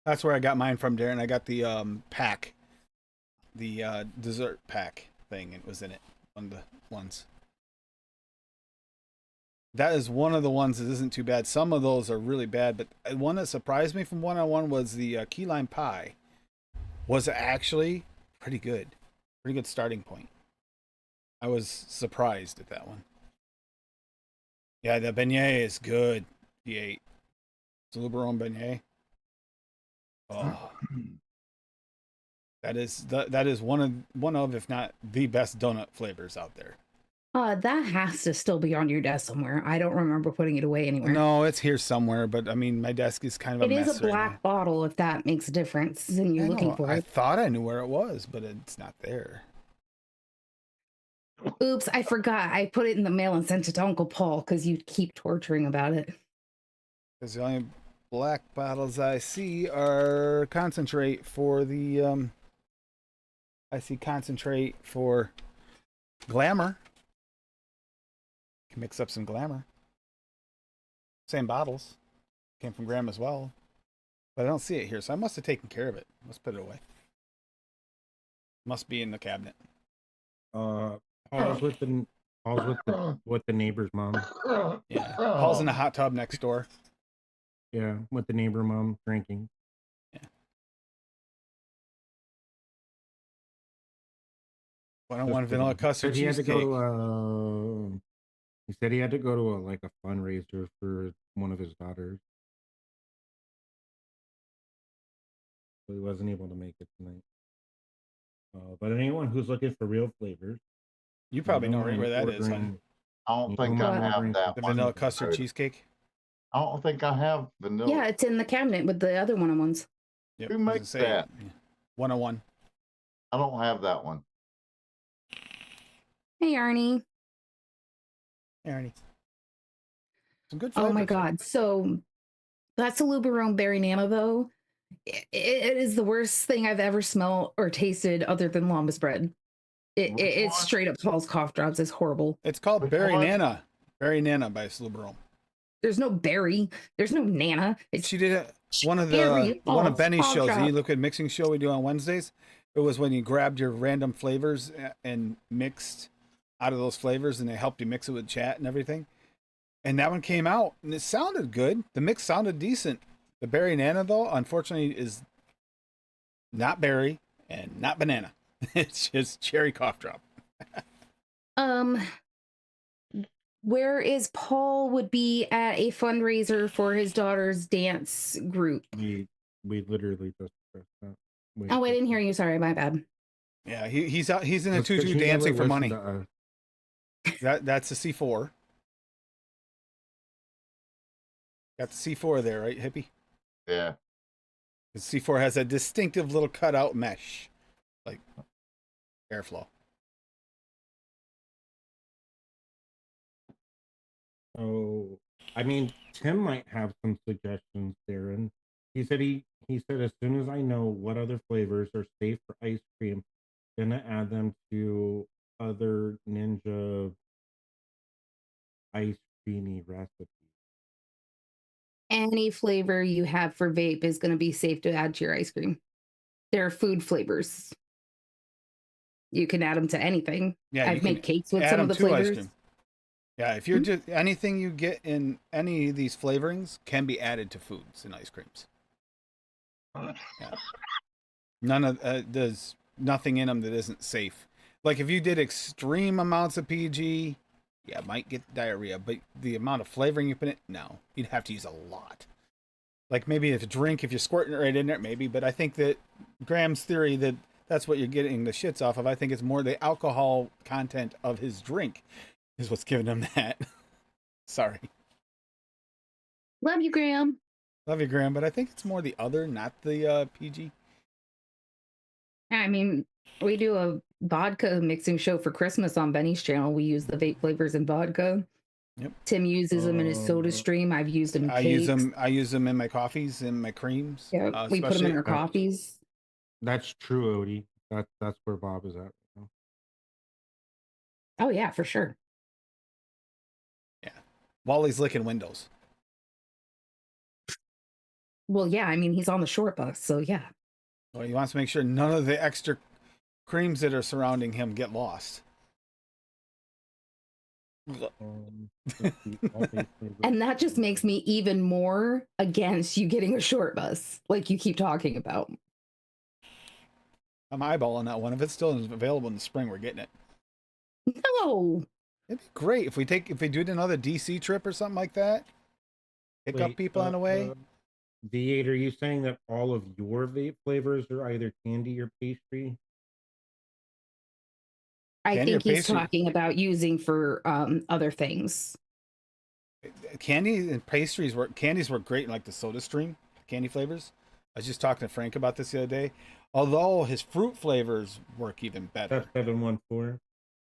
That's where I got mine from, Darren. I got the pack, the dessert pack thing. It was in it. One of the ones. That is one of the ones that isn't too bad. Some of those are really bad, but one that surprised me from 101 was the key lime pie. Was actually pretty good. Pretty good starting point. I was surprised at that one. Yeah, the beignet is good. The Sulubarone beignet. Oh, that is one of if not the best donut flavors out there. That has to still be on your desk somewhere. I don't remember putting it away anywhere. No, it's here somewhere, but I mean, my desk is kind of a It is mess a right black now. bottle, if that makes a difference in you I looking know. for I it. thought I knew where it was, but it's not there. Oops, I forgot. I put it in the mail and sent it to Uncle Paul because you keep torturing about it. Because the only black bottles I see are concentrate for the. I see concentrate for glamour. Can mix up some glamour. Same bottles. Came from Graham as well. But I don't see it here, so I must have taken care of it. Must put it away. Must be in the cabinet. Paul's with the neighbor's mom. Yeah. Paul's in the hot tub next door. Yeah, with the neighbor mom drinking. Yeah. 101 vanilla custard He had to go cheesecake. to he said he had to go to a fundraiser for one of his daughters. So he wasn't able to make it tonight. But anyone who's looking for real flavors, You probably know right mind where that is, huh? ordering. I don't You think don't I mind have ordering that The one. vanilla custard Odie. cheesecake. I don't think I have vanilla. Yeah, it's in the cabinet with the other ones. Yep. Who I was gonna makes say, that? yeah. 101. I don't have that one. Hey, Arnie. Ernie. Some good Oh flavors. my God. So that's a Luberone Berry Nana, though. It is the worst thing I've ever smelled or tasted other than Lambus bread. It's What? straight up Paul's cough drops. It's horrible. It's called Which Berry one? Nana. Berry Nana by Sulubarome. There's no berry. There's no Nana. It's She did it. One of cherry Paul's Benny's cough shows, the drop. e-liquid mixing show we do on Wednesdays. It was when you grabbed your random flavors and mixed out of those flavors, and they helped you mix it with chat and everything. And that one came out, and it sounded good. The mix sounded decent. The Berry Nana, though, unfortunately, is not berry and not banana. It's just cherry cough drop. Um, where is Paul would be at a fundraiser for his daughter's dance group. We literally just pressed that. Oh, I didn't hear you. Sorry, my bad. Yeah, he's out. He's in a That's 'cause tutu he never dancing for listened money. to us. That's a C4. Got the C4 there, right, hippie? Yeah. The C4 has a distinctive little cutout mesh, like airflow. So, I mean, Tim might have some suggestions, Darren. he said as soon as I know what other flavors are safe for ice cream, gonna add them to other Ninja ice creamy recipes. Any flavor you have for vape is going to be safe to add to your ice cream. They're food flavors. You can add them to anything. Yeah, you I've can made cakes with add some them of the to ice flavors. cream. Yeah, if you're just anything you get in any of these flavorings can be added to foods and ice creams. Yeah. None of there's nothing in them that isn't safe. Like if you did extreme amounts of PG, yeah, might get diarrhea, but the amount of flavoring you put in, no, you'd have to use a lot. Like maybe if a drink, if you're squirting it right in there, maybe. But I think that Graham's theory that that's what you're getting the shits off of. I think it's more the alcohol content of his drink is what's giving him that. Sorry, Love you, Graham. love you, Graham, but I think it's more the other, not the PG. I mean, we do a vodka mixing show for Christmas on Benny's channel. We use the vape flavors in vodka. Yep. Tim uses them in his soda stream. I've used them in cakes. I use them in my coffees and my creams. Yeah, we put them in our coffees. That's true, Odie. That's where Bob is at right now. Oh yeah, for sure. Yeah, while he's licking windows. Well, yeah, I mean he's on the short bus, so yeah. Well, he wants to make sure none of the extra creams that are surrounding him get lost. And that just makes me even more against you getting a short bus, like you keep talking about. I'm eyeballing that one. If it's still available in the spring, we're getting it. No. It'd be great if we do another DC trip or something like that. Pick up people on the way. V8, are you saying that all of your vape flavors are either candy or pastry? I Candy or think he's pastry? talking about using for other things. Candy and pastries work. Candies work great in like the Soda Stream candy flavors. I was just talking to Frank about this the other day. Although his fruit flavors work even better. That's 714.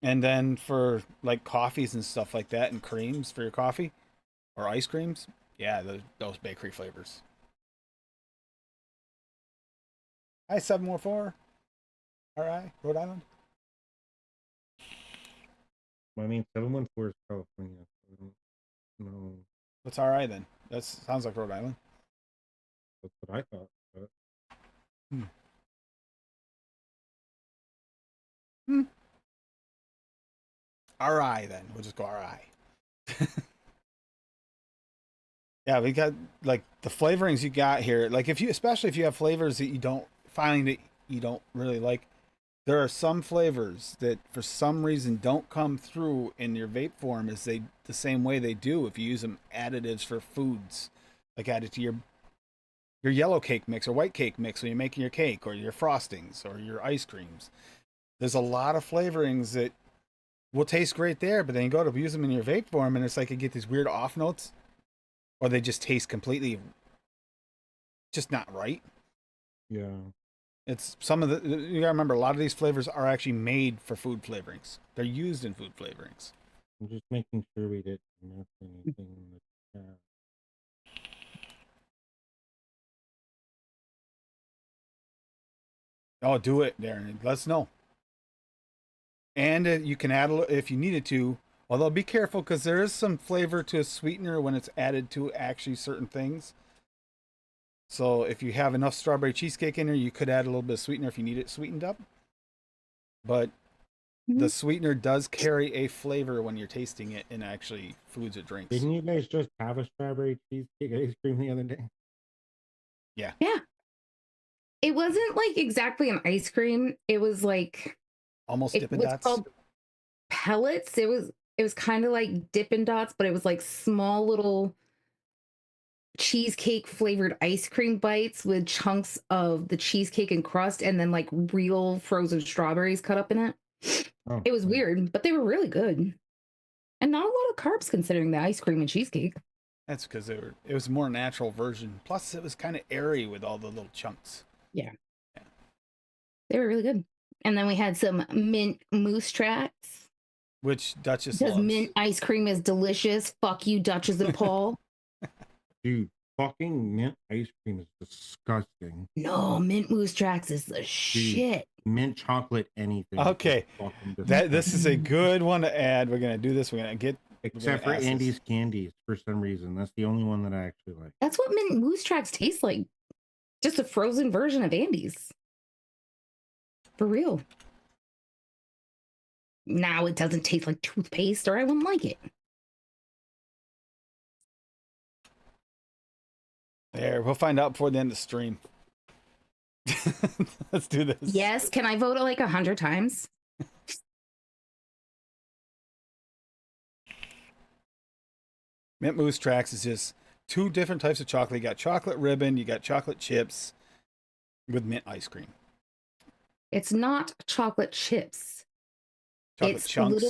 And then for like coffees and stuff like that and creams for your coffee or ice creams, yeah, those bakery flavors. Hi, 714. All right, Rhode Island. I mean, 714 is California. So no, What's all right then? That sounds like Rhode Island. that's what I thought. But RI then. We'll just go RI. Yeah, we got like the flavorings you got here. Like especially if you have flavors that you don't really like, there are some flavors that for some reason don't come through in your vape form as the same way they do if you use them additives for foods, like added to your yellow cake mix or white cake mix when you're making your cake or your frostings or your ice creams. There's a lot of flavorings that will taste great there, but then you go to use them in your vape form and it's like you get these weird off notes, or they just taste completely just not right. yeah, It's some of the, you gotta remember, a lot of these flavors are actually made for food flavorings. They're used in food flavorings. I'm just making sure we didn't miss anything in the chat. Oh, do it, Darren. Let us know. And you can add if you needed to. Although be careful because there is some flavor to a sweetener when it's added to actually certain things. So if you have enough strawberry cheesecake in there, you could add a little bit of sweetener if you need it sweetened up. But the sweetener does carry a flavor when you're tasting it in actually foods or drinks. Didn't you guys just have a strawberry cheesecake ice cream the other day? Yeah. Yeah. It wasn't like exactly an ice cream. It was like Almost it Dippin' was Dots. called pellets. It was kind of like Dippin' Dots, but it was like small little cheesecake flavored ice cream bites with chunks of the cheesecake and crust and then like real frozen strawberries cut up in it. Oh, It was weird, but they were really good. And not a lot of carbs considering the ice cream and cheesecake. That's because it was a more natural version. Plus, it was kind of airy with all the little chunks. Yeah. They were really good. And then we had some mint moose tracks. Which Duchess Because loves. mint ice cream is delicious. Fuck you, Duchess and Paul. dude, fucking mint ice cream is disgusting. No, mint moose tracks is the shit. Mint chocolate anything. is Okay, fucking this is a disgusting. good one to add. We're gonna do this. Except for Andy's candies for some reason. That's the only one that I actually like. That's what mint moose tracks taste like. Just a frozen version of Andy's. For real. Now it doesn't taste like toothpaste, or I wouldn't like it. There, we'll find out before the end of the stream. Let's do this. Yes, can I vote it like 100 times? Mint Moose Tracks is just two different types of chocolate. You got chocolate ribbon, you got chocolate chips with mint ice cream. It's not chocolate chips. Chocolate It's chunks.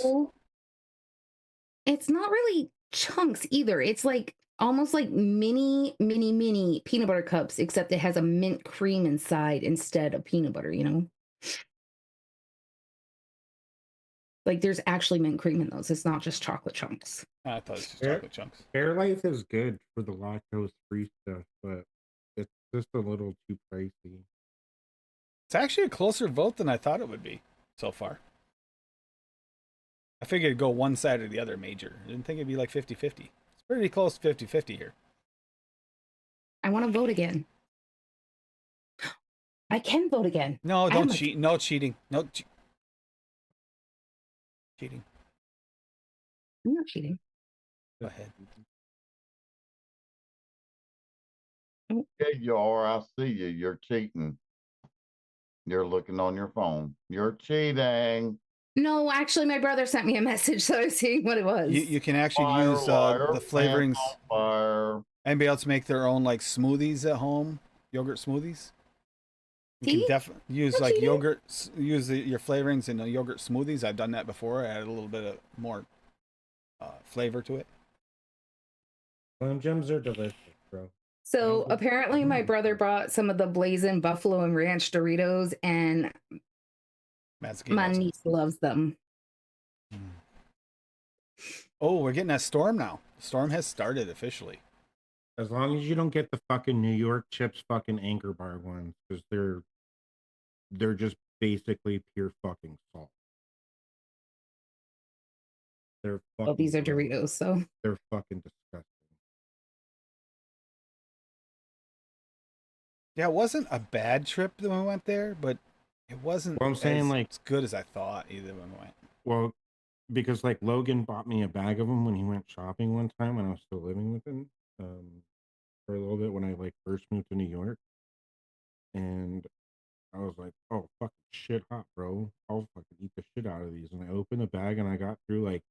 It's not really chunks either. It's like almost like mini peanut butter cups, except it has a mint cream inside instead of peanut butter, you know? Like there's actually mint cream in those. It's not just chocolate chunks. I thought it was just chocolate chunks. Fairlife is good for the lactose-free stuff, but it's just a little too pricey. It's actually a closer vote than I thought it would be so far. I figured it'd go one side or the other major. I didn't think it'd be like 50-50. It's pretty close to 50-50 here. I want to vote again. I can vote again. No, don't cheat. No cheating. No cheating. I'm not cheating. Go ahead. Yeah, you are. I see you. You're cheating. You're looking on your phone. You're cheating. No, actually, my brother sent me a message, so I was seeing what it was. You can actually Liar, use liar, the flavorings. pants on fire. Anybody else make their own like smoothies at home? Yogurt smoothies? You See? can definitely use Not like cheating. yogurt, use your flavorings in the yogurt smoothies. I've done that before. I added a little bit of more flavor to it. Slim Jims are delicious, bro. So apparently, my brother brought some of the Blazing Buffalo and Ranch Doritos, and my niece loves them. Oh, we're getting that storm now. The storm has started officially. As long as you don't get the fucking New York chips fucking Anchor Bar ones, because they're just basically pure fucking salt. They're fucking Well, these are gross. Doritos, so They're fucking disgusting. Yeah, it wasn't a bad trip when we went there, but it wasn't Well, I'm saying, like, as good as I thought either when we went. Well, because like Logan bought me a bag of them when he went shopping one time when I was still living with him, for a little bit when I like first moved to New York, and I was like, "Oh, fucking shit hot, bro! I'll fucking eat the shit out of these." And I opened the bag and I got through like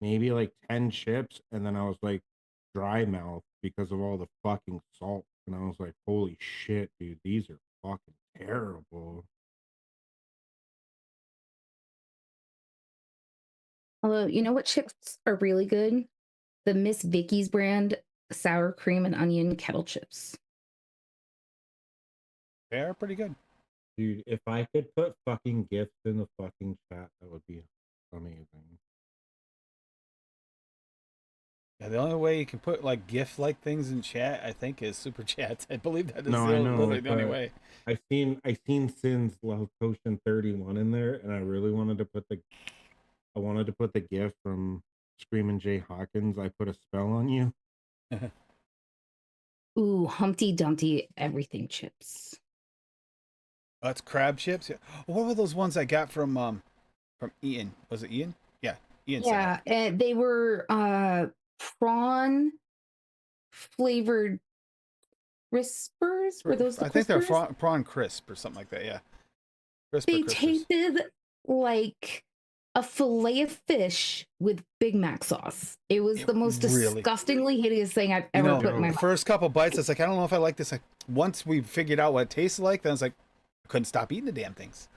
maybe like 10 chips, and then I was like dry mouth because of all the fucking salt, and I was like, "Holy shit, dude! These are fucking terrible." although you know what chips are really good? The Miss Vicky's brand sour cream and onion kettle chips. They are pretty good. Dude, if I could put fucking gifts in the fucking chat, that would be amazing. Yeah, the only way you can put like gift-like things in chat, I think, is super chats. I believe that is No, I know, literally the only but way. I seen Sin's Love Potion 31 in there, and I really wanted to put the gift from Screamin' Jay Hawkins. I put a spell on you. Ooh, Humpty Dumpty everything chips. That's crab chips. Yeah. What were those ones I got from Ian? Was it Ian? Yeah, Ian. Yeah, and they were prawn flavored crispers. Were those the I think they're crispers? prawn crisp or something like that. Yeah, crisp. They tasted like a fillet of fish with Big Mac sauce. It was the most disgustingly hideous thing I've ever put in my mouth. First couple bites, I was like, I don't know if I like this. Like, once we figured out what it tasted like, then I was like, I couldn't stop eating the damn things.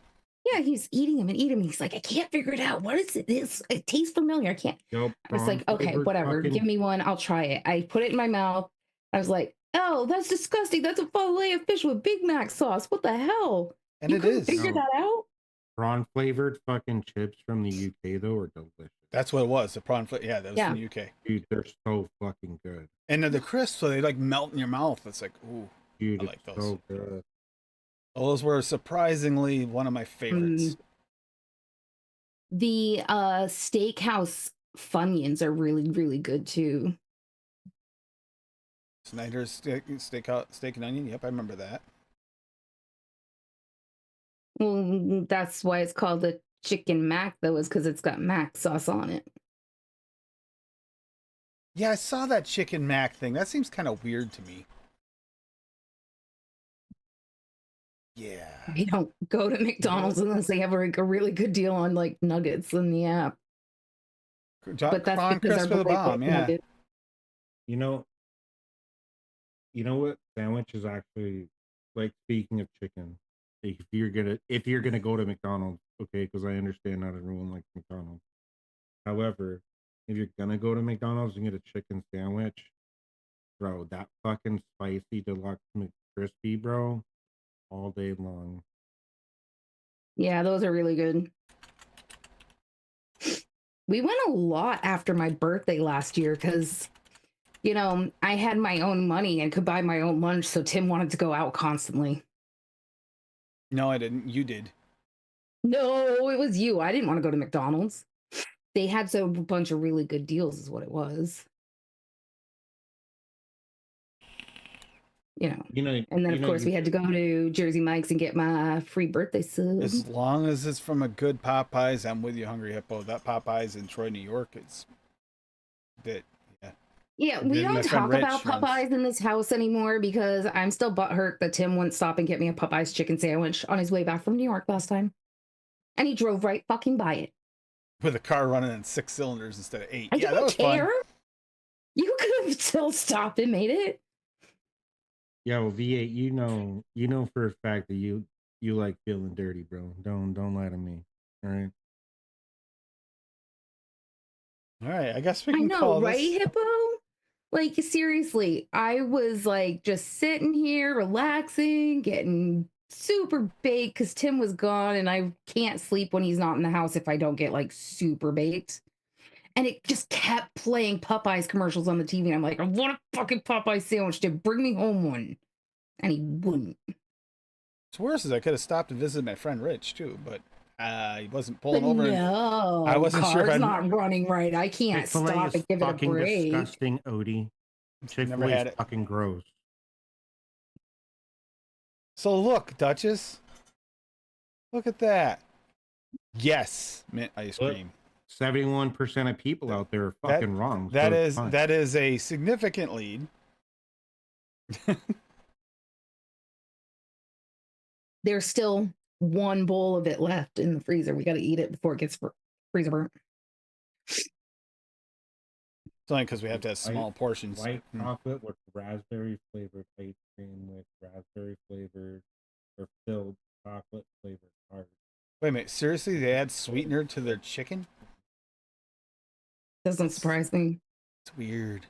Yeah, he's eating them and eating them. He's like, I can't figure it out. What is it? It tastes familiar. I can't. Nope, I was like, okay, whatever. Give me one. I'll try it. I put it in my mouth. I was like, oh, that's disgusting. That's a fillet of fish with Big Mac sauce. What the hell? And you it couldn't is. figure that out? Prawn flavored fucking chips from the UK though are delicious. That's what it was. The prawn flakes. Yeah, that was from the UK. Dude, they're so fucking good. And they're crisp, so they like melt in your mouth. It's like, ooh, Dude, I like it's those. so good. Those were surprisingly one of my favorites. The steakhouse Funyuns are really, really good too. Snyder's steak and onion. Yep, I remember that. Well, that's why it's called a chicken mac, though, is because it's got mac sauce on it. Yeah, I saw that chicken mac thing. That seems kind of weird to me. Yeah. You don't go to McDonald's unless they have a really good deal on like nuggets in the app. But that's Prawn because crisp our for the bomb. Yeah. nugget. You know what sandwich is actually like, speaking of chicken, if you're gonna go to McDonald's, okay, because I understand not everyone likes McDonald's. However, if you're gonna go to McDonald's and get a chicken sandwich, bro, that fucking spicy deluxe McCrispy, bro, all day long. Yeah, those are really good. We went a lot after my birthday last year because, you know, I had my own money and could buy my own lunch, so Tim wanted to go out constantly. No, I didn't. You did. No, it was you. I didn't want to go to McDonald's. They had a bunch of really good deals, is what it was. You know, and then of course we had to go to Jersey Mike's and get my free birthday sub. As long as it's from a good Popeyes, I'm with you, Hungry Hippo. That Popeyes in Troy, New York, is that. Yeah. Yeah, we My don't friend talk about Rich Popeyes in this house anymore because I'm still butthurt that Tim wouldn't stop and get me a Popeyes chicken sandwich on his way back from New York last time. And he drove right fucking by it. With a car running in 6 cylinders instead of 8. I Yeah, don't that was care. fun. You could have still stopped and made it. Yeah, well, V8, you know for a fact that you like feeling dirty, bro. Don't lie to me. All right. All right, I guess we I can know, call right, this. Hippo? Like, seriously, I was like just sitting here, relaxing, getting super baked because Tim was gone and I can't sleep when he's not in the house if I don't get like super baked. And it just kept playing Popeyes commercials on the TV. And I'm like, I want a fucking Popeye sandwich, to bring me home one. And he wouldn't. What's worse is I could have stopped and visited my friend Rich too, but he wasn't pulling over. No, I wasn't sure if car's I'd not running right. I can't Chick-fil-A stop is and give it a fucking break. disgusting, Odie. never Chick-fil-A had is it. fucking gross. So look, Duchess. Look at that. Yes, mint ice Look. cream. 71% of people out there are fucking wrong. That so is it's fine. that is a significant lead. There's still one bowl of it left in the freezer. We got to eat it before it gets freezer burnt. It's only because we have to have small portions. White chocolate with raspberry flavored ice cream with raspberry flavored or filled chocolate flavored tart. Wait a minute, seriously? They add sweetener to their chicken? Doesn't surprise me. It's weird.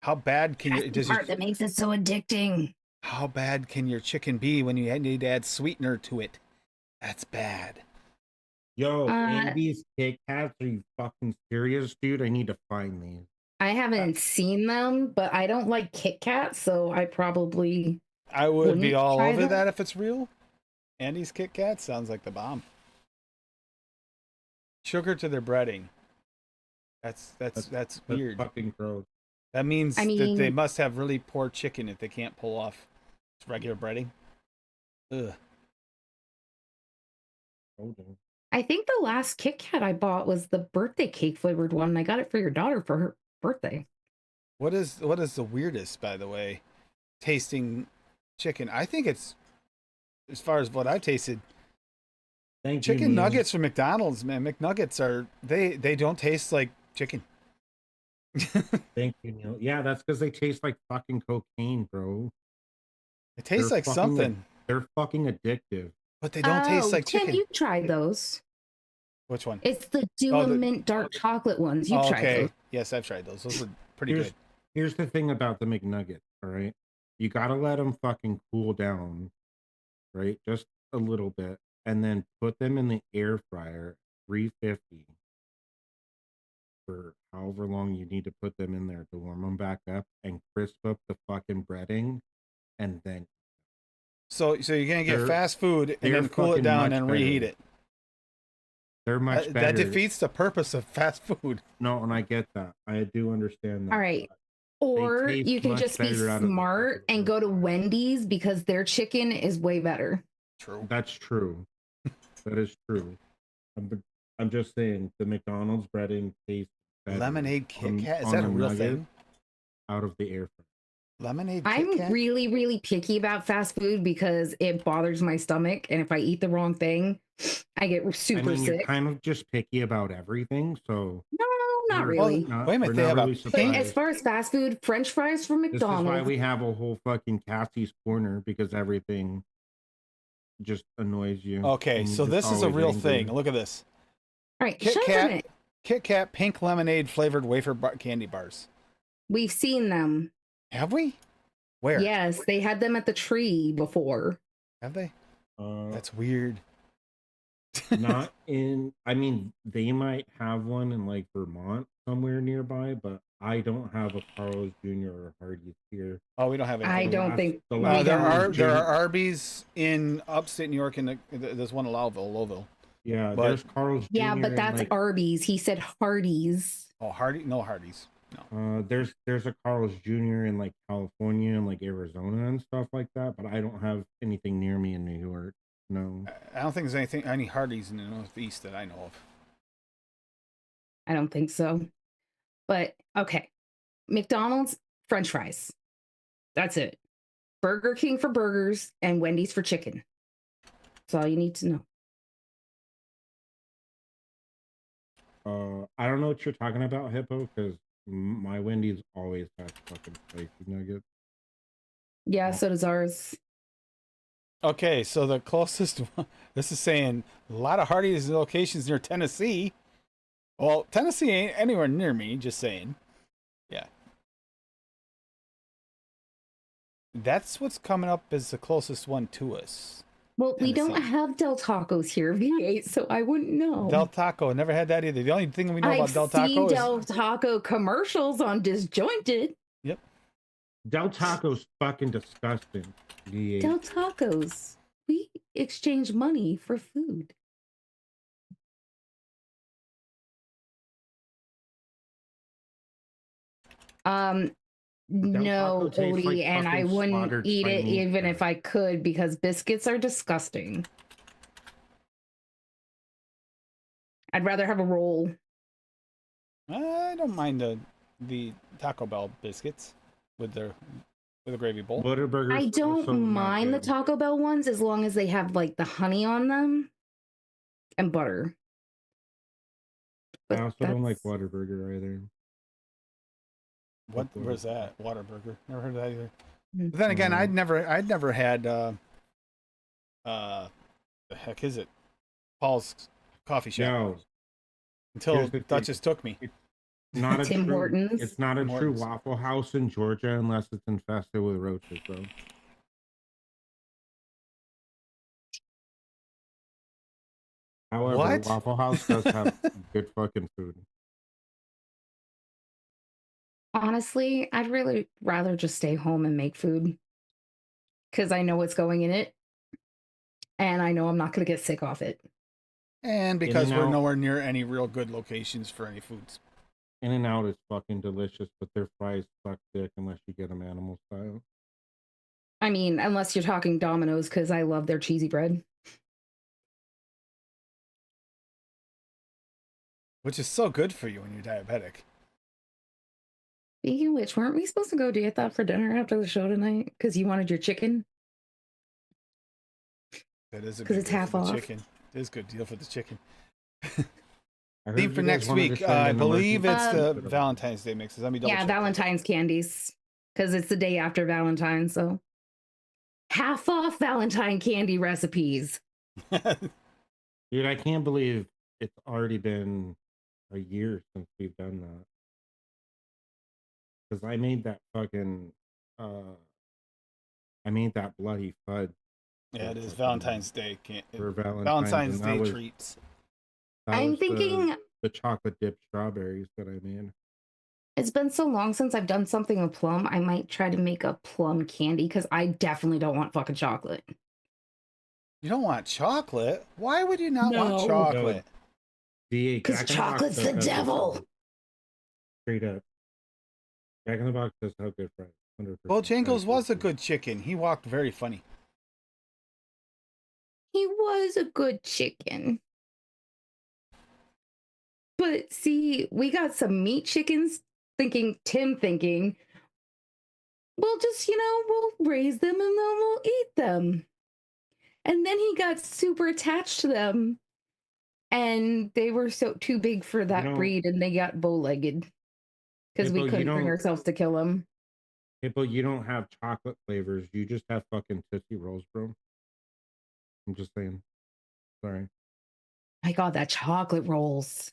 How bad can you? That's the part that makes it so addicting. How bad can your chicken be when you need to add sweetener to it? That's bad. Yo, Andy's Kit Kats, are you fucking serious, dude? I need to find these. I haven't seen them, but I don't like Kit Kats, so I probably I would be all try over them. that if it's real. Andy's Kit Kat sounds like the bomb. Sugar to their breading. That's weird. Fucking gross. That means I that they mean- must have really poor chicken if they can't pull off regular breading. Ugh. Oh, dude. I think the last Kit Kat I bought was the birthday cake flavored one. I got it for your daughter for her birthday. What is the weirdest, by the way, tasting chicken? I think it's, as far as what I've tasted, Thank you, chicken Neil. nuggets from McDonald's, man. McNuggets are they don't taste like chicken. Thank you, Neil. Yeah, that's because they taste like fucking cocaine, bro. It tastes They're like fucking something, They're fucking addictive. but they don't taste like Tim, chicken. you tried those. Which one? It's the Dua the- Mint dark chocolate ones. You've tried Okay. those. Yes, I've tried those. Those were pretty Here's, good. here's the thing about the McNugget, all right? You gotta let them fucking cool down, right? Just a little bit, and then put them in the air fryer 350 for however long you need to put them in there to warm them back up and crisp up the fucking breading, and then So you're gonna get They're- fast food and they're then cool it fucking down much and reheat better. it. they're much That better. defeats the purpose of fast food. No, and I get that. I do understand that. All right. but Or taste you can much just be better out of the smart fucking and go to air fryer. Wendy's because their chicken is way better. True. That's true. That is true. I'm just saying the McDonald's breading tastes better Lemonade Kit on- Kat, is on that a the real nugget thing? out of the air fryer. Lemonade Kit I'm Kat? really, really picky about fast food because it bothers my stomach. And if I eat the wrong thing, I get super I mean, you're sick. kind of just picky about everything, so No, not we're really. not- Wait a minute, we're they not have a really pink- But surprised. as far as fast food, French fries from This is why McDonald's. we have a whole fucking Cassie's corner, because everything just annoys you. Okay, and so you're this just is a always real angry. thing. Look at this. All right, Kit shut up a Kat, minute. Kit Kat pink lemonade flavored wafer candy bars. We've seen them. Have we? Where? Yes, they had them at the tree before. Have they? Uh, That's weird. not in. I mean, they might have one in like Vermont somewhere nearby, but I don't have a Carl's Jr. or Hardee's here. Oh, we don't have anything. I The don't last- think the we last there don't. are Carl's there Jr. are Arby's in upstate New York, and there's one in Lowville. Yeah, but- there's Carl's Jr. Yeah, but and, that's like, Arby's. He said Hardee's. Oh, Hardee's. No. there's a Carl's Jr. in like California and like Arizona and stuff like that, but I don't have anything near me in New York. No. I don't think there's any Hardee's in the Northeast that I know of. I don't think so. But okay. McDonald's, French fries. That's it. Burger King for burgers and Wendy's for chicken. That's all you need to know. I don't know what you're talking about, Hippo, because my Wendy's always has fucking spicy nuggets. Yeah, Oh. so does ours. Okay, so the closest one, this is saying a lot of Hardee's locations near Tennessee. Well, Tennessee ain't anywhere near me, just saying. Yeah. That's what's coming up as the closest one to us. Well, we don't Tennessee. have Del Tacos here, V8, so I wouldn't know. Del Taco, never had that either. The only thing we know I've about Del seen Taco is Del Taco commercials on Disjointed. Del Taco's fucking disgusting. Yeah. Del Tacos. We exchange money for food. Taco No, tastes Odie, like and I fucking wouldn't slaughtered eat it Chinese even food. if I could because biscuits are disgusting. I'd rather have a roll. I don't mind the Taco Bell biscuits with a gravy bowl. Butterburgers. I don't also not mind the good. Taco Bell ones as long as they have like the honey on them and butter. I But also don't like that's- Whataburger either. Where's that? Whataburger. Never heard of that either. Mm. But then again, Mm. I'd never had the heck is it? Paul's Coffee Shop No, until here's the thing. Duchess took me. not a Tim true. Hortons. It's not a Tim true Hortons. Waffle House in Georgia unless it's infested with roaches, though. However, What? Waffle House does have good fucking food. Honestly, I'd really rather just stay home and make food because I know what's going in it and I know I'm not going to get sick off it. And because we're In-N-Out. nowhere near any real good locations for any foods. In and Out is fucking delicious, but their fries suck dick unless you get them animal style. I mean, unless you're talking Domino's because I love their cheesy bread. Which is so good for you when you're diabetic. Speaking of which, weren't we supposed to go get that for dinner after the show tonight? Because you wanted your chicken? That is a 'Cause good it's deal half for the off. chicken. It is a good deal for the chicken. I heard Theme you for guys next wanted to week. send I in believe it's emergency the food. Valentine's Day mixes. Let me double Yeah, check. Valentine's candies. Because it's the day after Valentine's, so half off Valentine candy recipes. Dude, I can't believe it's already been a year since we've done that. Because I made that fucking, I made that bloody fud Yeah, it is Valentine's Day. for Valentine's. Valentine's and that Day was, treats. That I'm was thinking the chocolate dip strawberries that I made. it's been so long since I've done something with plum. I might try to make a plum candy because I definitely don't want fucking chocolate. You don't want chocolate? Why would you not want No. chocolate? The Because Jack in the Box chocolate's does the have good devil. fries. Straight up. Jack in the Box does have good fries. 100%. Bojangles was a good chicken. He walked very funny. He was a good chicken. But see, we got some meat chickens thinking, we'll just, we'll raise them and then we'll eat them. And then he got super attached to them. And they were so too big for that breed and they got bow-legged. Because we couldn't bring ourselves to kill them. People, you don't have chocolate flavors. You just have fucking Tootsie Rolls, bro. I'm just saying. Sorry. My God, that chocolate rolls.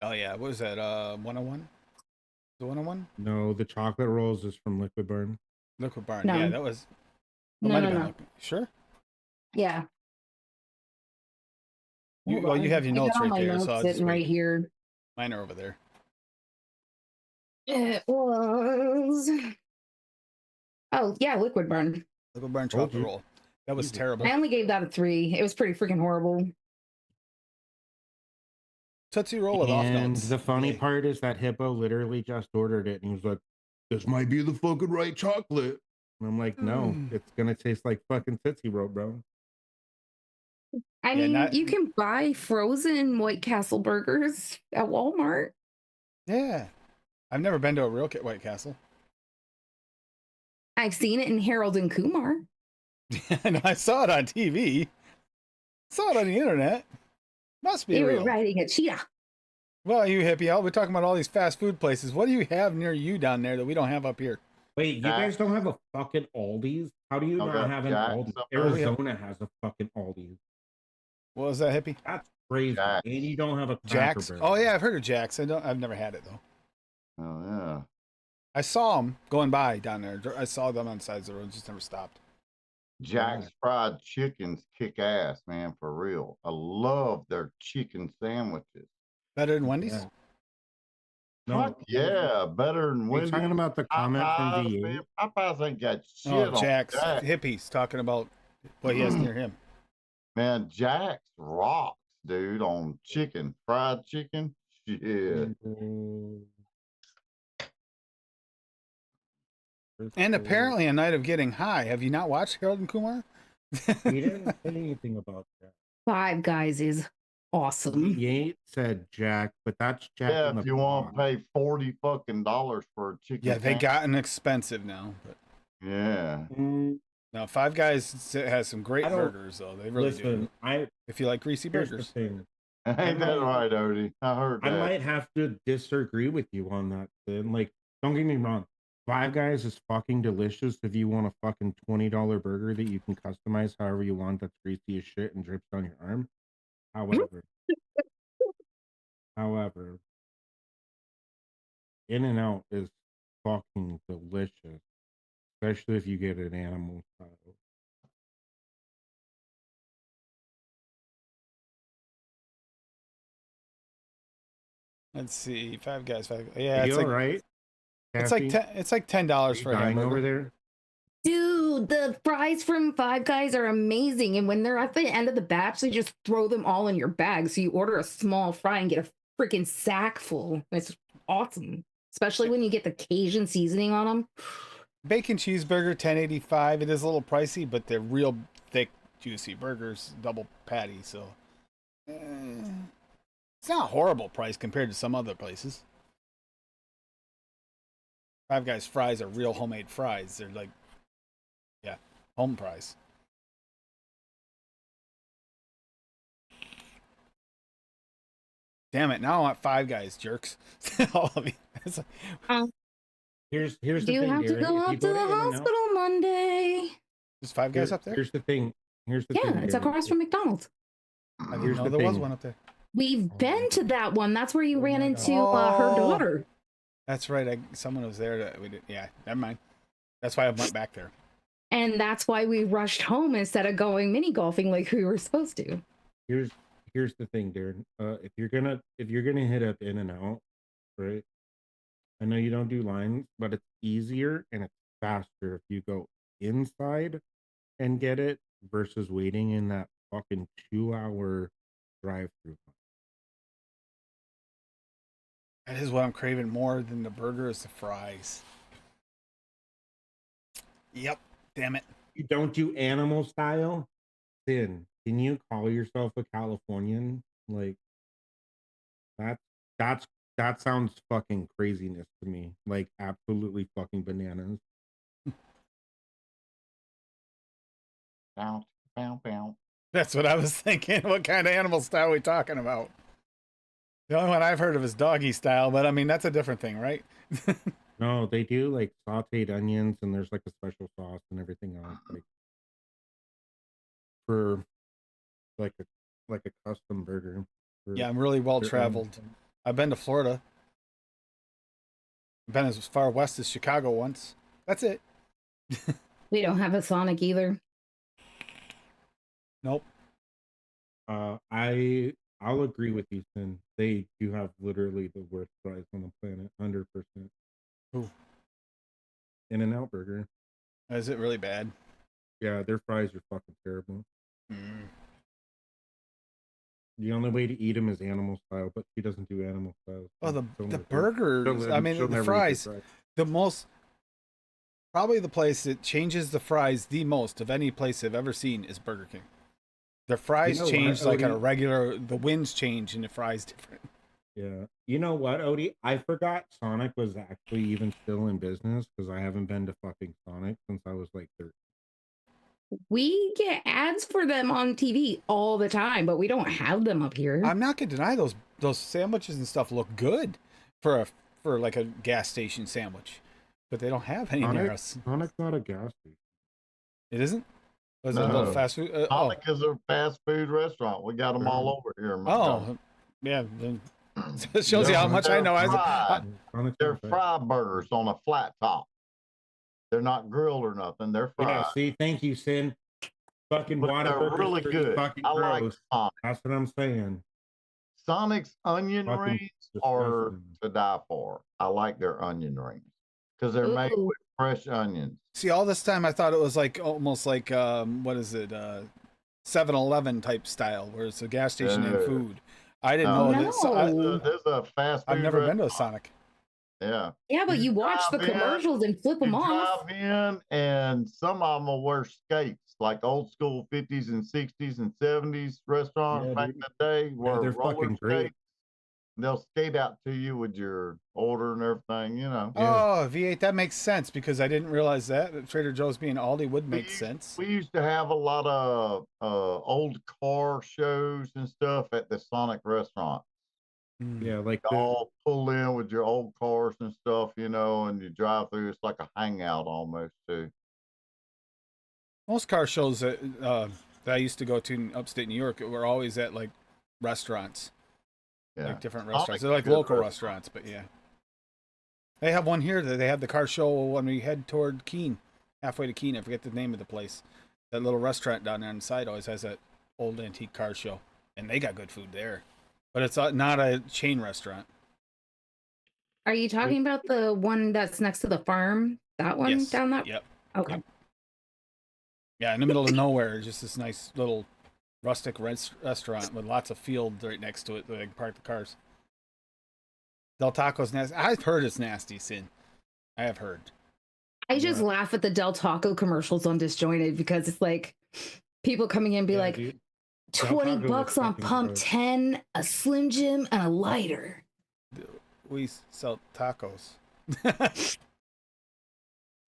Oh yeah, what was that? 101? The 101? No, the chocolate rolls is from Liquid Burn. Liquid Barn. No. Yeah, that was. No. Sure. Yeah. You have your I notes got all right my there, notes so I'll sitting just wait. right here. Mine are over there. It was. Oh yeah, Liquid Burn. Liquid Barn Told chocolate you. roll. That was Easy. terrible. I only gave that a 3. It was pretty freaking horrible. Tootsie Roll with off And notes. the funny Yay. part is that Hippo literally just ordered it and he was like, "This might be the fucking right chocolate." And I'm like, "No, it's gonna taste like fucking Tootsie Roll, bro." I mean, you can buy frozen White Castle burgers at Walmart. Yeah. I've never been to a real White Castle. I've seen it in Harold and Kumar. And I saw it on TV. Saw it on the internet. Must be They real. were riding a cheetah. Well, you hippie, we're talking about all these fast food places. What do you have near you down there that we don't have up here? Wait, you guys don't have a fucking Aldi's? How do you Y'all not got have an Jack's Aldi's? up there? Arizona has a fucking Aldi's. What was that, hippie? That's crazy. Jack's. And you don't have a Cracker Jack's. Barrel. Oh yeah, I've heard of Jack's. I've never had it though. Oh yeah. I saw them going by down there. I saw them on the sides of the road. Just never stopped. Jack's fried chickens kick ass, man, for real. I love their chicken sandwiches. Better than Wendy's. Yeah. Fuck yeah, better than Are you Wendy's. talking about the comment from Popeyes, V8? man. Popeyes ain't got shit Oh, on Jack's. Jack. Hippie's talking about what he has near him. Man, Jack's rocks, dude, on chicken, fried chicken. Shit. And apparently a night of getting high. Have you not watched Harold and Kumar? We didn't say anything about that. Five Guys is awesome. V8 said Jack, but that's Jack Yeah, in the if you want to Box. pay $40 fucking for a chicken. Yeah, they sandwich. gotten expensive now. But Yeah. now Five Guys has some great I don't- burgers though. They really Listen, do. If you like greasy here's the burgers. thing. Ain't that right, Odie? I heard that. I might have to disagree with you on that, Sid. Like, don't get me wrong. Five Guys is fucking delicious if you want a fucking $20 burger that you can customize however you want that's greasy as shit and drips on your arm. However, In-N-Out is fucking delicious, especially if you get an animal style. Let's see, Five Guys. Yeah, you it's like right. it's like $10 for a dying hamburger. over there. Dude, the fries from Five Guys are amazing. And when they're at the end of the batch, they just throw them all in your bag. So you order a small fry and get a freaking sack full. It's awesome. Especially when you get the Cajun seasoning on them. Bacon cheeseburger, $10.85. It is a little pricey, but they're real thick, juicy burgers, double patty. So it's not a horrible price compared to some other places. Five Guys fries are real homemade fries. They're like, yeah, home fries. Damn it! Now I want Five Guys, jerks. All of you. It's like, Here's the Do you thing, have to Darren. go If you up to go the In-N-Out, hospital Monday? there's Five Guys up there. Here's the thing. Here's the thing. Yeah, it's Darren. across from McDonald's. I didn't here's know the there was thing. one up there. We've been to that one. That's where you ran my into God. her Oh. daughter. That's right. Someone was there. That we did. Yeah, never mind. That's why I went back there. And that's why we rushed home instead of going mini golfing like we were supposed to. Here's here's the thing, Darren. If you're gonna hit up In and Out, right? I know you don't do lines, but it's easier and it's faster if you go inside and get it versus waiting in that fucking 2 hour drive-through. That is what I'm craving more than the burger is the fries. Yep. Damn it. You don't do animal style? Then can you call yourself a Californian? Like that that's that sounds fucking craziness to me. Like absolutely fucking bananas. Bounce, bounce, bounce. That's what I was thinking. What kind of animal style are we talking about? The only one I've heard of is doggy style, but I mean, that's a different thing, right? No, they do like sauteed onions and there's like a special sauce and everything else. Like for like a custom burger. Yeah, I'm really well their own- traveled. I've been to Florida. I've been as far west as Chicago once. That's it. We don't have a Sonic either. Nope. I'll agree with you, Sin. They do have literally the worst fries on the planet, 100%. Ooh. In-N-Out Burger. Is it really bad? Yeah, their fries are fucking terrible. Mm. The only way to eat them is animal style, but she doesn't do animal style. Oh, so the she'll never- burgers. I mean, she'll the never eat fries. The most, probably the place that changes the fries the most of any place I've ever seen is Burger King. Their fries You know what, change like a Odie? regular. The winds change and the fries different. Yeah. You know what, Odie? I forgot Sonic was actually even still in business because I haven't been to fucking Sonic since I was like 13. We get ads for them on TV all the time, but we don't have them up here. I'm not gonna deny those sandwiches and stuff look good for like a gas station sandwich, but they don't have any near us. Sonic's not a gas station. It isn't. Was it a No. little fast food? Sonic is a fast food restaurant. We got them all over here. in Montgomery. Yeah. Then it shows you how much I know. Sonic's They're not a- fry burgers on a flat top. They're not grilled or nothing. They're fried. Yeah, see, thank you, Sin. Fucking But they're Whataburger's really pretty good. fucking I like gross. Sonic. That's what I'm saying. Sonic's onion Fucking rings are disgusting. to die for. I like their onion rings because they're made Ooh. with fresh onions. See, all this time I thought it was like almost like what is it? 7-Eleven type style, where it's a gas station and Yeah. food. I didn't No. know that. No. There's a fast food. I've never been to a restaurant. Sonic. Yeah. Yeah, but you watch the drive in, commercials and flip them You off. drive in, and some of them will wear skates, like old school 50s and 60s and 70s restaurants Yeah, back dude. in the day where they're roller fucking great. skates. They'll skate out to you with your order and everything, you know. Oh, V8, that makes sense because I didn't realize that Trader Joe's being Aldi would make sense. We used to have a lot of old car shows and stuff at the Sonic restaurant. Mm. Yeah, like You all pull in with your old cars and stuff, you know, and you drive through. It's like a hangout almost too. Most car shows that I used to go to in upstate New York were always at like restaurants, Yeah. like different Sonic's restaurants. They're like a good local restaurant. restaurants, but yeah. They have one here that they have the car show when we head toward Keene, halfway to Keene. I forget the name of the place. That little restaurant down there on the side always has that old antique car show, and they got good food there. But it's not a chain restaurant. Are you talking about the one that's next to the farm? That one Yes. down that? Yep. Okay. Yep. Yeah, in the middle of nowhere, just this nice little rustic restaurant with lots of field right next to it that they can park the cars. Del Taco's nasty. I've heard it's nasty, Sin. I have heard. I just Right. laugh at the Del Taco commercials on Disjointed because it's like people coming in and be Yeah, like, dude. Del 20 Taco is bucks on fucking pump gross. 10, a Slim Jim, and a lighter. We sell tacos.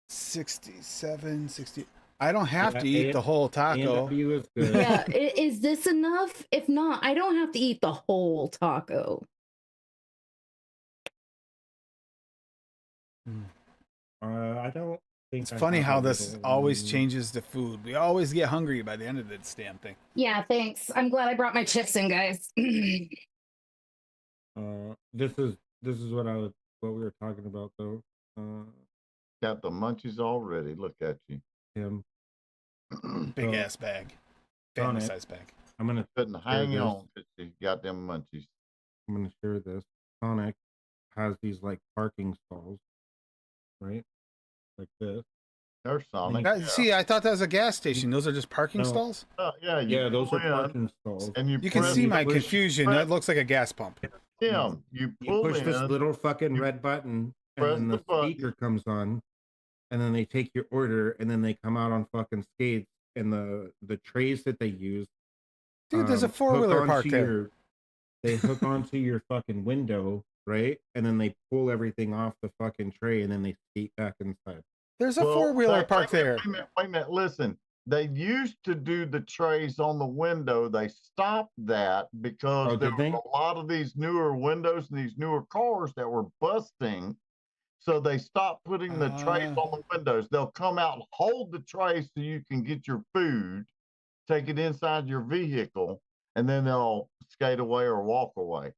67, 60. I don't have Yeah, to eat the whole taco. A&W is good. Yeah, is this enough? If not, I don't have to eat the whole taco. I don't think It's I funny have how a this little- always changes the food. We always get hungry by the end of this damn thing. Yeah, thanks. I'm glad I brought my chips in, guys. This is what we were talking about though. Got the munchies already. Look at you. Him. Big So, ass bag. Family Sonic. size bag. I'm gonna Couldn't share hang this. on because she got them munchies. I'm gonna share this. Sonic has these like parking stalls, right? Like this. There's Sonic. That- Yeah. See, I thought that was a gas station. Those are just parking No. stalls. Yeah, you Yeah, those pull are in parking stalls. and you You can press see you my push- confusion. press- That looks like a gas pump. Tim, you You pull push in, this little fucking you red button, press and then the the button. speaker comes on, and then they take your order, and then they come out on fucking skates, and the trays that they use. Dude, there's a hook 4-wheeler onto parked there. They hook onto your fucking window, right? And then they pull everything off the fucking tray, and then they skate back inside. There's a Well, 4-wheeler wait parked a minute, there. Wait a minute. Listen, they used to do the trays on the window. They stopped that because Oh, there did they? was a lot of these newer windows and these newer cars that were busting. So they stopped putting the trays Ah. on the windows. They'll come out and hold the trays so you can get your food, take it inside your vehicle, and then they'll skate away or walk away.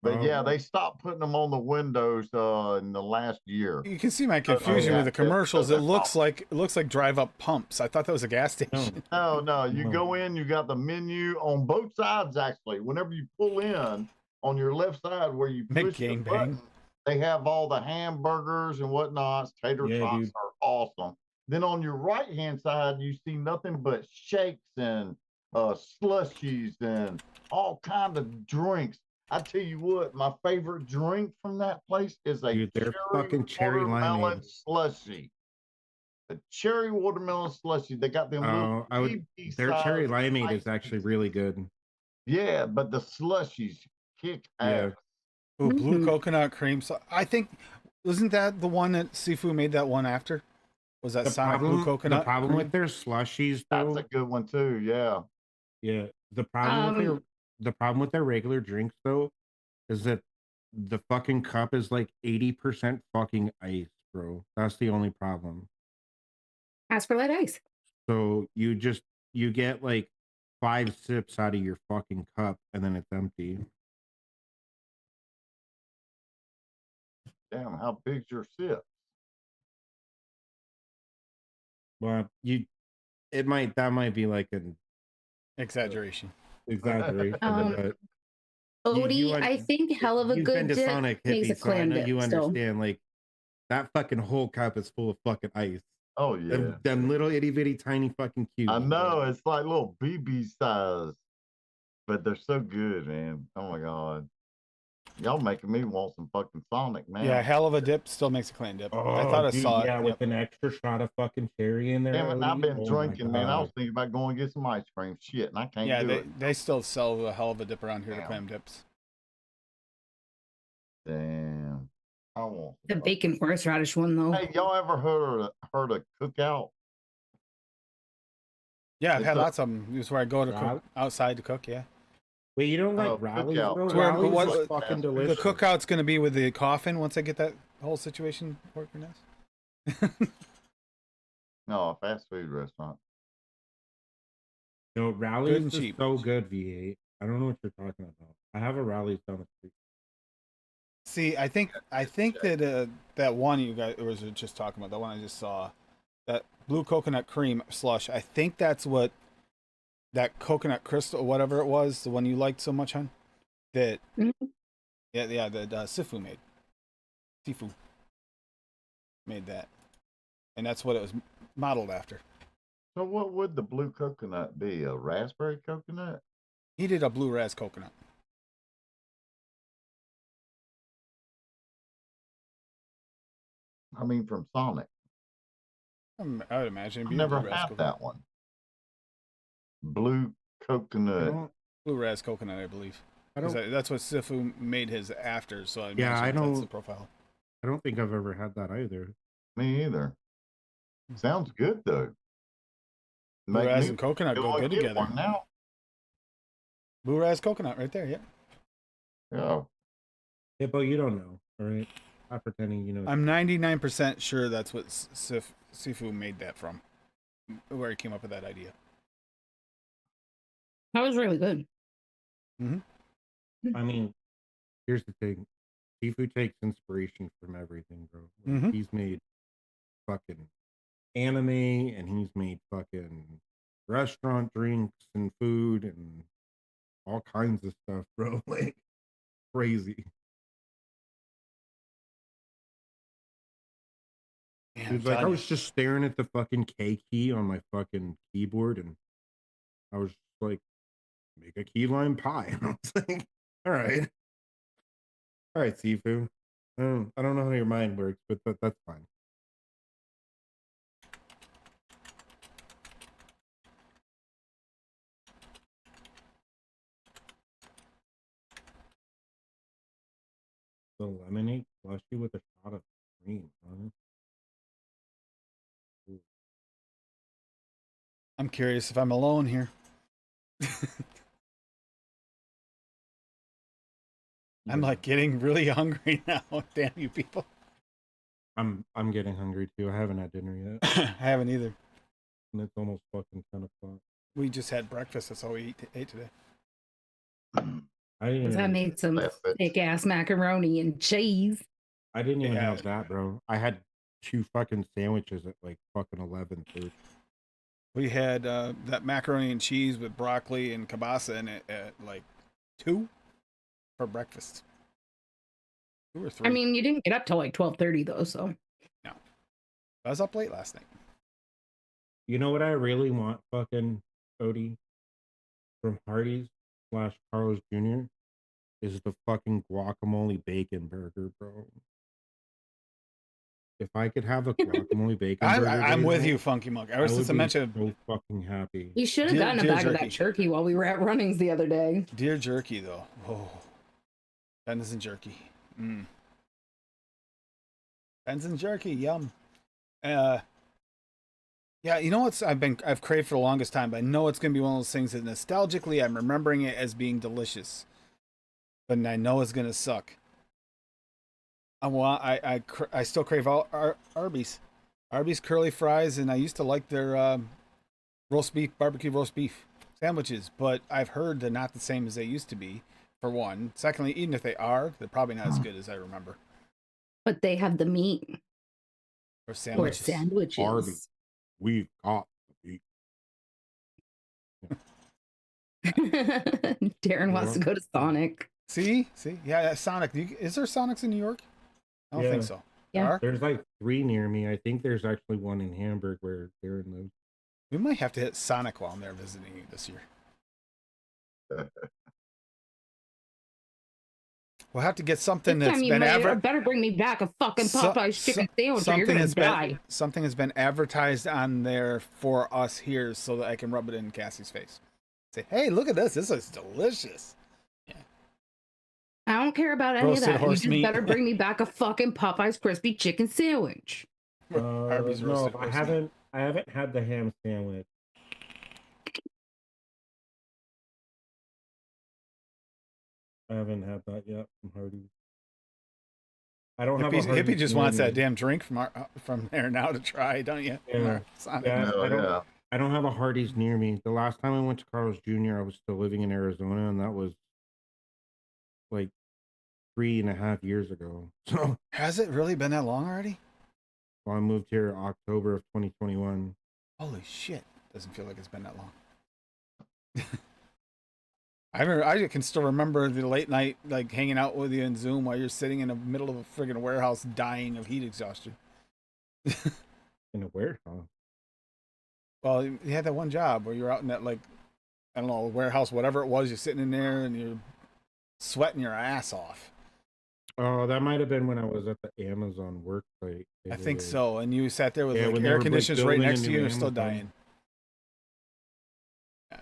But yeah, they stopped putting them on the windows in the last year. You can see my confusion yeah, with the commercials. yeah. It looks like drive up pumps. I thought that was a gas station. No, you No. go in, you got the menu on both sides actually. Whenever you pull in on your left side where you push the McGangbang. button, they have all the hamburgers and whatnot. Tater Yeah, tots dude. are awesome. Then on your right hand side, you see nothing but shakes and slushies and all kind of drinks. I tell you what, my favorite drink from that place is a Dude, they're fucking cherry watermelon limeade. slushy. A cherry watermelon slushy. They got them little Their cherry BB-sized limeade is ice actually pieces. really good. Yeah, but the slushies kick Yeah. ass. Ooh, blue Mhm. coconut cream. So I think wasn't that the one that Sifu made that one after? Was that Sonic blue coconut? The problem cream? with their slushies, That's though, a good one too. Yeah. yeah, the problem with Um, their regular drinks, though, is that the fucking cup is like 80% fucking ice, bro. That's the only problem. Ask for light ice. So you get like 5 sips out of your fucking cup, and then it's empty. Damn, how big's your sip? Well, that might be like an Exaggeration. exaggeration, but Odie, I think hell of a you've been good to dip Sonic makes a Hippie, so I clam know dip you still. understand. Like that fucking whole cup is full of fucking ice. Oh yeah. Them little itty bitty tiny fucking cubes. I know it's like little BB size, but they're so good, man. Oh my god. Y'all making me want some fucking Sonic now. Yeah, hell of a dip still makes a clam dip. Oh, I thought I dude, saw yeah, it. with an extra shot of fucking cherry in there. Damn it, and I've Odie. been Oh my drinking, man. I was God. thinking about going to get some ice cream. Shit, and I can't Yeah, do they, it. they still sell a hell of a dip around here, the Damn. clam dips. Damn. I want The some. bacon horseradish one though. Hey, y'all ever heard of cookout? Yeah, I've It's had a- lots of them. It's where I go to Rally- cook outside to cook. Yeah, Wait, you don't like Oh, rallies, cookout. bro? It's where- Rallies what- is fucking the delicious. the cookout's going to be with the coffin once I get that whole situation working out. No, a fast food restaurant. No, Good rallies and is cheap. so good, V8. I don't know what you're talking about. I have a rallies down the street. See, I think that that one you guys was just talking about, the one I just saw, that blue coconut cream slush. I think that's what that coconut crystal, whatever it was, the one you liked so much, hon. That Mhm. yeah, that Sifu made. Sifu made that, and that's what it was modeled after. So what would the blue coconut be? A raspberry coconut? He did a blue ras coconut. I mean, from Sonic. I would imagine it'd I've be a never blue ras had coconut. that one. Blue coconut. Blue ras coconut, I believe. I 'Cause don't. that's what Sifu made his after. So I Yeah, I imagine that's the don't- profile. I don't think I've ever had that either. Me either. Sounds good though. Blue Make ras me and coconut go go and good get together. one now. Blue ras coconut, right there. Yeah. Yeah. Hippo, you don't know, all right? Not pretending you know. I'm 99% sure that's what Sifu made that from, where he came up with that idea. That was really good. I mean, here's the thing. Sifu takes inspiration from everything, bro. Like, Mhm. He's made fucking anime, and he's made fucking restaurant drinks and food and all kinds of stuff, bro. Like crazy. Yeah, He I'm was like, I telling you. was just staring at the fucking K key on my fucking keyboard, and I was just like, make a key lime pie. And I was like, all right, Sifu. I don't know how your mind works, but that's fine. The lemonade slushy with a shot of cream, huh? Ooh. I'm curious if I'm alone here. I'm Yeah. like getting really hungry now. Damn you people. I'm getting hungry too. I haven't had dinner yet, I haven't either. and it's almost fucking 10 o'clock. We just had breakfast. That's all we ate today. I didn't Because I even made some Left it. thick ass macaroni and cheese. I didn't even Yeah. have that, bro. I had 2 fucking sandwiches at like fucking 11:30. We had that macaroni and cheese with broccoli and kielbasa in it at like 2 for breakfast. 2 or 3. I mean, you didn't get up till like 12:30 though, so no. I was up late last night. You know what I really want, fucking Odie, from Hardee's / Carl's Jr. is the fucking guacamole bacon burger, bro. If I could have a guacamole bacon burger, I'm with David, you, Funky Monk. I Ever since would I be mentioned so fucking happy. you should have gotten a Deer bag of jerky. that turkey while we were at Runnings the other day. deer jerky, though. Oh, venison jerky. Venison jerky, yum. Yeah, you know what's I've craved for the longest time, but I know it's gonna be one of those things that nostalgically I'm remembering it as being delicious, but I know it's gonna suck. I still crave Arby's, curly fries, and I used to like their barbecue roast beef sandwiches, but I've heard they're not the same as they used to be. For one, secondly, even if they are, they're probably not as good as I remember. But they have the meat Or or sandwiches. sandwiches. Arby's. We've got the beef. Darren wants to go to Sonic. See, yeah, Sonic. Is there Sonics in New York? I don't think Yeah. so. Yeah. There are? There's like 3 near me. I think there's actually one in Hamburg where Darren lives. We might have to hit Sonic while I'm there visiting you this year. We'll have to get something This that's time you been better bring me back a fucking Popeye's chicken sandwich or you're gonna die. something has been advertised on there for us here, so that I can rub it in Cassie's face. Say, hey, look at this. This is delicious. I don't care about any Roasted of that. You horse just meat. better bring me back a fucking Popeye's crispy chicken sandwich. Arby's No, roasted I horse haven't. I haven't had the ham sandwich. I haven't had that yet from Hardee's. I don't have a Hippie, Hardee's Hippie just near wants that me. damn drink from there now to try, don't you? Yeah. Sonic. Yeah, Oh, I don't. yeah. I don't have a Hardee's near me. The last time I went to Carl's Jr., I was still living in Arizona, and that was like 3.5 years ago. So Has it really been that long already? I moved here October of 2021. Holy shit. Doesn't feel like it's been that long. I can still remember the late night, like hanging out with you in Zoom while you're sitting in the middle of a friggin' warehouse dying of heat exhaustion. In a warehouse. Well, you had that one job where you're out in that, like, I don't know, warehouse, whatever it was, you're sitting in there and you're sweating your ass off. Oh, that might have been when I was at the Amazon work site. I think so. And you sat there with Yeah, like when they air were, like, conditioners right building a next to you new and you're still Amazon. dying. Yeah.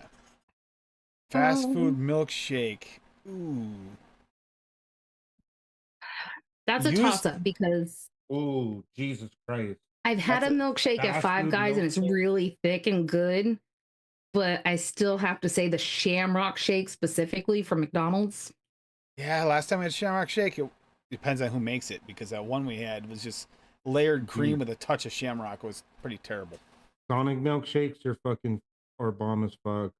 Fast food milkshake. Ooh. That's a Used- toss up because Oh, Jesus Christ. I've had That's a milkshake at fast Five food Guys and it's milkshake? really thick and good. But I still have to say the Shamrock Shake specifically from McDonald's. Yeah, last time we had Shamrock Shake, it depends on who makes it, because that one we had was just layered cream with a touch of Shamrock. It was pretty terrible. Sonic milkshakes are fucking or bomb as fuck.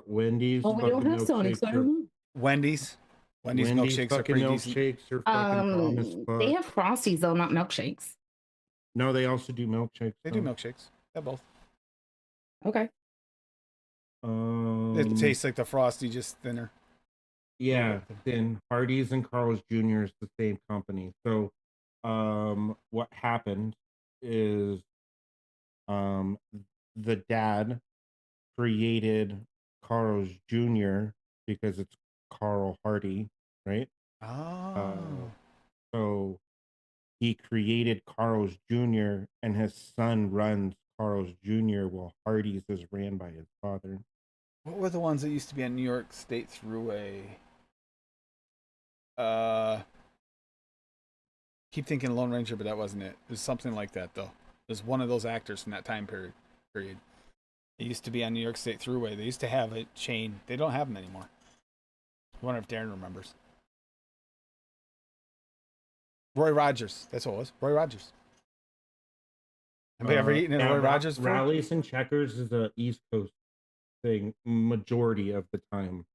Wendy's. Oh, we don't fucking have Sonic. milkshakes are- Wendy's milkshakes are fucking pretty decent. milkshakes are fucking bomb as fuck. They have Frosties though, not milkshakes. No, they also do milkshakes. They do though. milkshakes. They're both. Okay. It tastes like the Frosty, just thinner. Yeah, bit then Hardee's and Carl's Jr. is the same company. So, what happened is, the dad created Carl's Jr. because it's Carl Hardy, right? Oh. So he created Carl's Jr. and his son runs Carl's Jr. while Hardee's is ran by his father. What were the ones that used to be on New York State Thruway? Keep thinking Lone Ranger, but that wasn't it. It was something like that, though. It was one of those actors from that time period. It used to be on New York State Thruway. They used to have a chain. They don't have them anymore. I wonder if Darren remembers. Roy Rogers. That's what it was. Roy Rogers. Have you ever eaten at Roy Rogers before? Rallies and Checkers is a East Coast thing majority of the time.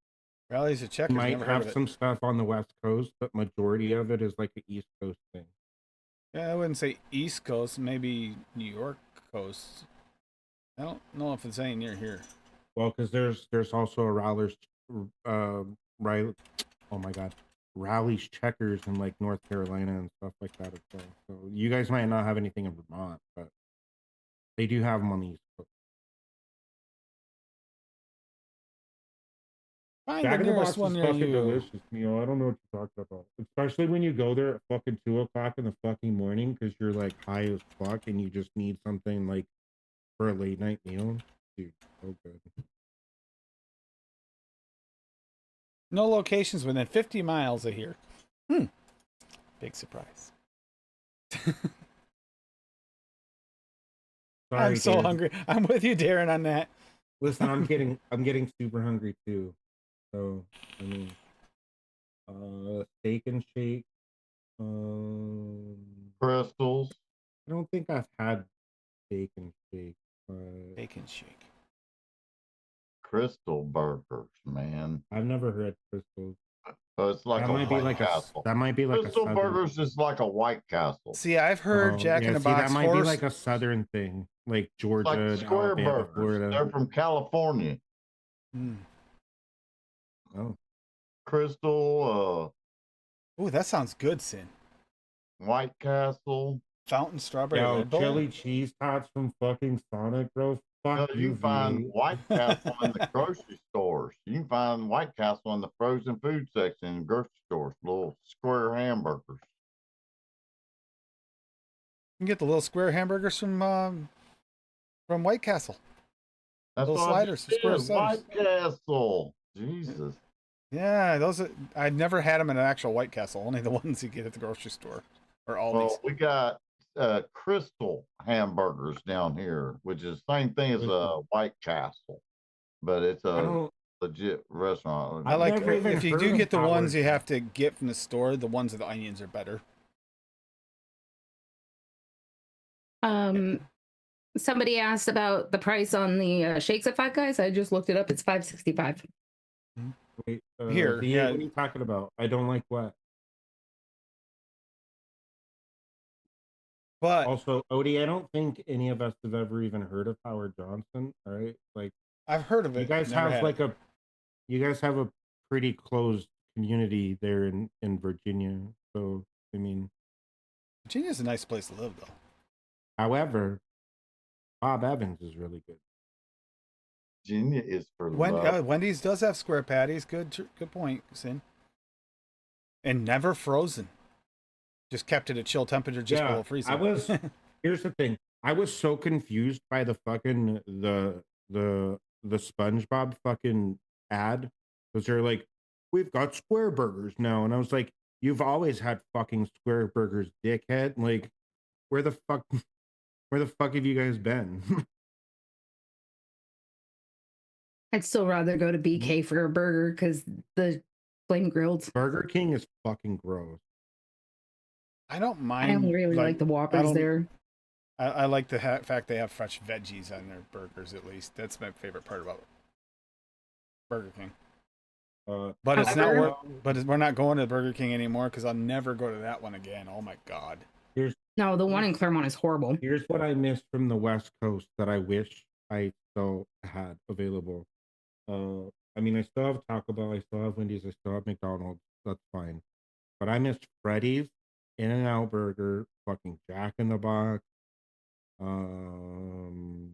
Rallies and Checkers. Might Never heard of have it. some stuff on the West Coast, but majority of it is like an East Coast thing. Yeah, I wouldn't say East Coast. Maybe New York Coast. I don't know if it's any near here. Well, because there's also a Rallies, right? Oh my God, Rallies Checkers in like North Carolina and stuff like that as well. So you guys might not have anything in Vermont, but they do have them on the East Coast. Find Jack the in the nearest Box one is near fucking you. delicious, Neil. I don't know what you're talking about. Especially when you go there at fucking 2:00 in the fucking morning because you're like high as fuck and you just need something like for a late night meal. Dude, so good. No locations within 50 miles of here. Big surprise. Sorry, I'm so dude. hungry. I'm with you, Darren, on that. Listen, I'm getting super hungry too. So I mean, steak and shake. Crystals. I don't think I've had steak and shake, but Bacon shake. Crystal burgers, man. I've never heard Crystals. So it's like That a might be White like Castle. that might be like Crystal a southern. burgers is like a White Castle. See, I've heard Jack in the See, Box that might be horse. like a southern thing, like It's Georgia, like and square Alabama, burgers. Florida. They're from California. Oh, Crystal, Ooh, that sounds good, Sin. White Castle. Fountain strawberry yo, Red Bull. chili cheese tots from fucking Sonic, bro. Fuck You can find V8. White Castle in the grocery stores. You can find White Castle in the frozen food section in grocery stores. Little square hamburgers. You can get the little square hamburgers from White Castle. That's Little what I sliders, just square said, sliders. White Castle. Jesus. Yeah, those are. I'd never had them in an actual White Castle. Only the ones you get at the grocery store or Aldi's. Well, we got Crystal hamburgers down here, which is the same thing as a White Castle, but it's a legit restaurant. I like never even if you heard do of get the ones Howard. you have to get from the store. The ones with the onions are better. Somebody asked about the price on the shakes at Five Guys. I just looked it up. It's $5.65. Wait, Here, V8, yeah. what are you talking about? I don't like what. But Also, Odie, I don't think any of us have ever even heard of Howard Johnson. All right, like I've heard of it. you guys never have had like it. you guys have a pretty closed community there in Virginia. So I mean, Virginia's a nice place to live, though. however, Bob Evans is really good. Virginia is for love. Wendy's does have square patties. Good point, Sin. And never frozen. Just kept it at chill temperature, just below freezing. I was. Here's the thing. I was so confused by the fucking the SpongeBob fucking ad because they're like, we've got square burgers now, and I was like, you've always had fucking square burgers, dickhead. Like, where the fuck have you guys been? I'd still rather go to BK for a burger because the flame grilled. Burger King is fucking gross. I don't mind. I don't really like the Whoppers there. I like the fact they have fresh veggies on their burgers. At least that's my favorite part about Burger King. But it's not. We're not going to Burger King anymore because I'll never go to that one again. Oh my God. No, the one in Claremont is horrible. Here's what I missed from the West Coast that I wish I still had available. I mean, I still have Taco Bell, I still have Wendy's, I still have McDonald's. That's fine. But I miss Freddy's, In-N-Out Burger, fucking Jack in the Box, um,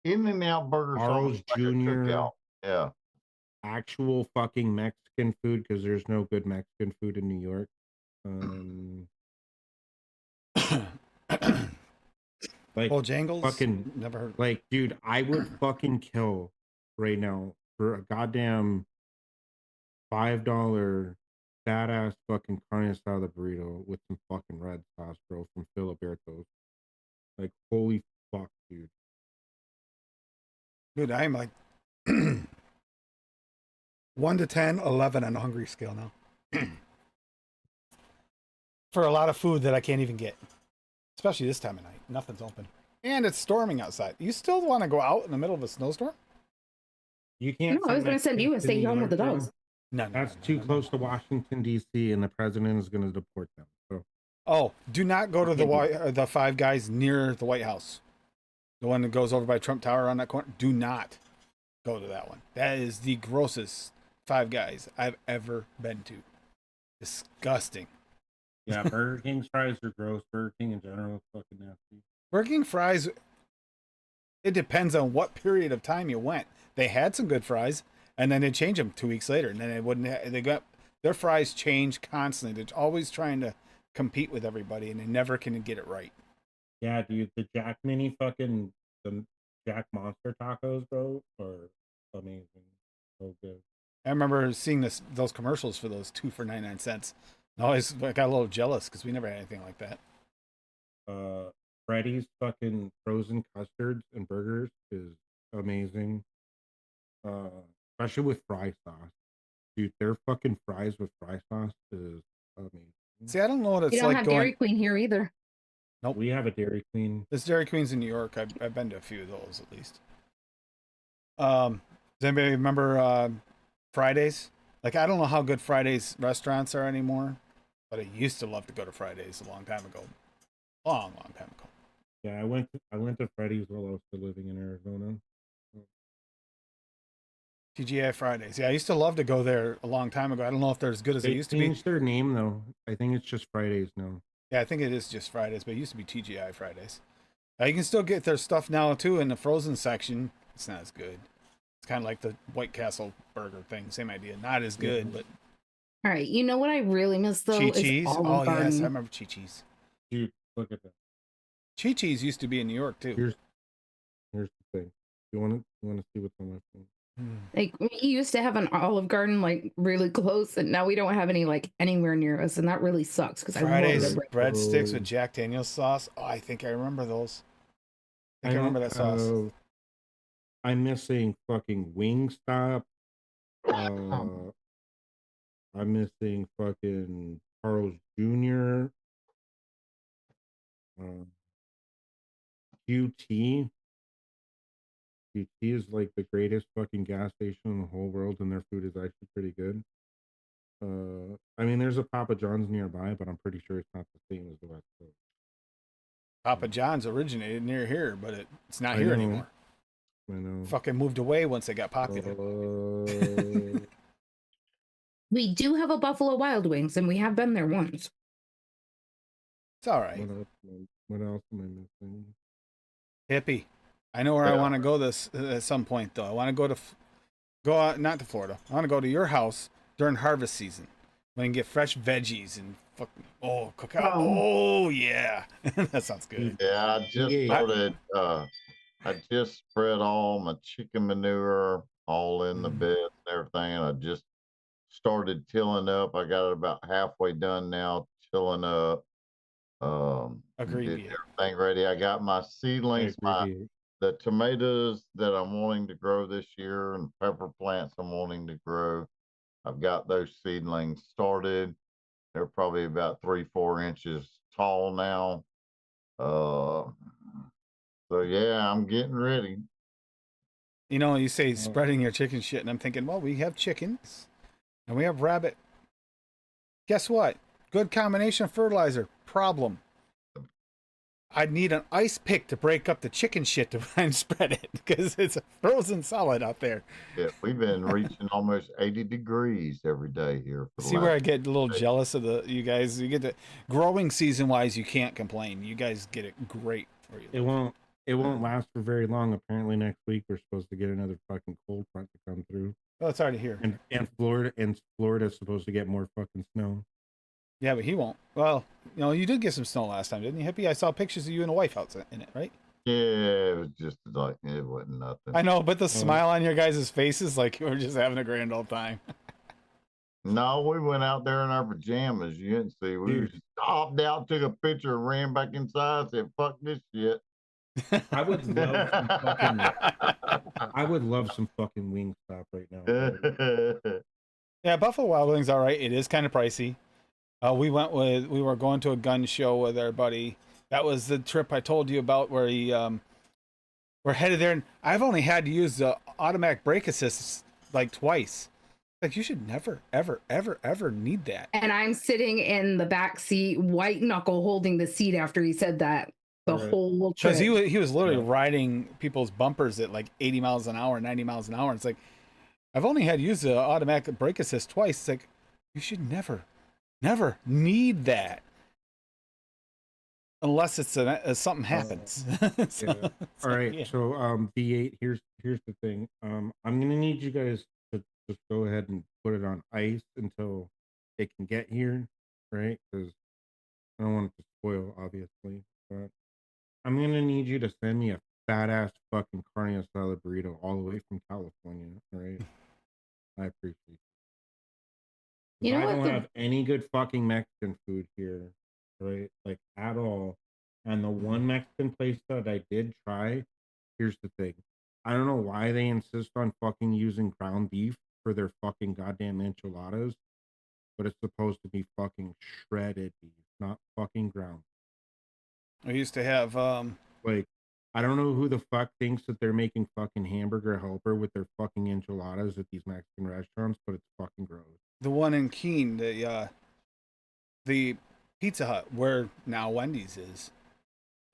In-N-Out burgers almost Carl's like a Jr., cookout. Yeah. actual fucking Mexican food because there's no good Mexican food in New York. Like Bojangles? fucking Never heard. like, dude, I would fucking kill right now for a goddamn $5 badass fucking carne asada burrito with some fucking red sauce, bro, from Filiberto's. Like, holy fuck, dude. Dude, I'm like 1 to 10, 11 on a hungry scale now. For a lot of food that I can't even get. Especially this time of night. Nothing's open. And it's storming outside. You still want to go out in the middle of a snowstorm? You can't. No, I was going to send you and to stay New home with the York, dogs. No, That's too close to Washington, D.C., and the president is going to deport them. So, Oh, do not go to can't the Five Guys near the White House. The one that goes over by Trump Tower on that corner. Do not go to that one. That is the grossest Five Guys I've ever been to. Disgusting. yeah, Burger King's fries are gross. Burger King in general is fucking nasty. Burger King fries, it depends on what period of time you went. They had some good fries, and then they change them 2 weeks later, and then they wouldn't. They got their fries change constantly. They're always trying to compete with everybody, and they never can get it right. Yeah, dude, the Jack Mini fucking the Jack Monster tacos, bro, are amazing. So good. I remember seeing those commercials for those 2 for 99 cents. I always got a little jealous because we never had anything like that. Freddy's fucking frozen custards and burgers is amazing. Especially with fry sauce. Dude, their fucking fries with fry sauce is amazing. See, I don't know what We it's don't like have going. Dairy Queen here either. Nope. We have a Dairy Queen. There's Dairy Queens in New York. I've been to a few of those at least. Does anybody remember Fridays? Like, I don't know how good Fridays restaurants are anymore, but I used to love to go to Fridays a long time ago. Long time ago. Yeah, I went to Freddy's while I was still living in Arizona. TGI Fridays. Yeah, I used to love to go there a long time ago. I don't know if they're as good as they They used to be. changed their name though. I think it's just Fridays now. Yeah, I think it is just Fridays, but it used to be TGI Fridays. You can still get their stuff now too in the frozen section. It's not as good. It's kind of like the White Castle burger thing. Same idea. Not as good, but All right, you know what I really miss though Chi-Chi's. is Olive Oh Garden. yes, I remember Chi-Chi's. Dude, look at that. Chi-Chi's used to be in New York too. Here's the thing. You want to see what's on my phone? Like we used to have an Olive Garden like really close, and now we don't have any like anywhere near us, and that really sucks because I love Fridays the breadsticks with Jack Daniel's sauce. Oh, I think I remember those. I think I remember that sauce. I'm missing fucking Wingstop. I'm missing fucking Carl's Jr. QT. QT is like the greatest fucking gas station in the whole world, and their food is actually pretty good. I mean, there's a Papa John's nearby, but I'm pretty sure it's not the same as the West Coast. Papa John's originated near here, but it's not here know. anymore. I know. Fucking moved away once they got popular. We do have a Buffalo Wild Wings, and we have been there once. It's all right. What else am I missing? Hippie. I know where I Yeah. want to go this at some point though. I want to go out, not to Florida. I want to go to your house during harvest season. We can get fresh veggies and fucking cook out. Oh yeah, that sounds good. Yeah, I just Yeah. started. I just spread all my chicken manure all in the beds and everything, and I just started tilling up. I got it about halfway done now, tilling up. Agreed. Get Yeah. everything ready. I got my seedlings, the tomatoes that I'm wanting to grow this year, and pepper plants I'm wanting to grow. I've got those seedlings started. They're probably about 3-4 inches tall now. So yeah, I'm getting ready. You know, you say spreading your chicken shit, and I'm thinking, well, we have chickens and we have rabbit. Guess what? Good combination of fertilizer. Problem. I'd need an ice pick to break up the chicken shit to try and spread it because it's a frozen solid out there. Yeah, we've been reaching almost 80 degrees every day here for the See where I last get a little days. jealous of you guys. You get the growing season wise, you can't complain. You guys get it great for you. It won't last for very long. Apparently next week we're supposed to get another fucking cold front to come through. Oh, it's already here. And Florida's supposed to get more fucking snow. Yeah, but he won't. Well, you did get some snow last time, didn't you, Hippie? I saw pictures of you and a wife out in it, right? Yeah, it was just like it wasn't nothing. I know, but the smile on your guys' faces, like you were just having a grand old time. No, we went out there in our pajamas. You didn't see. We Dude. just hopped out, took a picture, and ran back inside. Said, "Fuck this shit." I would love some fucking I would love some fucking Wingstop right now. Yeah, Buffalo Wild Wings, all right. It is kind of pricey. We were going to a gun show with our buddy. That was the trip I told you about where we're headed there, and I've only had to use the automatic brake assist like twice. Like, you should never, ever, ever, ever need that. And I'm sitting in the back seat, white knuckle holding the seat after he said that the Right. whole trip. Because he was literally riding people's bumpers at like 80 miles an hour, 90 miles an hour. It's like, I've only had to use the automatic brake assist twice. It's like, you should never, never need that. Unless it's something happens. So, Yeah. it's All like, right, yeah. so V8, here's the thing. I'm gonna need you guys to just go ahead and put it on ice until it can get here, right? Because I don't want it to spoil, obviously. But I'm gonna need you to send me a fat ass fucking carne asada burrito all the way from California, all right? I appreciate it. You know I what don't the- have any good fucking Mexican food here, right? Like at all. And the one Mexican place that I did try, here's the thing. I don't know why they insist on fucking using ground beef for their fucking goddamn enchiladas, but it's supposed to be fucking shredded beef, not fucking ground. I used to have Like, I don't know who the fuck thinks that they're making fucking hamburger helper with their fucking enchiladas at these Mexican restaurants, but it's fucking gross. the one in Keene, the Pizza Hut, where now Wendy's is.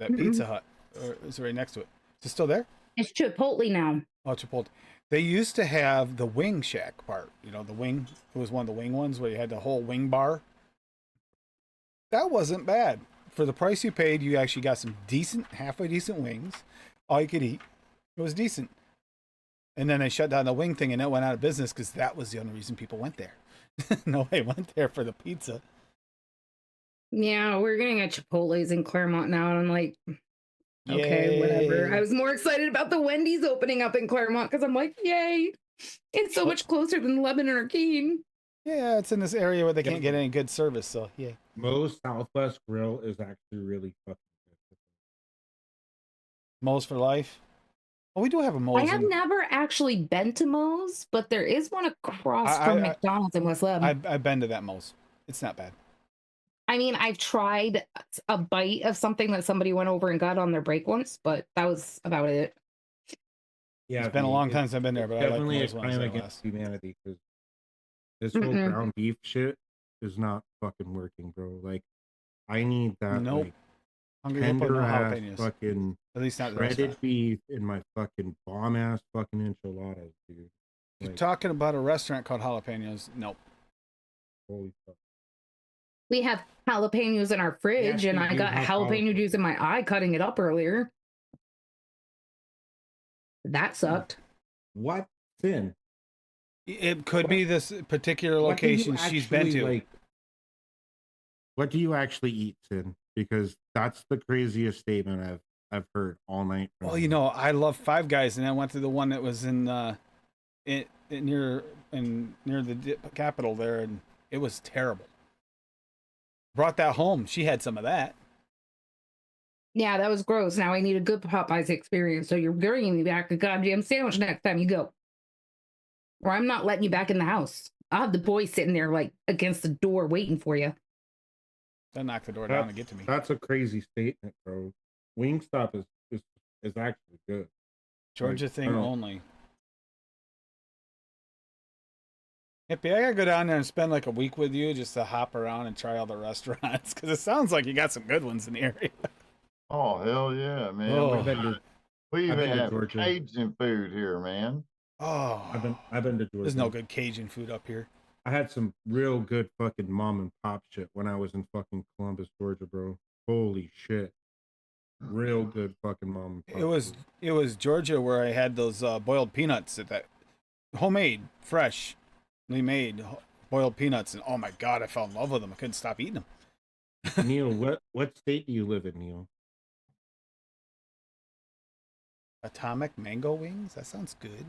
That Pizza Hut is right next to it. Is it still there? It's Chipotle now. Oh, Chipotle. They used to have the wing shack part. The wing. It was one of the wing ones where you had the whole wing bar. That wasn't bad. For the price you paid, you actually got some decent, halfway decent wings. All you could eat. It was decent. And then they shut down the wing thing and it went out of business because that was the only reason people went there. Nobody went there for the pizza. Yeah, we're getting at Chipotle's in Claremont now, and I'm like, okay, whatever. Yay. I was more excited about the Wendy's opening up in Claremont because I'm like, yay, it's so much closer than Lebanon or Keene. Yeah, it's in this area where they can't get any good service, so yeah. Moe's Southwest Grill is actually really fucking good. Moe's for life. Oh, we do have a Moe's. I have never actually been to Moe's, but there is one across from McDonald's in West Leb. I've been to that Moe's. It's not bad. I mean, I've tried a bite of something that somebody went over and got on their break once, but that was about it. Yeah, It's been a long time since I've been there, but I like definitely a Moe's when I was crime there against last. humanity because this whole Mm-mm. ground beef shit is not fucking working, bro. Like, I need that Nope. like Hungry Hippo, no tender ass jalapenos. fucking At least not the shredded restaurant. beef in my fucking bomb ass fucking enchiladas, dude. You're Like, talking about a restaurant called Jalapenos. Nope. holy fuck. We have jalapenos in our fridge, and we I do got have jalapeno jalapenos. juice in my eye cutting it up earlier. That sucked. What sin? It could be this particular What do you location she's been actually, to. Like, what do you actually eat, Sin? Because that's the craziest statement I've heard all night. from Well, you. I love Five Guys, and I went to the one that was near the capital there, and it was terrible. Brought that home. She had some of that. Yeah, that was gross. Now I need a good Popeyes experience. So you're bringing me back a goddamn sandwich next time you go. Or I'm not letting you back in the house. I'll have the boys sitting there like against the door waiting for you. They'll knock the door down and get to me. That's a crazy statement, bro. Wingstop is actually good. Georgia Like, thing I don't- only. Hippie, I gotta go down there and spend like a week with you just to hop around and try all the restaurants because it sounds like you got some good ones in the area. Oh hell yeah, man. Oh. I've been to We've I've been to had Georgia. Cajun food here, man. Oh. I've been to Georgia. There's no good Cajun food up here. I had some real good fucking mom and pop shit when I was in fucking Columbus, Georgia, bro. Holy shit. Real good fucking mom and pop. It was Georgia where I had those boiled peanuts that homemade, freshly made boiled peanuts, and oh my god, I fell in love with them. I couldn't stop eating them. Neil, what state do you live in, Neil? Atomic mango wings? That sounds good.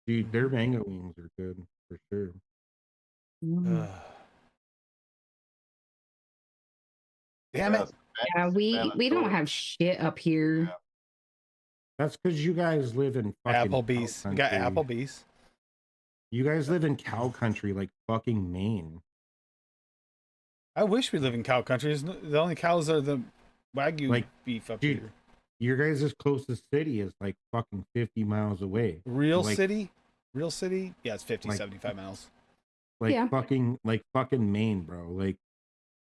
Dude, their mango wings are good for sure. Mm. Damn it. Yeah, we don't have shit up here. That's because you guys live in fucking Applebee's. cow We got country. Applebee's. You guys live in cow country like fucking Maine. I wish we live in cow country. The only cows are the Wagyu Like, beef up dude, here. Your guys' closest city is like fucking 50 miles away. Real like, city? Real city? Yeah, it's 50, Like- 75 miles. Like Yeah. fucking Maine, bro. Like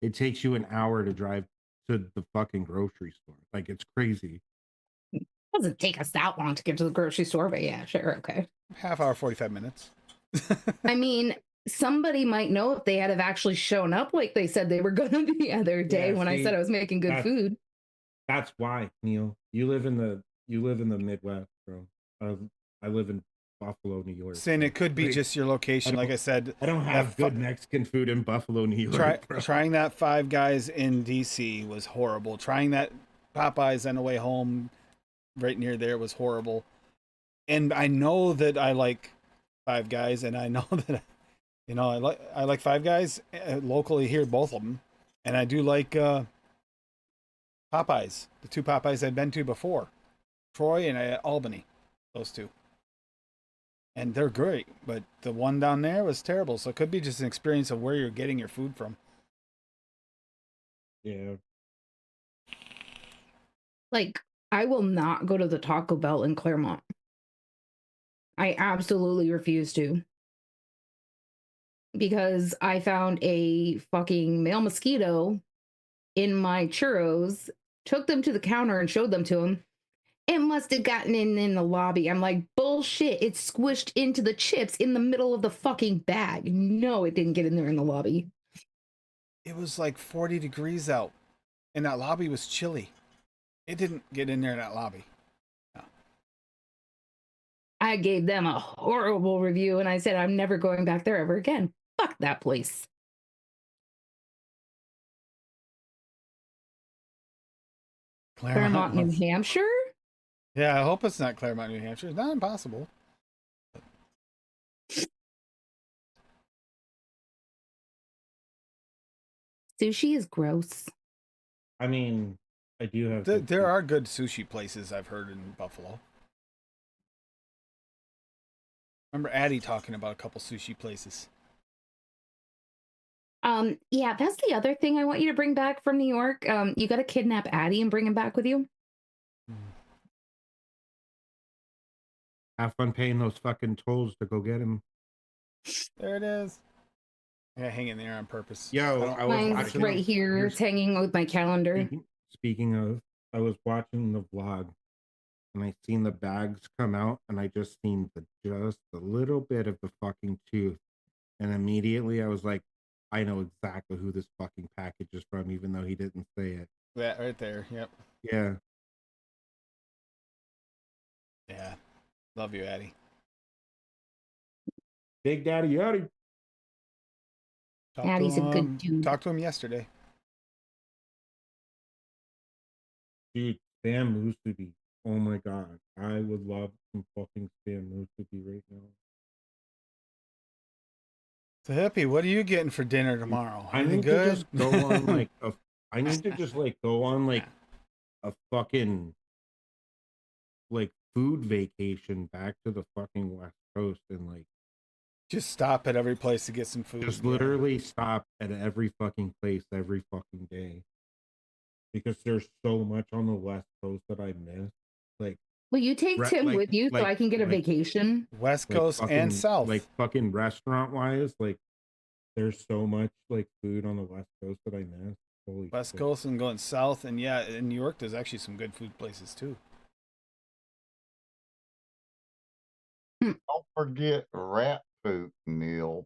it takes you an hour to drive to the fucking grocery store. Like it's crazy. Doesn't take us that long to get to the grocery store, but yeah, sure, okay. Half hour, 45 minutes. I mean, somebody might know if they had have actually shown up like they said they were gonna the other day Yeah, when I see, said I was making good that's- food. That's why, Neil. You live in the Midwest, bro. I live in Buffalo, New York. Sin, it could be Like, just your location. Like I said, I don't have that good Mexican food in Buffalo, New York. bro. trying that Five Guys in DC was horrible. Trying that Popeyes on the way home right near there was horrible. And I know that I like Five Guys, and I know that I like Five Guys locally here, both of them, and I do like Popeyes. The two Popeyes I'd been to before, Troy and Albany, those two. And they're great, but the one down there was terrible. So it could be just an experience of where you're getting your food from. Yeah. Like, I will not go to the Taco Bell in Claremont. I absolutely refuse to. Because I found a fucking male mosquito in my churros, took them to the counter and showed them to him. It must have gotten in the lobby. I'm like, bullshit. It's squished into the chips in the middle of the fucking bag. No, it didn't get in there in the lobby. It was like 40 degrees out, and that lobby was chilly. It didn't get in there in that lobby. No. I gave them a horrible review and I said, I'm never going back there ever again. Fuck that place. Claremont, New Hampshire? Yeah, I hope it's not Claremont, New Hampshire. It's not impossible. Sushi is gross. I mean, I do have. There are good sushi places I've heard in Buffalo. Remember Addie talking about a couple sushi places. Yeah, that's the other thing I want you to bring back from New York. You got to kidnap Addie and bring him back with you. Have fun paying those fucking tolls to go get him. There it is. Yeah, hang in there on purpose. Yo, I was Mine's watching right here. It's hanging with my calendar. Speaking of, I was watching the vlog, and I seen the bags come out, and I just seen just a little bit of the fucking tooth, and immediately I was like, I know exactly who this fucking package is from, even though he didn't say it. That right there. Yep. Yeah. Yeah. Love you, Addie. Big Daddy Yachty. Addie's a good dude. Talked to him yesterday. Dude, Sam Musubi. Oh my god. I would love some fucking Sam Musubi right now. So Hippie, what are you getting for dinner tomorrow? I Anything need good? to just go on like a I need to just like go on like a fucking like food vacation back to the fucking West Coast and like Just stop at every place to get some food. just literally stop at every fucking place every fucking day. Because there's so much on the West Coast that I miss. Like Will you take Tim like- with you so like- I can get a like- vacation? West like Coast fucking, and South. like fucking restaurant wise, like there's so much like food on the West Coast that I miss. Holy West shit. Coast and going south, and yeah, in New York, there's actually some good food places too. Don't forget rat poop, Neil.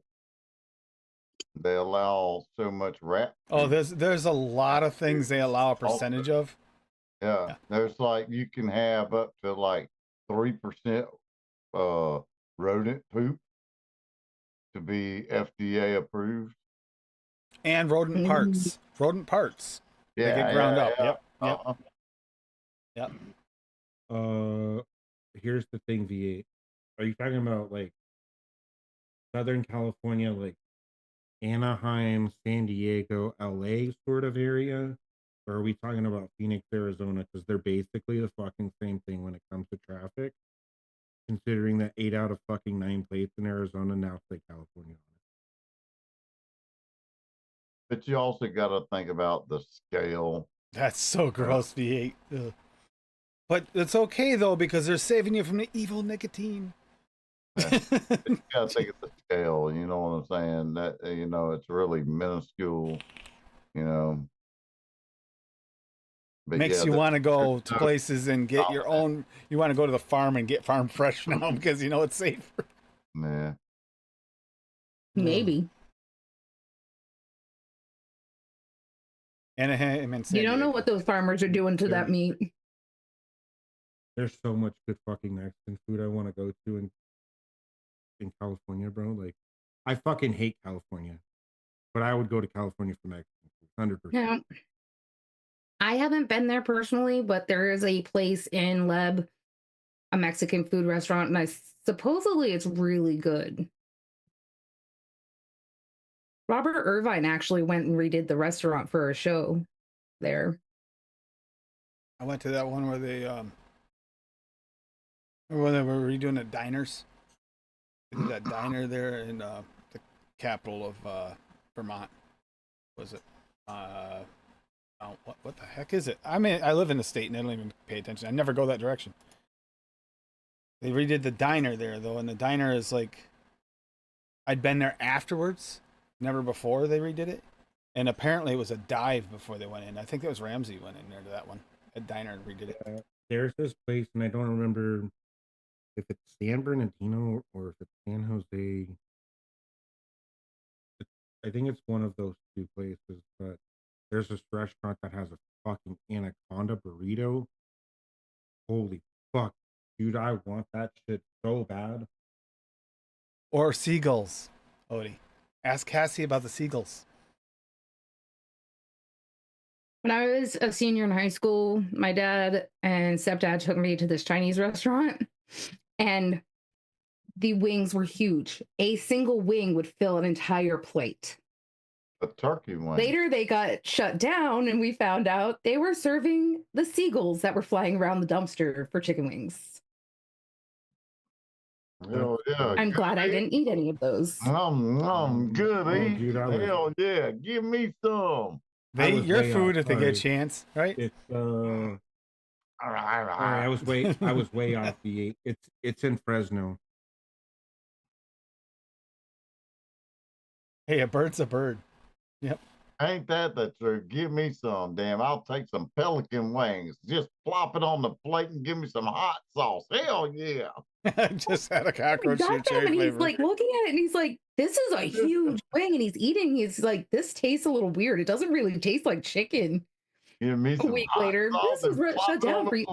They allow so much rat Oh, poop. there's a lot of things they allow a Also, percentage of. yeah, Yeah. there's like you can have up to like 3% rodent poop to be FDA approved. And rodent Mm. parts. Rodent parts. They get Yeah, ground yeah, up. yeah. Yep. Yep. Uh-huh. Yep. Here's the thing, V8. Are you talking about like Southern California, like Anaheim, San Diego, LA sort of area? Or are we talking about Phoenix, Arizona? Because they're basically the fucking same thing when it comes to traffic. Considering that 8 out of fucking 9 plates in Arizona now say California on But you also got to think about the scale. That's so gross, V8. Ugh. But it's okay though because they're saving you from the evil nicotine. You got to think of the scale. You know what I'm saying? That it's really minuscule. You know, but Makes yeah, you want to there's go to no places and get your dominant. own. You want to go to the farm and get farm fresh now because you know it's safer. Yeah. Maybe. Anaheim and You San don't know Diego. what those farmers are doing to that There's- meat. There's so much good fucking Mexican food I want to go to in California, bro. Like, I fucking hate California, but I would go to California for Mexican food, 100%. Now, I haven't been there personally, but there is a place in Leb, a Mexican food restaurant, and supposedly it's really good. Robert Irvine actually went and redid the restaurant for a show there. I went to that one where they remember when they were redoing the diners. They did that diner there in the capital of Vermont. Was it? Oh, what the heck is it? I mean, I live in the state and I don't even pay attention. I never go that direction. They redid the diner there though, and the diner is like I'd been there afterwards, never before they redid it. And apparently it was a dive before they went in. I think it was Ramsey went in there to that one. A diner and redid it. There's this place, and I don't remember if it's San Bernardino or if it's San Jose. I think it's one of those two places, but there's this restaurant that has a fucking anaconda burrito. Holy fuck, dude, I want that shit so bad. Or seagulls, Odie. Ask Cassie about the seagulls. When I was a senior in high school, my dad and stepdad took me to this Chinese restaurant, and the wings were huge. A single wing would fill an entire plate. A turkey wing. Later, they got shut down, and we found out they were serving the seagulls that were flying around the dumpster for chicken wings. Hell yeah. I'm Good glad I eat. didn't eat any of those. Good Oh, eat. dude, Hell yeah. Give me some. They was your way food off, if they get a sorry. chance, right? It's sorry, I was way off the 8. It's in Fresno. Hey, a bird's a bird. Yep. Ain't that the truth? Give me some, damn. I'll take some pelican wings. Just plop it on the plate and give me some hot sauce. Hell yeah. I just had a cockroach Got here, them, cherry and he's flavor. like looking at it, and he's like, "This is a huge wing," and he's eating. He's like, "This tastes a little weird. It doesn't really taste like chicken." Give me A some week hot later, sauce this was and plop shut it on down for the you.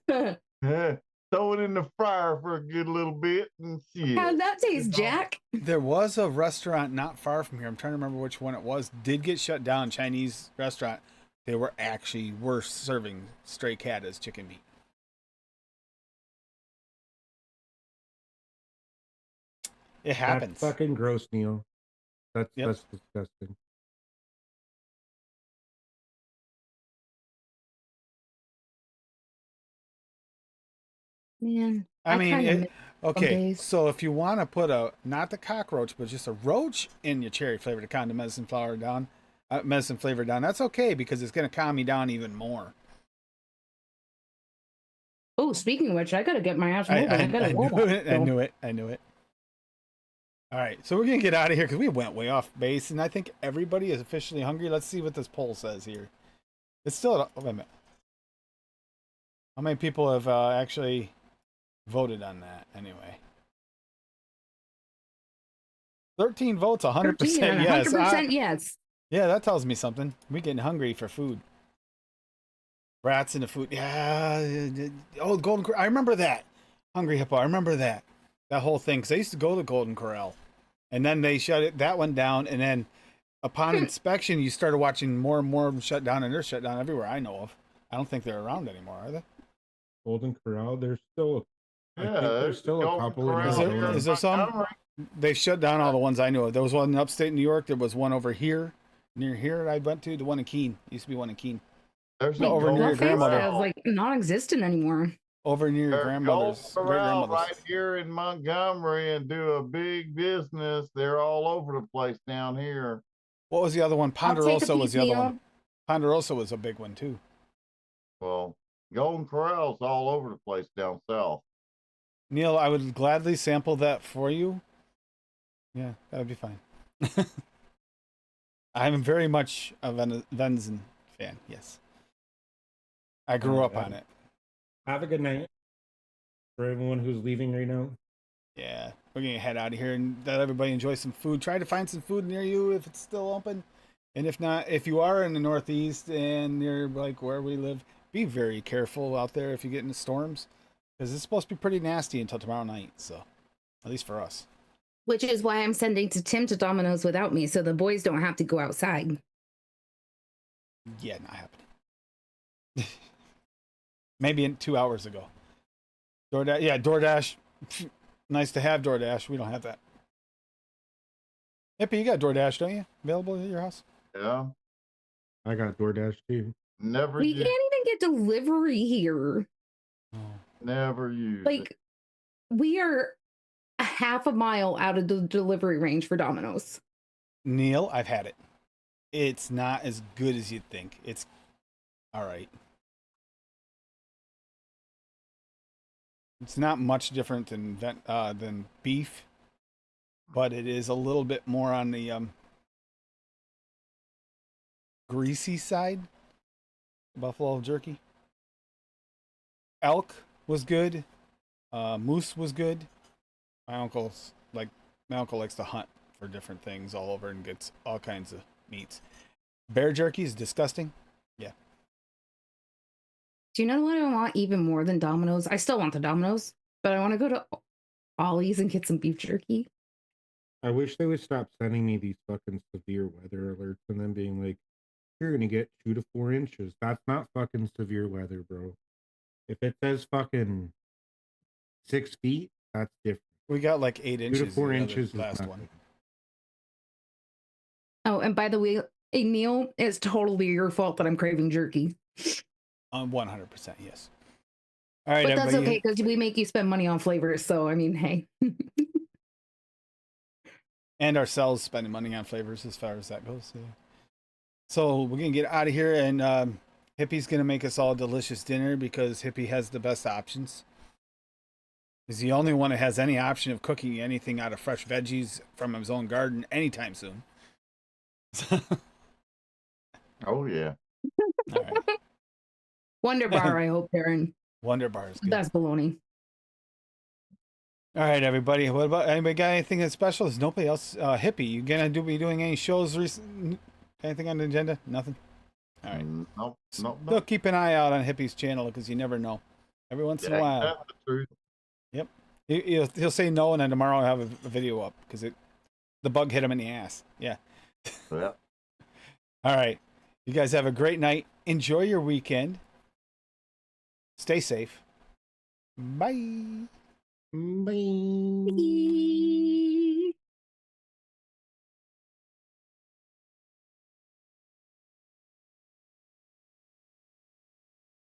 plate. Yeah. Throw it in the fryer for a good little bit and shit. How'd that taste, Jack? There was a restaurant not far from here. I'm trying to remember which one it was. Did get shut down. Chinese restaurant. They were actually worse serving stray cat as chicken meat. It happens. That's fucking gross, Neil. Yep. That's disgusting. Man, I mean, kinda miss okay. days. So if you want to put not the cockroach, but just a roach in your cherry flavored condom medicine flavor down, that's okay because it's going to calm you down even more. Oh, speaking of which, I gotta get my ass moving. I gotta I go knew back, it. I so. knew it. I knew it. All right, so we're gonna get out of here because we went way off base, and I think everybody is officially hungry. Let's see what this poll says here. It's still. Oh, wait a minute. How many people have actually voted on that? Anyway, 13 votes, 100% yes. 100% yes. Yeah, that tells me something. We're getting hungry for food. Rats in the food. Yeah. Oh, Golden Corral. I remember that. Hungry Hippo. I remember that. That whole thing. Because I used to go to Golden Corral. And then they shut that one down. And then upon inspection, you started watching more and more of them shut down. And they're shut down everywhere I know of. I don't think they're around anymore, are they? Golden Corral. There's still, I think Yeah, there's still a Golden couple in Corral here Arizona. in Is there some? Montgomery. They shut down all the ones I knew of. There was one in upstate New York. There was one over here, near here I went to. The one in Keene. Used to be one in Keene. There's No, a over near Golden your grandmother. Is like non-existent anymore. Over near your There's grandmother's, Golden great Corral grandmother's. right here in Montgomery and do a big business. They're all over the place down here. What was the other one? I'll take a Ponderosa was piece, the other Neil. one. Ponderosa was a big one too. Well, Golden Corral's all over the place down south. Neil, I would gladly sample that for you. Yeah, that would be fine. I'm very much a venison fan. Yes, I grew up on it. Have a good night for everyone who's leaving right now. Yeah, we're gonna head out of here and let everybody enjoy some food. Try to find some food near you if it's still open, and if not, if you are in the Northeast and near like where we live, be very careful out there if you get into storms, because it's supposed to be pretty nasty until tomorrow night. So, at least for us. Which is why I'm sending to Tim to Domino's without me, so the boys don't have to go outside. Yeah, not happening. Maybe in 2 hours ago. DoorDash, yeah, DoorDash. Nice to have DoorDash. We don't have that. Hippie, you got DoorDash, don't you? Available at your house? Yeah. I got DoorDash too. Never We use, can't even get delivery here. never use it. Like, we are a half a mile out of the delivery range for Domino's. Neil, I've had it. It's not as good as you'd think. It's all right. It's not much different than beef, but it is a little bit more on the greasy side. Buffalo jerky. Elk was good. Moose was good. My uncle likes to hunt for different things all over and gets all kinds of meats. Bear jerky is disgusting. Yeah. Do you know what I want even more than Domino's? I still want the Domino's, but I want to go to Ollie's and get some beef jerky. I wish they would stop sending me these fucking severe weather alerts and then being like, you're gonna get 2 to 4 inches. That's not fucking severe weather, bro. If it says fucking 6 feet, that's different. We got like 8 2 inches. to 4 the other inches is last nothing. one. Oh, and by the way, hey, Neil, it's totally your fault that I'm craving jerky. 100%, yes. All right, But that's everybody. okay because we make you spend money on flavors. So, I mean, hey. And ourselves spending money on flavors as far as that goes. Yeah. So we're gonna get out of here, and Hippie's gonna make us all delicious dinner because Hippie has the best options. He's the only one that has any option of cooking anything out of fresh veggies from his own garden anytime soon. Oh yeah. All right. Wonder Bar, I hope, Darren. Wonder Bar is good. That's baloney. All right, everybody. What about anybody got anything that's special? Is nobody else? Hippie, you gonna be doing any shows recent? Anything on the agenda? Nothing. All right. Nope. Nope. Still keep an eye out on Hippie's channel because you never know. Every once in a while. That's the truth. Yep. He'll say no, and then tomorrow I'll have a video up because the bug hit him in the ass. Yeah. Yeah. All right. You guys have a great night. Enjoy your weekend. Stay safe. Bye. Bye. Bye.